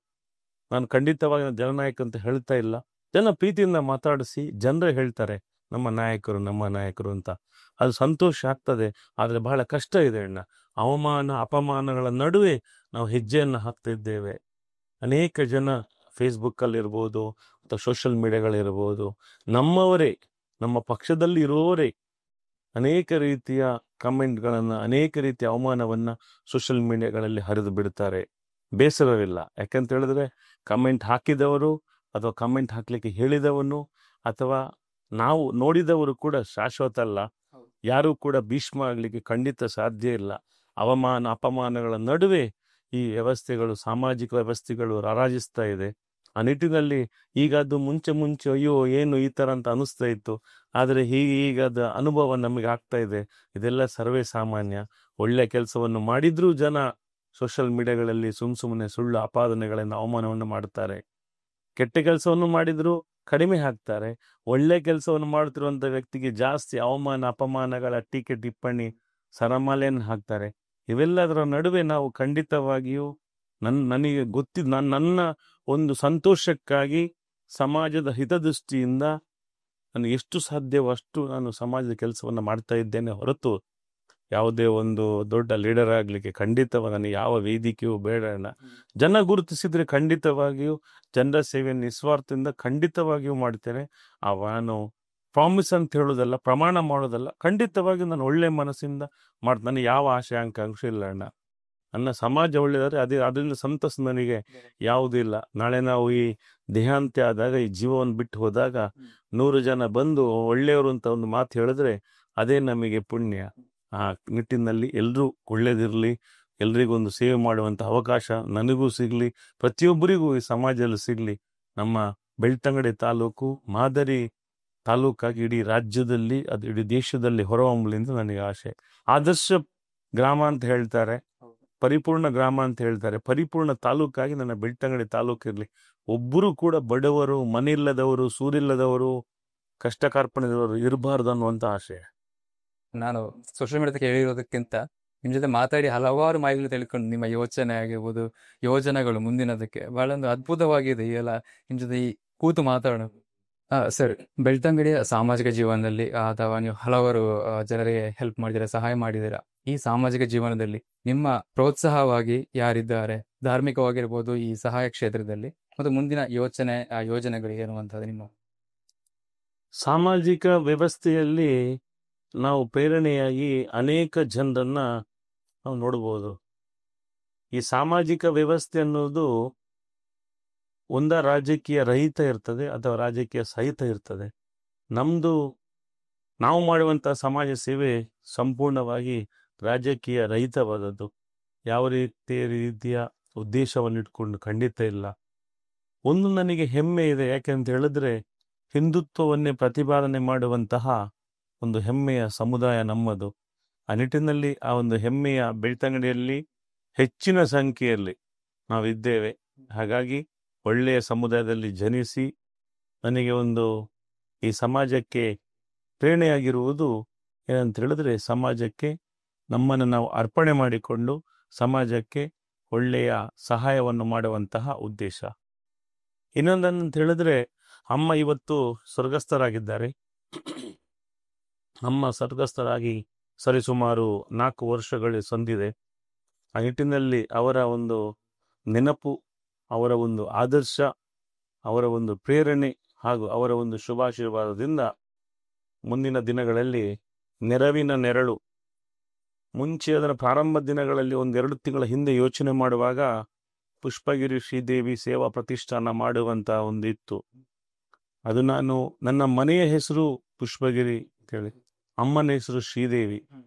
A: ನಾನು ಖಂಡಿತವಾಗಿ ಜನನಾಯಕ ಅಂತ ಹೇಳ್ತಾ ಇಲ್ಲ, ಜನ ಪ್ರೀತಿಯಿಂದ ಮಾತಾಡಿಸಿ ಜನರೇ ಹೇಳ್ತಾರೆ ನಮ್ಮ ನಾಯಕರು ಅಂತ. ಅದು ಸಂತೋಷ ಆಗ್ತದೆ. ಆದರೆ ಬಹಳ ಕಷ್ಟ ಇದೆ ಅಣ್ಣ. ಅವಮಾನ ಅಪಮಾನಗಳ ನಡುವೆ ನಾವು ಹೆಜ್ಜೆಯನ್ನು ಹಾಕ್ತಾ ಇದ್ದೇವೆ. ಅನೇಕ ಜನ ಫೇಸ್ಬುಕ್ಕಲ್ಲಿರ್ಬೋದು ಅಥವಾ ಸೋಷಲ್ ಮೀಡಿಯಾಗಳಿರ್ಬೋದು, ನಮ್ಮವರೇ, ನಮ್ಮ ಪಕ್ಷದಲ್ಲಿ ಇರುವವರೇ ಅನೇಕ ರೀತಿಯ ಕಮೆಂಟ್ಗಳನ್ನು, ಅನೇಕ ರೀತಿಯ ಅವಮಾನವನ್ನು ಸೋಷಲ್ ಮೀಡಿಯಾಗಳಲ್ಲಿ ಹರಿದು ಬಿಡ್ತಾರೆ. ಬೇಸರವಿಲ್ಲ. ಯಾಕಂತ ಹೇಳಿದ್ರೆ ಕಮೆಂಟ್ ಹಾಕಿದವರು ಅಥವಾ ಕಮೆಂಟ್ ಹಾಕ್ಲಿಕ್ಕೆ ಹೇಳಿದವನು ಅಥವಾ ನಾವು ನೋಡಿದವರು ಕೂಡ ಶಾಶ್ವತ ಅಲ್ಲ. ಯಾರೂ ಕೂಡ ಭೀಷ್ಮ ಆಗಲಿಕ್ಕೆ ಖಂಡಿತ ಸಾಧ್ಯ ಇಲ್ಲ. ಅವಮಾನ ಅಪಮಾನಗಳ ನಡುವೆ ಈ ವ್ಯವಸ್ಥೆಗಳು, ಸಾಮಾಜಿಕ ವ್ಯವಸ್ಥೆಗಳು ರಾರಾಜಿಸ್ತಾ ಇದೆ. ಆ ನಿಟ್ಟಿನಲ್ಲಿ ಈಗ ಅದು ಮುಂಚೆ ಅಯ್ಯೋ ಏನು ಈ ಥರ ಅಂತ ಅನಿಸ್ತಾ ಇತ್ತು, ಆದರೆ ಈಗದ ಅನುಭವ ನಮಗೆ ಆಗ್ತಾ ಇದೆ. ಇದೆಲ್ಲ ಸರ್ವೇ ಸಾಮಾನ್ಯ. ಒಳ್ಳೆ ಕೆಲಸವನ್ನು ಮಾಡಿದ್ರೂ ಜನ ಸೋಷಲ್ ಮೀಡಿಯಾಗಳಲ್ಲಿ ಸುಮ್ಮನೆ ಸುಳ್ಳು ಆಪಾದನೆಗಳನ್ನು, ಅವಮಾನವನ್ನು ಮಾಡ್ತಾರೆ. ಕೆಟ್ಟ ಕೆಲಸವನ್ನು ಮಾಡಿದ್ರು ಕಡಿಮೆ ಹಾಕ್ತಾರೆ. ಒಳ್ಳೆ ಕೆಲಸವನ್ನು ಮಾಡುತ್ತಿರುವಂಥ ವ್ಯಕ್ತಿಗೆ ಜಾಸ್ತಿ ಅವಮಾನ ಅಪಮಾನಗಳ ಟೀಕೆ ಟಿಪ್ಪಣಿ ಸರಮಾಲೆಯನ್ನು ಹಾಕ್ತಾರೆ. ಇವೆಲ್ಲದರ ನಡುವೆ ನಾವು ಖಂಡಿತವಾಗಿಯೂ ನನಗೆ ನನ್ನ ಒಂದು ಸಂತೋಷಕ್ಕಾಗಿ, ಸಮಾಜದ ಹಿತದೃಷ್ಟಿಯಿಂದ ನನಗೆ ಎಷ್ಟು ಸಾಧ್ಯವೋ ಅಷ್ಟು ನಾನು ಸಮಾಜದ ಕೆಲಸವನ್ನು ಮಾಡ್ತಾ ಇದ್ದೇನೆ ಹೊರತು ಯಾವುದೇ ಒಂದು ದೊಡ್ಡ ಲೀಡರ್ ಆಗಲಿಕ್ಕೆ ಖಂಡಿತವಾಗಿ ನನಗೆ ಯಾವ ವೇದಿಕೆಯೂ ಬೇಡ. ಜನ ಗುರುತಿಸಿದ್ರೆ ಖಂಡಿತವಾಗಿಯೂ ಜನರ ಸೇವೆಯನ್ನು ನಿಸ್ವಾರ್ಥದಿಂದ ಖಂಡಿತವಾಗಿಯೂ ಮಾಡ್ತೇನೆ. ನಾನು ಪ್ರಾಮಿಸ್ ಅಂತ ಹೇಳೋದಲ್ಲ, ಪ್ರಮಾಣ ಮಾಡೋದಲ್ಲ, ಖಂಡಿತವಾಗಿಯೂ ನಾನು ಒಳ್ಳೆ ಮನಸ್ಸಿಂದ ಮಾಡ್ತೀನಿ. ನನಗೆ ಯಾವ ಆಶೆ ಆಕಾಂಕ್ಷೆ ಇಲ್ಲ ಅಣ್ಣ. ನನ್ನ ಸಮಾಜ ಒಳ್ಳೆಯದಾದ್ರೆ ಅದರಿಂದ ಸಂತಸ ನನಗೆ ಯಾವುದೂ ಇಲ್ಲ. ನಾಳೆ ನಾವು ಈ ದೇಹಾಂತ್ಯ ಆದಾಗ, ಈ ಜೀವವನ್ನು ಬಿಟ್ಟು ಹೋದಾಗ 100 ಜನ ಬಂದು ಒಳ್ಳೆಯವರು ಅಂತ ಒಂದು ಮಾತು ಹೇಳಿದ್ರೆ ಅದೇ ನಮಗೆ ಪುಣ್ಯ. ಆ ನಿಟ್ಟಿನಲ್ಲಿ ಎಲ್ಲರೂ ಒಳ್ಳೇದಿರಲಿ, ಎಲ್ರಿಗೊಂದು ಸೇವೆ ಮಾಡುವಂಥ ಅವಕಾಶ ನನಗೂ ಸಿಗಲಿ, ಪ್ರತಿಯೊಬ್ಬರಿಗೂ ಈ ಸಮಾಜದಲ್ಲಿ ಸಿಗಲಿ. ನಮ್ಮ ಬೆಳ್ತಂಗಡಿ ತಾಲೂಕು ಮಾದರಿ ತಾಲೂಕಾಗಿ ಇಡೀ ರಾಜ್ಯದಲ್ಲಿ, ಅದು ಇಡೀ ದೇಶದಲ್ಲಿ ಹೊರಹೊಮ್ಮಲಿ ಅಂತ ನನಗೆ ಆಸೆ. ಆದರ್ಶ ಗ್ರಾಮ ಅಂತ ಹೇಳ್ತಾರೆ. ಪರಿಪೂರ್ಣ ಗ್ರಾಮ ಅಂತ ಹೇಳ್ತಾರೆ, ಪರಿಪೂರ್ಣ ತಾಲೂಕಾಗಿ ನನ್ನ ಬೆಳ್ತಂಗಡಿ ತಾಲೂಕು ಇರಲಿ. ಒಬ್ಬರು ಕೂಡ ಬಡವರು, ಮನೆಯಿಲ್ಲದವರು, ಸೂರಿಲ್ಲದವರು, ಕಷ್ಟ ಕಾರ್ಪಣ್ಯದವರು ಇರಬಾರ್ದು ಅನ್ನುವಂಥ ಆಶಯ.
B: ನಾನು ಸೋಷಿಯಲ್ ಮೀಡಿಯಾದ ಕೇಳಿರೋದಕ್ಕಿಂತ ನಿಮ್ಮ ಜೊತೆ ಮಾತಾಡಿ ಹಲವಾರು ಮಾಹಿತಿ ತಿಳ್ಕೊಂಡು ನಿಮ್ಮ ಯೋಚನೆ ಆಗಿರ್ಬೋದು, ಯೋಜನೆಗಳು ಮುಂದಿನದಕ್ಕೆ ಬಹಳ ಒಂದು ಅದ್ಭುತವಾಗಿದೆ ಈ ಎಲ್ಲ ನಿಮ್ಮ ಜೊತೆ ಈ ಕೂತು ಮಾತಾಡೋಣ. ಸರ್, ಬೆಳ್ತಂಗಡಿಯ ಸಾಮಾಜಿಕ ಜೀವನದಲ್ಲಿ ಅಥವಾ ನೀವು ಹಲವಾರು ಜನರಿಗೆ ಹೆಲ್ಪ್ ಮಾಡಿದ್ದೀರಾ, ಸಹಾಯ ಮಾಡಿದ್ದೀರಾ. ಈ ಸಾಮಾಜಿಕ ಜೀವನದಲ್ಲಿ ನಿಮ್ಮ ಪ್ರೋತ್ಸಾಹವಾಗಿ ಯಾರಿದ್ದಾರೆ, ಧಾರ್ಮಿಕವಾಗಿರ್ಬೋದು, ಈ ಸಹಾಯ ಕ್ಷೇತ್ರದಲ್ಲಿ, ಮತ್ತು ಮುಂದಿನ ಯೋಜನೆಗಳು ಏನುವಂಥದ್ದು ನಿಮ್ಮ?
A: ಸಾಮಾಜಿಕ ವ್ಯವಸ್ಥೆಯಲ್ಲಿ ನಾವು ಪ್ರೇರಣೆಯಾಗಿ ಅನೇಕ ಜನರನ್ನ ನಾವು ನೋಡ್ಬೋದು. ಈ ಸಾಮಾಜಿಕ ವ್ಯವಸ್ಥೆ ಅನ್ನೋದು ಒಂದ ರಾಜಕೀಯ ರಹಿತ ಇರ್ತದೆ ಅಥವಾ ರಾಜಕೀಯ ಸಹಿತ ಇರ್ತದೆ. ನಾವು ಮಾಡುವಂಥ ಸಮಾಜ ಸೇವೆ ಸಂಪೂರ್ಣವಾಗಿ ರಾಜಕೀಯ ರಹಿತವಾದದ್ದು. ಯಾವ ರೀತಿಯ ಉದ್ದೇಶವನ್ನು ಇಟ್ಕೊಂಡು ಖಂಡಿತ ಇಲ್ಲ. ಒಂದು ನನಗೆ ಹೆಮ್ಮೆ ಇದೆ, ಯಾಕೆಂತ ಹೇಳಿದ್ರೆ ಹಿಂದುತ್ವವನ್ನೇ ಪ್ರತಿಪಾದನೆ ಮಾಡುವಂತಹ ಒಂದು ಹೆಮ್ಮೆಯ ಸಮುದಾಯ ನಮ್ಮದು. ಆ ನಿಟ್ಟಿನಲ್ಲಿ ಆ ಒಂದು ಹೆಮ್ಮೆಯ ಬೆಳ್ತಂಗಡಿಯಲ್ಲಿ ಹೆಚ್ಚಿನ ಸಂಖ್ಯೆಯಲ್ಲಿ ನಾವಿದ್ದೇವೆ. ಹಾಗಾಗಿ ಒಳ್ಳೆಯ ಸಮುದಾಯದಲ್ಲಿ ಜನಿಸಿ ನನಗೆ ಒಂದು ಈ ಸಮಾಜಕ್ಕೆ ಪ್ರೇರಣೆಯಾಗಿರುವುದು ಏನಂತ ಹೇಳಿದ್ರೆ, ಸಮಾಜಕ್ಕೆ ನಮ್ಮನ್ನು ನಾವು ಅರ್ಪಣೆ ಮಾಡಿಕೊಂಡು ಸಮಾಜಕ್ಕೆ ಒಳ್ಳೆಯ ಸಹಾಯವನ್ನು ಮಾಡುವಂತಹ ಉದ್ದೇಶ. ಇನ್ನೊಂದಂತ ಹೇಳಿದ್ರೆ, ಅಮ್ಮ ಇವತ್ತು ಸ್ವರ್ಗಸ್ಥರಾಗಿದ್ದಾರೆ. ಅಮ್ಮ ಸ್ವರ್ಗಸ್ಥರಾಗಿ ಸರಿಸುಮಾರು 4 ವರ್ಷಗಳು ಸಂದಿದೆ. ಆ ನಿಟ್ಟಿನಲ್ಲಿ ಅವರ ಒಂದು ನೆನಪು, ಅವರ ಒಂದು ಆದರ್ಶ, ಅವರ ಒಂದು ಪ್ರೇರಣೆ ಹಾಗೂ ಅವರ ಒಂದು ಶುಭಾಶೀರ್ವಾದದಿಂದ ಮುಂದಿನ ದಿನಗಳಲ್ಲಿ ನೆರವಿನ ನೆರಳು. ಮುಂಚೆ ಅದರ ಪ್ರಾರಂಭ ದಿನಗಳಲ್ಲಿ 1-2 ತಿಂಗಳ ಹಿಂದೆ ಯೋಚನೆ ಮಾಡುವಾಗ ಪುಷ್ಪಗಿರಿ ಶ್ರೀದೇವಿ ಸೇವಾ ಪ್ರತಿಷ್ಠಾನ ಮಾಡುವಂತ ಒಂದು ಇತ್ತು. ಅದು ನನ್ನ ಮನೆಯ ಹೆಸರು ಪುಷ್ಪಗಿರಿ ಅಂತೇಳಿ, ಅಮ್ಮನ ಹೆಸರು ಶ್ರೀದೇವಿ.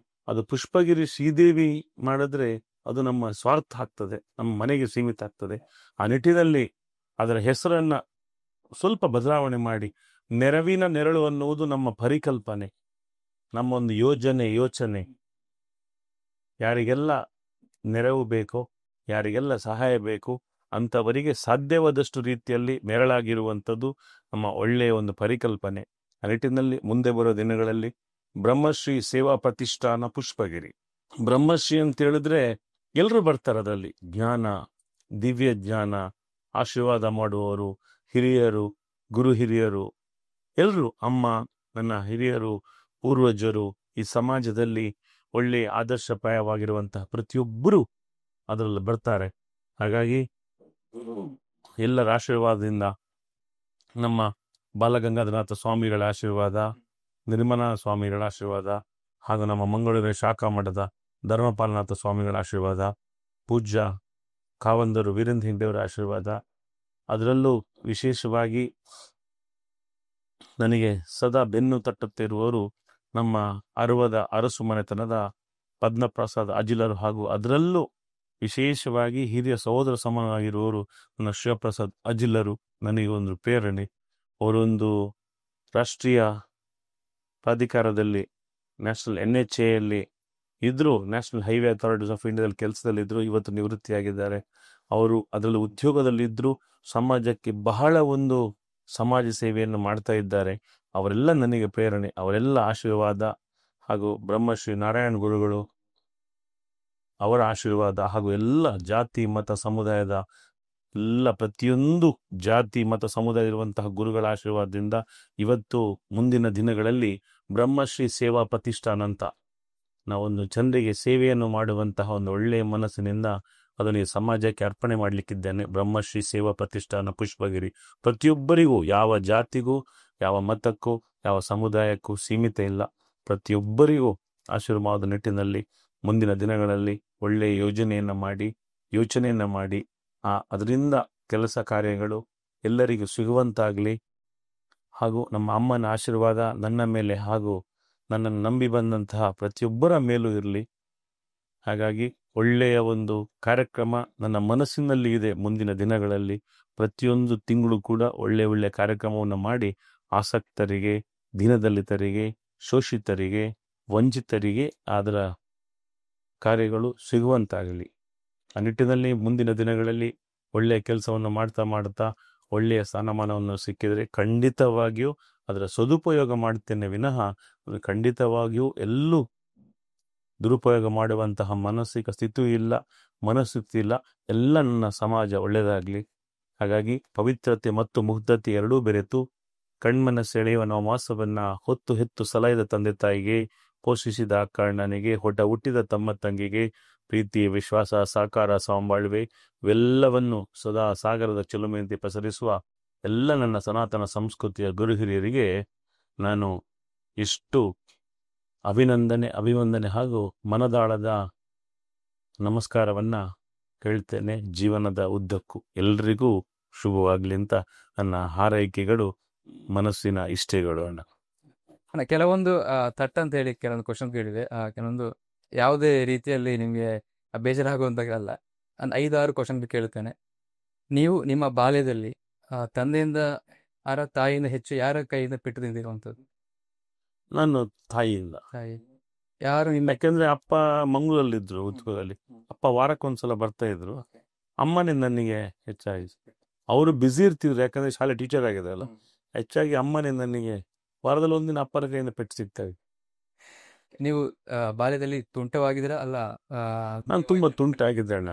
A: ಅದು ಪುಷ್ಪಗಿರಿ ಶ್ರೀದೇವಿ ಮಾಡಿದ್ರೆ ಅದು ನಮ್ಮ ಸ್ವಾರ್ಥ ಆಗ್ತದೆ, ನಮ್ಮ ಮನೆಗೆ ಸೀಮಿತ ಆಗ್ತದೆ. ಆ ನಿಟ್ಟಿನಲ್ಲಿ ಅದರ ಹೆಸರನ್ನ ಸ್ವಲ್ಪ ಬದಲಾವಣೆ ಮಾಡಿ ನೆರವಿನ ನೆರಳು ಅನ್ನುವುದು ನಮ್ಮ ಪರಿಕಲ್ಪನೆ, ನಮ್ಮ ಒಂದು ಯೋಚನೆ. ಯಾರಿಗೆಲ್ಲ ನೆರವು ಬೇಕೋ, ಯಾರಿಗೆಲ್ಲ ಸಹಾಯ ಬೇಕು ಅಂಥವರಿಗೆ ಸಾಧ್ಯವಾದಷ್ಟು ರೀತಿಯಲ್ಲಿ ನೆರಳಾಗಿರುವಂಥದ್ದು ನಮ್ಮ ಒಳ್ಳೆಯ ಒಂದು ಪರಿಕಲ್ಪನೆ. ಆ ನಿಟ್ಟಿನಲ್ಲಿ ಮುಂದೆ ಬರೋ ದಿನಗಳಲ್ಲಿ ಬ್ರಹ್ಮಶ್ರೀ ಸೇವಾ ಪ್ರತಿಷ್ಠಾನ ಪುಷ್ಪಗಿರಿ. ಬ್ರಹ್ಮಶ್ರೀ ಅಂತ ಹೇಳಿದ್ರೆ ಎಲ್ಲರೂ ಬರ್ತಾರೆ. ಅದರಲ್ಲಿ ಜ್ಞಾನ, ದಿವ್ಯ ಜ್ಞಾನ, ಆಶೀರ್ವಾದ ಮಾಡುವವರು, ಹಿರಿಯರು, ಗುರು ಹಿರಿಯರು ಎಲ್ಲರೂ, ಅಮ್ಮ, ನನ್ನ ಹಿರಿಯರು, ಪೂರ್ವಜರು, ಈ ಸಮಾಜದಲ್ಲಿ ಒಳ್ಳೆಯ ಆದರ್ಶಪ್ರಾಯವಾಗಿರುವಂತಹ ಪ್ರತಿಯೊಬ್ಬರು ಅದರಲ್ಲಿ ಬರ್ತಾರೆ. ಹಾಗಾಗಿ ಎಲ್ಲರ ಆಶೀರ್ವಾದದಿಂದ, ನಮ್ಮ ಬಾಲಗಂಗಾಧರನಾಥ ಸ್ವಾಮಿಗಳ ಆಶೀರ್ವಾದ, ನಿರ್ಮಲಾ ಸ್ವಾಮಿಗಳ ಆಶೀರ್ವಾದ, ಹಾಗೂ ನಮ್ಮ ಮಂಗಳೂರಿನ ಶಾಖಾ ಮಠದ ಧರ್ಮಪಾಲನಾಥ ಸ್ವಾಮಿಗಳ ಆಶೀರ್ವಾದ, ಪೂಜ್ಯ ಕಾವಂದರು ವೀರೇಂದ್ರ ಹೆಗ್ಡೆಯವರ ಆಶೀರ್ವಾದ, ಅದರಲ್ಲೂ ವಿಶೇಷವಾಗಿ ನನಗೆ ಸದಾ ಬೆನ್ನು ತಟ್ಟುತ್ತಿರುವವರು ನಮ್ಮ ಅರವದ ಅರಸು ಮನೆತನದ ಪದ್ಮಪ್ರಸಾದ್ ಅಜಿಲರು, ಹಾಗೂ ಅದರಲ್ಲೂ ವಿಶೇಷವಾಗಿ ಹಿರಿಯ ಸಹೋದರ ಸಮಾನವಾಗಿರುವವರು ನನ್ನ ಶಿವಪ್ರಸಾದ್ ಅಜಿಲರು ನನಗೆ ಒಂದು ಪ್ರೇರಣೆ. ಅವರೊಂದು ರಾಷ್ಟ್ರೀಯ ಪ್ರಾಧಿಕಾರದಲ್ಲಿ, ನ್ಯಾಷನಲ್ NHAಯಲ್ಲಿ ಇದ್ರು, ನ್ಯಾಷನಲ್ ಹೈವೇ ಅಥಾರಿಟೀಸ್ ಆಫ್ ಇಂಡಿಯಾದಲ್ಲಿ ಕೆಲಸದಲ್ಲಿದ್ದರು. ಇವತ್ತು ನಿವೃತ್ತಿಯಾಗಿದ್ದಾರೆ. ಅವರು ಅದರಲ್ಲಿ ಉದ್ಯೋಗದಲ್ಲಿದ್ದರು, ಸಮಾಜಕ್ಕೆ ಬಹಳ ಒಂದು ಸಮಾಜ ಸೇವೆಯನ್ನು ಮಾಡ್ತಾ ಇದ್ದಾರೆ. ಅವರೆಲ್ಲ ನನಗೆ ಪ್ರೇರಣೆ, ಅವರೆಲ್ಲ ಆಶೀರ್ವಾದ, ಹಾಗೂ ಬ್ರಹ್ಮಶ್ರೀ ನಾರಾಯಣ ಗುರುಗಳು ಅವರ ಆಶೀರ್ವಾದ, ಹಾಗೂ ಎಲ್ಲ ಜಾತಿ ಮತ ಸಮುದಾಯದ ಎಲ್ಲ ಪ್ರತಿಯೊಂದು ಜಾತಿ ಮತ ಸಮುದಾಯ ಇರುವಂತಹ ಗುರುಗಳ ಆಶೀರ್ವಾದದಿಂದ ಇವತ್ತು ಮುಂದಿನ ದಿನಗಳಲ್ಲಿ ಬ್ರಹ್ಮಶ್ರೀ ಸೇವಾ ಪ್ರತಿಷ್ಠಾನ ಅಂತ ನಾವೊಂದು ಜನರಿಗೆ ಸೇವೆಯನ್ನು ಮಾಡುವಂತಹ ಒಂದು ಒಳ್ಳೆಯ ಮನಸ್ಸಿನಿಂದ ಅದನ್ನು ಈ ಸಮಾಜಕ್ಕೆ ಅರ್ಪಣೆ ಮಾಡಲಿಕ್ಕಿದ್ದೇನೆ. ಬ್ರಹ್ಮಶ್ರೀ ಸೇವಾ ಪ್ರತಿಷ್ಠಾನ ಪುಷ್ಪಗಿರಿ ಪ್ರತಿಯೊಬ್ಬರಿಗೂ, ಯಾವ ಜಾತಿಗೂ, ಯಾವ ಮತಕ್ಕೂ, ಯಾವ ಸಮುದಾಯಕ್ಕೂ ಸೀಮಿತ ಇಲ್ಲ. ಪ್ರತಿಯೊಬ್ಬರಿಗೂ ಆಶೀರ್ವಾದ ನಿಟ್ಟಿನಲ್ಲಿ ಮುಂದಿನ ದಿನಗಳಲ್ಲಿ ಒಳ್ಳೆಯ ಯೋಚನೆಯನ್ನು ಮಾಡಿ ಅದರಿಂದ ಕೆಲಸ ಕಾರ್ಯಗಳು ಎಲ್ಲರಿಗೂ ಸಿಗುವಂತಾಗಲಿ. ಹಾಗೂ ನಮ್ಮ ಅಮ್ಮನ ಆಶೀರ್ವಾದ ನನ್ನ ಮೇಲೆ ಹಾಗೂ ನನ್ನನ್ನು ನಂಬಿ ಬಂದಂತಹ ಪ್ರತಿಯೊಬ್ಬರ ಮೇಲೂ ಇರಲಿ. ಹಾಗಾಗಿ ಒಳ್ಳೆಯ ಒಂದು ಕಾರ್ಯಕ್ರಮ ನನ್ನ ಮನಸ್ಸಿನಲ್ಲಿ ಇದೆ. ಮುಂದಿನ ದಿನಗಳಲ್ಲಿ ಪ್ರತಿಯೊಂದು ತಿಂಗಳು ಕೂಡ ಒಳ್ಳೆಯ ಕಾರ್ಯಕ್ರಮವನ್ನು ಮಾಡಿ ಆಸಕ್ತರಿಗೆ, ದೀನದಲಿತರಿಗೆ, ಶೋಷಿತರಿಗೆ, ವಂಚಿತರಿಗೆ ಅದರ ಕಾರ್ಯಗಳು ಸಿಗುವಂತಾಗಲಿ. ಆ ನಿಟ್ಟಿನಲ್ಲಿ ಮುಂದಿನ ದಿನಗಳಲ್ಲಿ ಒಳ್ಳೆಯ ಕೆಲಸವನ್ನು ಮಾಡ್ತಾ ಮಾಡ್ತಾ ಒಳ್ಳೆಯ ಸ್ಥಾನಮಾನವನ್ನು ಸಿಕ್ಕಿದರೆ ಖಂಡಿತವಾಗಿಯೂ ಅದರ ಸದುಪಯೋಗ ಮಾಡ್ತೇನೆ ವಿನಃ ಅದು ಖಂಡಿತವಾಗಿಯೂ ಎಲ್ಲೂ ದುರುಪಯೋಗ ಮಾಡುವಂತಹ ಮಾನಸಿಕ ಸ್ಥಿತಿಯೂ ಇಲ್ಲ, ಮನಸ್ಥಿತಿ ಇಲ್ಲ. ಎಲ್ಲ ನನ್ನ ಸಮಾಜ ಒಳ್ಳೆಯದಾಗಲಿ. ಹಾಗಾಗಿ ಪವಿತ್ರತೆ ಮತ್ತು ಮುಗ್ಧತೆ ಎರಡೂ ಬೆರೆತು ಕಣ್ಮನ ಸೆಳೆಯುವ ನವಮಾಸವನ್ನು ಹೊತ್ತು ಹೆತ್ತು ಸಲಹಿದ ತಂದೆ ತಾಯಿಗೆ, ಪೋಷಿಸಿದ ಅಕ್ಕ ಅಣ್ಣನಿಗೆ, ಹುಟ್ಟಿದ ತಮ್ಮ ತಂಗಿಗೆ ಪ್ರೀತಿ, ವಿಶ್ವಾಸ, ಸಹಕಾರ, ಸಾಂಬಾಳ್ವೆ ಇವೆಲ್ಲವನ್ನು ಸದಾ ಸಾಗರದ ಚಿಲುಮೆಯಂತೆ ಪಸರಿಸುವ ಎಲ್ಲ ನನ್ನ ಸನಾತನ ಸಂಸ್ಕೃತಿಯ ಗುರು ಹಿರಿಯರಿಗೆ ನಾನು ಇಷ್ಟು ಅಭಿವಂದನೆ ಹಾಗೂ ಮನದಾಳದ ನಮಸ್ಕಾರವನ್ನು ಕೇಳ್ತೇನೆ. ಜೀವನದ ಉದ್ದಕ್ಕೂ ಎಲ್ರಿಗೂ ಶುಭವಾಗಲಿ ಅಂತ ನನ್ನ ಹಾರೈಕೆಗಳು, ಮನಸ್ಸಿನ ಇಷ್ಟಗಳು.
B: ಅಣ್ಣ, ಕೆಲವೊಂದು ತಟ್ ಅಂತ ಹೇಳಿ ಕೆಲವೊಂದು ಕ್ವಶನ್ ಕೇಳಿದೆ. ಕೆಲವೊಂದು ಯಾವುದೇ ರೀತಿಯಲ್ಲಿ ನಿಮಗೆ ಬೇಜಾರಾಗುವಂತಾಗಲ್ಲ. ನಾನು 5-6 ಕ್ವಶನ್ ಕೇಳ್ತೇನೆ. ನೀವು ನಿಮ್ಮ ಬಾಲ್ಯದಲ್ಲಿ ತಂದೆಯಿಂದ ತಾಯಿಯಿಂದ ಹೆಚ್ಚು ಯಾರ ಕೈಯಿಂದ ಪೆಟ್ಟು ತಿಂದಿರುವಂಥದ್ದು?
A: ನಾನು ತಾಯಿಯಿಂದ.
B: ತಾಯಿ ಯಾರು ನಿಮ್ಮ?
A: ಯಾಕೆಂದ್ರೆ ಅಪ್ಪ ಮಂಗಳೂರಲ್ಲಿದ್ರು, ಉತ್ಕೂರಲ್ಲಿ. ಅಪ್ಪ ವಾರಕ್ಕೊಂದ್ಸಲ ಬರ್ತಾ ಇದ್ರು. ಅಮ್ಮನೇ ನನಗೆ ಹೆಚ್ಚಾಗಿ, ಅವರು ಬ್ಯುಸಿ ಇರ್ತಿದ್ರು ಯಾಕಂದ್ರೆ ಶಾಲೆ ಟೀಚರ್ ಆಗಿದೆ ಅಲ್ಲ. ಹೆಚ್ಚಾಗಿ ಅಮ್ಮನೇ ನನಗೆ ವಾರದಲ್ಲಿ ಒಂದಿನ ಅಪ್ಪನ ಕೈಯಿಂದ ಪೆಟ್ಟು ಸಿಗ್ತವೆ.
B: ನೀವು ಬಾಲ್ಯದಲ್ಲಿ ತುಂಟವಾಗಿದ್ದೀರ ಅಲ್ಲ?
A: ನಾನು ತುಂಬಾ ತುಂಟಾಗಿದ್ದೆ ಅಣ್ಣ.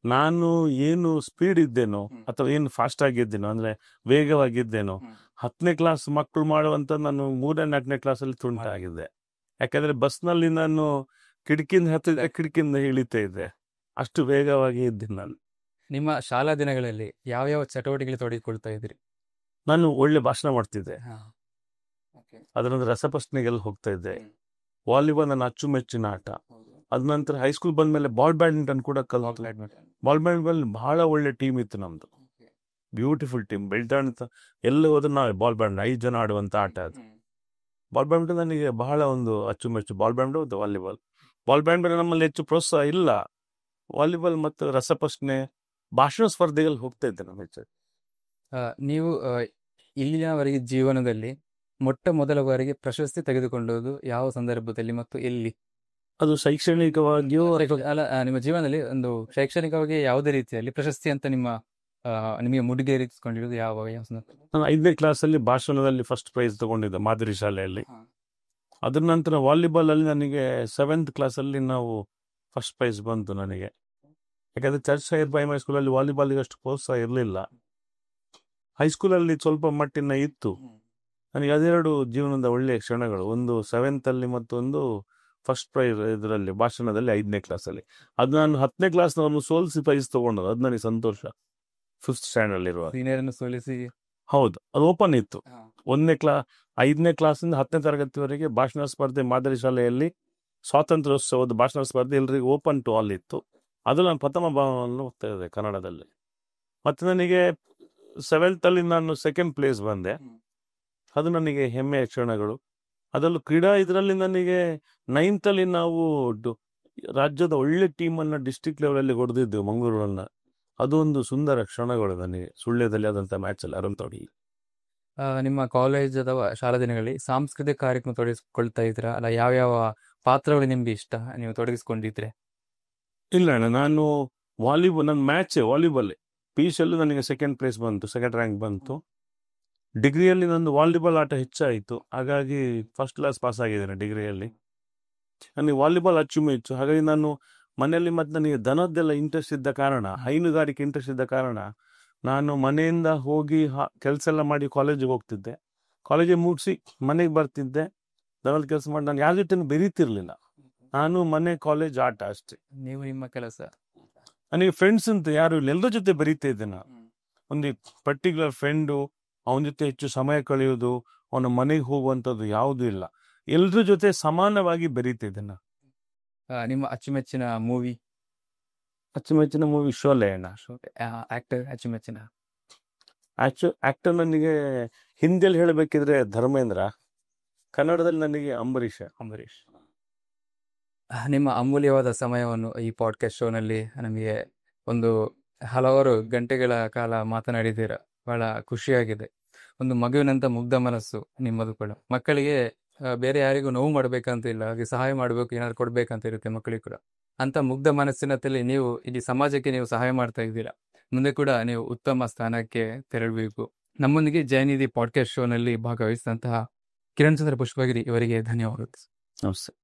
A: ನಾನು ಏನು ಸ್ಪೀಡ್ ಇದ್ದೇನೋ ಅಥವಾ ಏನು ಫಾಸ್ಟ್ ಆಗಿದ್ದೇನೋ ಅಂದ್ರೆ ವೇಗವಾಗಿದ್ದೇನೋ 10ನೇ ಕ್ಲಾಸ್ ಮಕ್ಕಳು ಮಾಡುವಂತ ನಾನು 3ನೇ-4ನೇ ಕ್ಲಾಸಲ್ಲಿ ತುಂಟಾಗಿದ್ದೆ. ಯಾಕಂದ್ರೆ ಬಸ್ನಲ್ಲಿ ನಾನು ಕಿಟಕಿಯಿಂದ ಹತ್ತಿದ್ರೆ ಕಿಟಕಿಯಿಂದ ಇಳಿತಾ ಇದ್ದೆ, ಅಷ್ಟು ವೇಗವಾಗಿ ಇದ್ದೀನಿ ನಾನು.
B: ನಿಮ್ಮ ಶಾಲಾ ದಿನಗಳಲ್ಲಿ ಯಾವ ಚಟುವಟಿಕೆಗಳು ತೊಡಗಿಕೊಳ್ತಾ ಇದ್ರಿ?
A: ನಾನು ಒಳ್ಳೆ ಭಾಷಣ ಮಾಡ್ತಿದ್ದೆ, ಅದರೊಂದು ರಸಪ್ರಶ್ನೆಗೆಲ್ಲ ಹೋಗ್ತಾ ಇದ್ದೆ. ವಾಲಿಬಾಲ್ ನನ್ನ ಅಚ್ಚುಮೆಚ್ಚಿನ ಆಟ. ಅದ ನಂತರ ಹೈಸ್ಕೂಲ್ ಬಂದ್ಮೇಲೆ ಬಾಲ್ ಬ್ಯಾಡ್ಮಿಂಟನ್ ಕೂಡ ಕಲಿತು. ಬಾಲ್ ಬ್ಯಾಡ್ಮಿಂಟನ್ ಬಹಳ ಒಳ್ಳೆ ಟೀಮ್ ಇತ್ತು ನಮ್ದು, ಬ್ಯೂಟಿಫುಲ್ ಟೀಮ್. ಬೆಳ್ತಾಂತ ಎಲ್ಲ ಹೋದ್ರೆ ನಾವು ಬಾಲ್ ಬ್ಯಾಡ್ಮಿಂಟನ್ 5 ಜನ ಆಡುವಂತ ಆಟ ಅದು. ಬಾಲ್ ಬ್ಯಾಡ್ಮಿಂಟನ್ ನನಗೆ ಬಹಳ ಒಂದು ಅಚ್ಚುಮೆಚ್ಚು. ಬಾಲ್ ಬ್ಯಾಡ್ಮಿಂಟನ್ ಮತ್ತು ವಾಲಿಬಾಲ್. ಬಾಲ್ ಬ್ಯಾಡ್ಮಿಂಟನ್ ನಮ್ಮಲ್ಲಿ ಹೆಚ್ಚು ಪ್ರೋತ್ಸಾಹ ಇಲ್ಲ. ವಾಲಿಬಾಲ್ ಮತ್ತು ರಸಪ್ರಶ್ನೆ, ಭಾಷಣ ಸ್ಪರ್ಧೆಗಳು ಹೋಗ್ತಾ ಇದ್ದೆ ನಾನು ಹೆಚ್ಚಾಗಿ.
B: ನೀವು ಇಲ್ಲಿನವರೆಗೆ ಜೀವನದಲ್ಲಿ ಮೊಟ್ಟ ಮೊದಲ ಬಾರಿಗೆ ಪ್ರಶಸ್ತಿ ತೆಗೆದುಕೊಳ್ಳುವುದು ಯಾವ ಸಂದರ್ಭದಲ್ಲಿ ಮತ್ತು ಎಲ್ಲಿ?
A: ಅದು ಶೈಕ್ಷಣಿಕವಾಗಿಯೂ
B: ಅಲ್ಲ, ನಿಮ್ಮ ಜೀವನದಲ್ಲಿ ಒಂದು ಶೈಕ್ಷಣಿಕವಾಗಿ ಯಾವುದೇ ರೀತಿಯಲ್ಲಿ ಪ್ರಶಸ್ತಿ ಅಂತ ನಿಮಗೆ ಮುಡಿಗೇರಿಸಿಕೊಂಡಿರೋದು ಯಾವ ಸಂದರ್ಭ?
A: ನಾನು 5ನೇ ಕ್ಲಾಸಲ್ಲಿ ಭಾಷಣದಲ್ಲಿ ಫಸ್ಟ್ ಪ್ರೈಸ್ ತಗೊಂಡಿದ್ದೆ ಮಾದರಿ ಶಾಲೆಯಲ್ಲಿ. ಅದ್ರ ನಂತರ ವಾಲಿಬಾಲ್ ಅಲ್ಲಿ ನನಗೆ 7th ಕ್ಲಾಸಲ್ಲಿ ನಾವು ಫಸ್ಟ್ ಪ್ರೈಸ್ ಬಂತು ನನಗೆ. ಯಾಕಂದ್ರೆ ಚರ್ಚ್ ಸಾಹೇಬ್ ಪ್ರೈಮರಿ ಸ್ಕೂಲಲ್ಲಿ ವಾಲಿಬಾಲ್ಗೆ ಅಷ್ಟು ಪ್ರೋತ್ಸಾಹ ಇರಲಿಲ್ಲ. ಹೈಸ್ಕೂಲಲ್ಲಿ ಸ್ವಲ್ಪ ಮಟ್ಟಿನ ಇತ್ತು. ನನಗೆ ಅದೆರಡು ಜೀವನದ ಒಳ್ಳೆಯ ಕ್ಷಣಗಳು, ಒಂದು 7th ಅಲ್ಲಿ ಮತ್ತೊಂದು ಫಸ್ಟ್ ಪ್ರೈಸ್ ಇದರಲ್ಲಿ ಭಾಷಣದಲ್ಲಿ 5ನೇ ಕ್ಲಾಸಲ್ಲಿ. ಅದು ನಾನು 10ನೇ ಕ್ಲಾಸ್ನವ್ರನ್ನು ಸೋಲಿಸಿ ಪ್ರೈಸ್ ತಗೊಂಡದ್ದು, ಅದು ನನಗೆ ಸಂತೋಷ. 5th ಸ್ಟ್ಯಾಂಡರ್ಡ್ ಇರುವ
B: ಸೀನಿಯರನ್ನು ಸೋಲಿಸಿ.
A: ಹೌದು, ಅದು ಓಪನ್ ಇತ್ತು. 5ನೇ ಕ್ಲಾಸಿಂದ 10ನೇ ತರಗತಿವರೆಗೆ ಭಾಷಣ ಸ್ಪರ್ಧೆ ಮಾದರಿ ಶಾಲೆಯಲ್ಲಿ ಸ್ವಾತಂತ್ರ್ಯೋತ್ಸವದ ಭಾಷಣ ಸ್ಪರ್ಧೆ ಎಲ್ಲರಿಗೂ ಓಪನ್ ಟು ಆಲ್ ಇತ್ತು. ಅದು ನಾನು ಪ್ರಥಮ ಭಾವವನ್ನು ಹೋಗ್ತಾ ಇದ್ದೆ ಕನ್ನಡದಲ್ಲಿ. ಮತ್ತು ನನಗೆ 7th ಅಲ್ಲಿ ನಾನು 2nd ಪ್ಲೇಸ್ ಬಂದೆ. ಅದು ನನಗೆ ಹೆಮ್ಮೆಯ ಕ್ಷಣಗಳು. ಅದರಲ್ಲೂ ಕ್ರೀಡಾ ಇದರಲ್ಲಿ ನನಗೆ 9th ಅಲ್ಲಿ ನಾವು ರಾಜ್ಯದ ಒಳ್ಳೆ ಟೀಮನ್ನು ಡಿಸ್ಟ್ರಿಕ್ಟ್ ಲೆವೆಲಲ್ಲಿ ಹೊಡೆದಿದ್ದೆವು ಮಂಗಳೂರನ್ನ. ಅದು ಒಂದು ಸುಂದರ ಕ್ಷಣಗಳು ನನಗೆ ಸುಳ್ಯದಲ್ಲಿ ಆದಂಥ ಮ್ಯಾಚಲ್ಲಿ ಅರಂತೋಡಿ.
B: ನಿಮ್ಮ ಕಾಲೇಜ್ ಅಥವಾ ಶಾಲಾ ದಿನಗಳಲ್ಲಿ ಸಾಂಸ್ಕೃತಿಕ ಕಾರ್ಯಕ್ರಮ ತೊಡಗಿಸ್ಕೊಳ್ತಾ ಇದ್ದೀರಾ ಅಲ್ಲ? ಯಾವ ಪಾತ್ರಗಳು ನಿಮ್ಗೆ ಇಷ್ಟ, ನೀವು ತೊಡಗಿಸ್ಕೊಂಡಿದ್ರೆ?
A: ಇಲ್ಲ ಅಣ್ಣ, ನಾನು ನನ್ನ ಮ್ಯಾಚ್ ವಾಲಿಬಾಲ್ PUCಯಲ್ಲೂ ನನಗೆ 2nd ಪ್ಲೇಸ್ ಬಂತು, 2nd ರ್ಯಾಂಕ್ ಬಂತು. ಡಿಗ್ರಿಯಲ್ಲಿ ನಂದು ವಾಲಿಬಾಲ್ ಆಟ ಹೆಚ್ಚಾಯಿತು, ಹಾಗಾಗಿ ಫಸ್ಟ್ ಕ್ಲಾಸ್ ಪಾಸ್ ಆಗಿದ್ದೇನೆ ಡಿಗ್ರಿಯಲ್ಲಿ. ನನಗೆ ವಾಲಿಬಾಲ್ ಅಚ್ಚುಮೆಚ್ಚು. ಹಾಗಾಗಿ ನಾನು ಮನೆಯಲ್ಲಿ ಮತ್ತು ನನಗೆ ದನದ್ದೆಲ್ಲ ಇಂಟ್ರೆಸ್ಟ್ ಇದ್ದ ಕಾರಣ, ಹೈನುಗಾರಿಕೆ ಇಂಟ್ರೆಸ್ಟ್ ಇದ್ದ ಕಾರಣ ನಾನು ಮನೆಯಿಂದ ಹೋಗಿ ಕೆಲಸ ಎಲ್ಲ ಮಾಡಿ ಕಾಲೇಜಿಗೆ ಹೋಗ್ತಿದ್ದೆ. ಕಾಲೇಜಿಗೆ ಮುಗಿಸಿ ಮನೆಗೆ ಬರ್ತಿದ್ದೆ, ದನದ ಕೆಲಸ ಮಾಡಿ ನಾನು ಯಾರ ಜೊತೆ ಬೆರೀತಿರ್ಲಿಲ್ಲ. ನಾನು ಮನೆ, ಕಾಲೇಜ್, ಆಟ ಅಷ್ಟೇ.
B: ನೀವು ನಿಮ್ಮ ಕೆಲಸ.
A: ನನಗೆ ಫ್ರೆಂಡ್ಸ್ ಅಂತ ಯಾರು ಇಲ್ಲ, ಎಲ್ಲರ ಜೊತೆ ಬರೀತಾ ಇದ್ದೆ ನಾನು. ಒಂದು ಪರ್ಟಿಕ್ಯುಲರ್ ಫ್ರೆಂಡು, ಅವನ ಜೊತೆ ಹೆಚ್ಚು ಸಮಯ ಕಳೆಯೋದು, ಅವನ ಮನೆಗೆ ಹೋಗುವಂಥದ್ದು ಯಾವುದೂ ಇಲ್ಲ. ಎಲ್ಲರ ಜೊತೆ ಸಮಾನವಾಗಿ ಬೆರೀತಾ ಇದ್ದೆ ನಾನು.
B: ನಿಮ್ಮ ಅಚ್ಚುಮೆಚ್ಚಿನ ಮೂವಿ?
A: ಅಚ್ಚುಮೆಚ್ಚಿನ ಮೂವಿ ಶೋಲೆ ಅಣ್ಣ.
B: ಆಕ್ಟರ್ ಅಚ್ಚುಮೆಚ್ಚಿನ
A: ಆಕ್ಟರ್ ನನಗೆ ಹಿಂದಿಯಲ್ಲಿ ಹೇಳಬೇಕಿದ್ರೆ ಧರ್ಮೇಂದ್ರ, ಕನ್ನಡದಲ್ಲಿ ನನಗೆ ಅಂಬರೀಷ್.
B: ನಿಮ್ಮ ಅಮೂಲ್ಯವಾದ ಸಮಯವನ್ನು ಈ ಪಾಡ್ಕಾಸ್ಟ್ ಶೋನಲ್ಲಿ ನಮಗೆ ಒಂದು ಹಲವಾರು ಗಂಟೆಗಳ ಕಾಲ ಮಾತನಾಡಿದ್ದೀರ. ಬಹಳ ಖುಷಿಯಾಗಿದೆ. ಒಂದು ಮಗುವಿನಂತ ಮುಗ್ಧ ಮನಸ್ಸು ನಿಮ್ಮದು ಕೂಡ. ಮಕ್ಕಳಿಗೆ ಬೇರೆ ಯಾರಿಗೂ ನೋವು ಮಾಡಬೇಕಂತ ಇಲ್ಲ, ಹಾಗೆ ಸಹಾಯ ಮಾಡಬೇಕು, ಏನಾದ್ರು ಕೊಡ್ಬೇಕಂತ ಇರುತ್ತೆ ಮಕ್ಕಳಿಗೆ ಕೂಡ. ಅಂತ ಮುಗ್ಧ ಮನಸ್ಸಿನಲ್ಲಿ ನೀವು ಇಡೀ ಸಮಾಜಕ್ಕೆ ನೀವು ಸಹಾಯ ಮಾಡ್ತಾ ಇದ್ದೀರಾ. ಮುಂದೆ ಕೂಡ ನೀವು ಉತ್ತಮ ಸ್ಥಾನಕ್ಕೆ ತೆರಳಬೇಕು. ನಮ್ಮೊಂದಿಗೆ ಜಯನಿಧಿ ಪಾಡ್ಕಾಸ್ಟ್ ಶೋನಲ್ಲಿ ಭಾಗವಹಿಸಿದಂತಹ ಕಿರಣ್ ಚಂದ್ರ ಪುಷ್ಪಗಿರಿ ಇವರಿಗೆ ಧನ್ಯವಾದಗಳು.
A: ನಮಸ್ತೆ.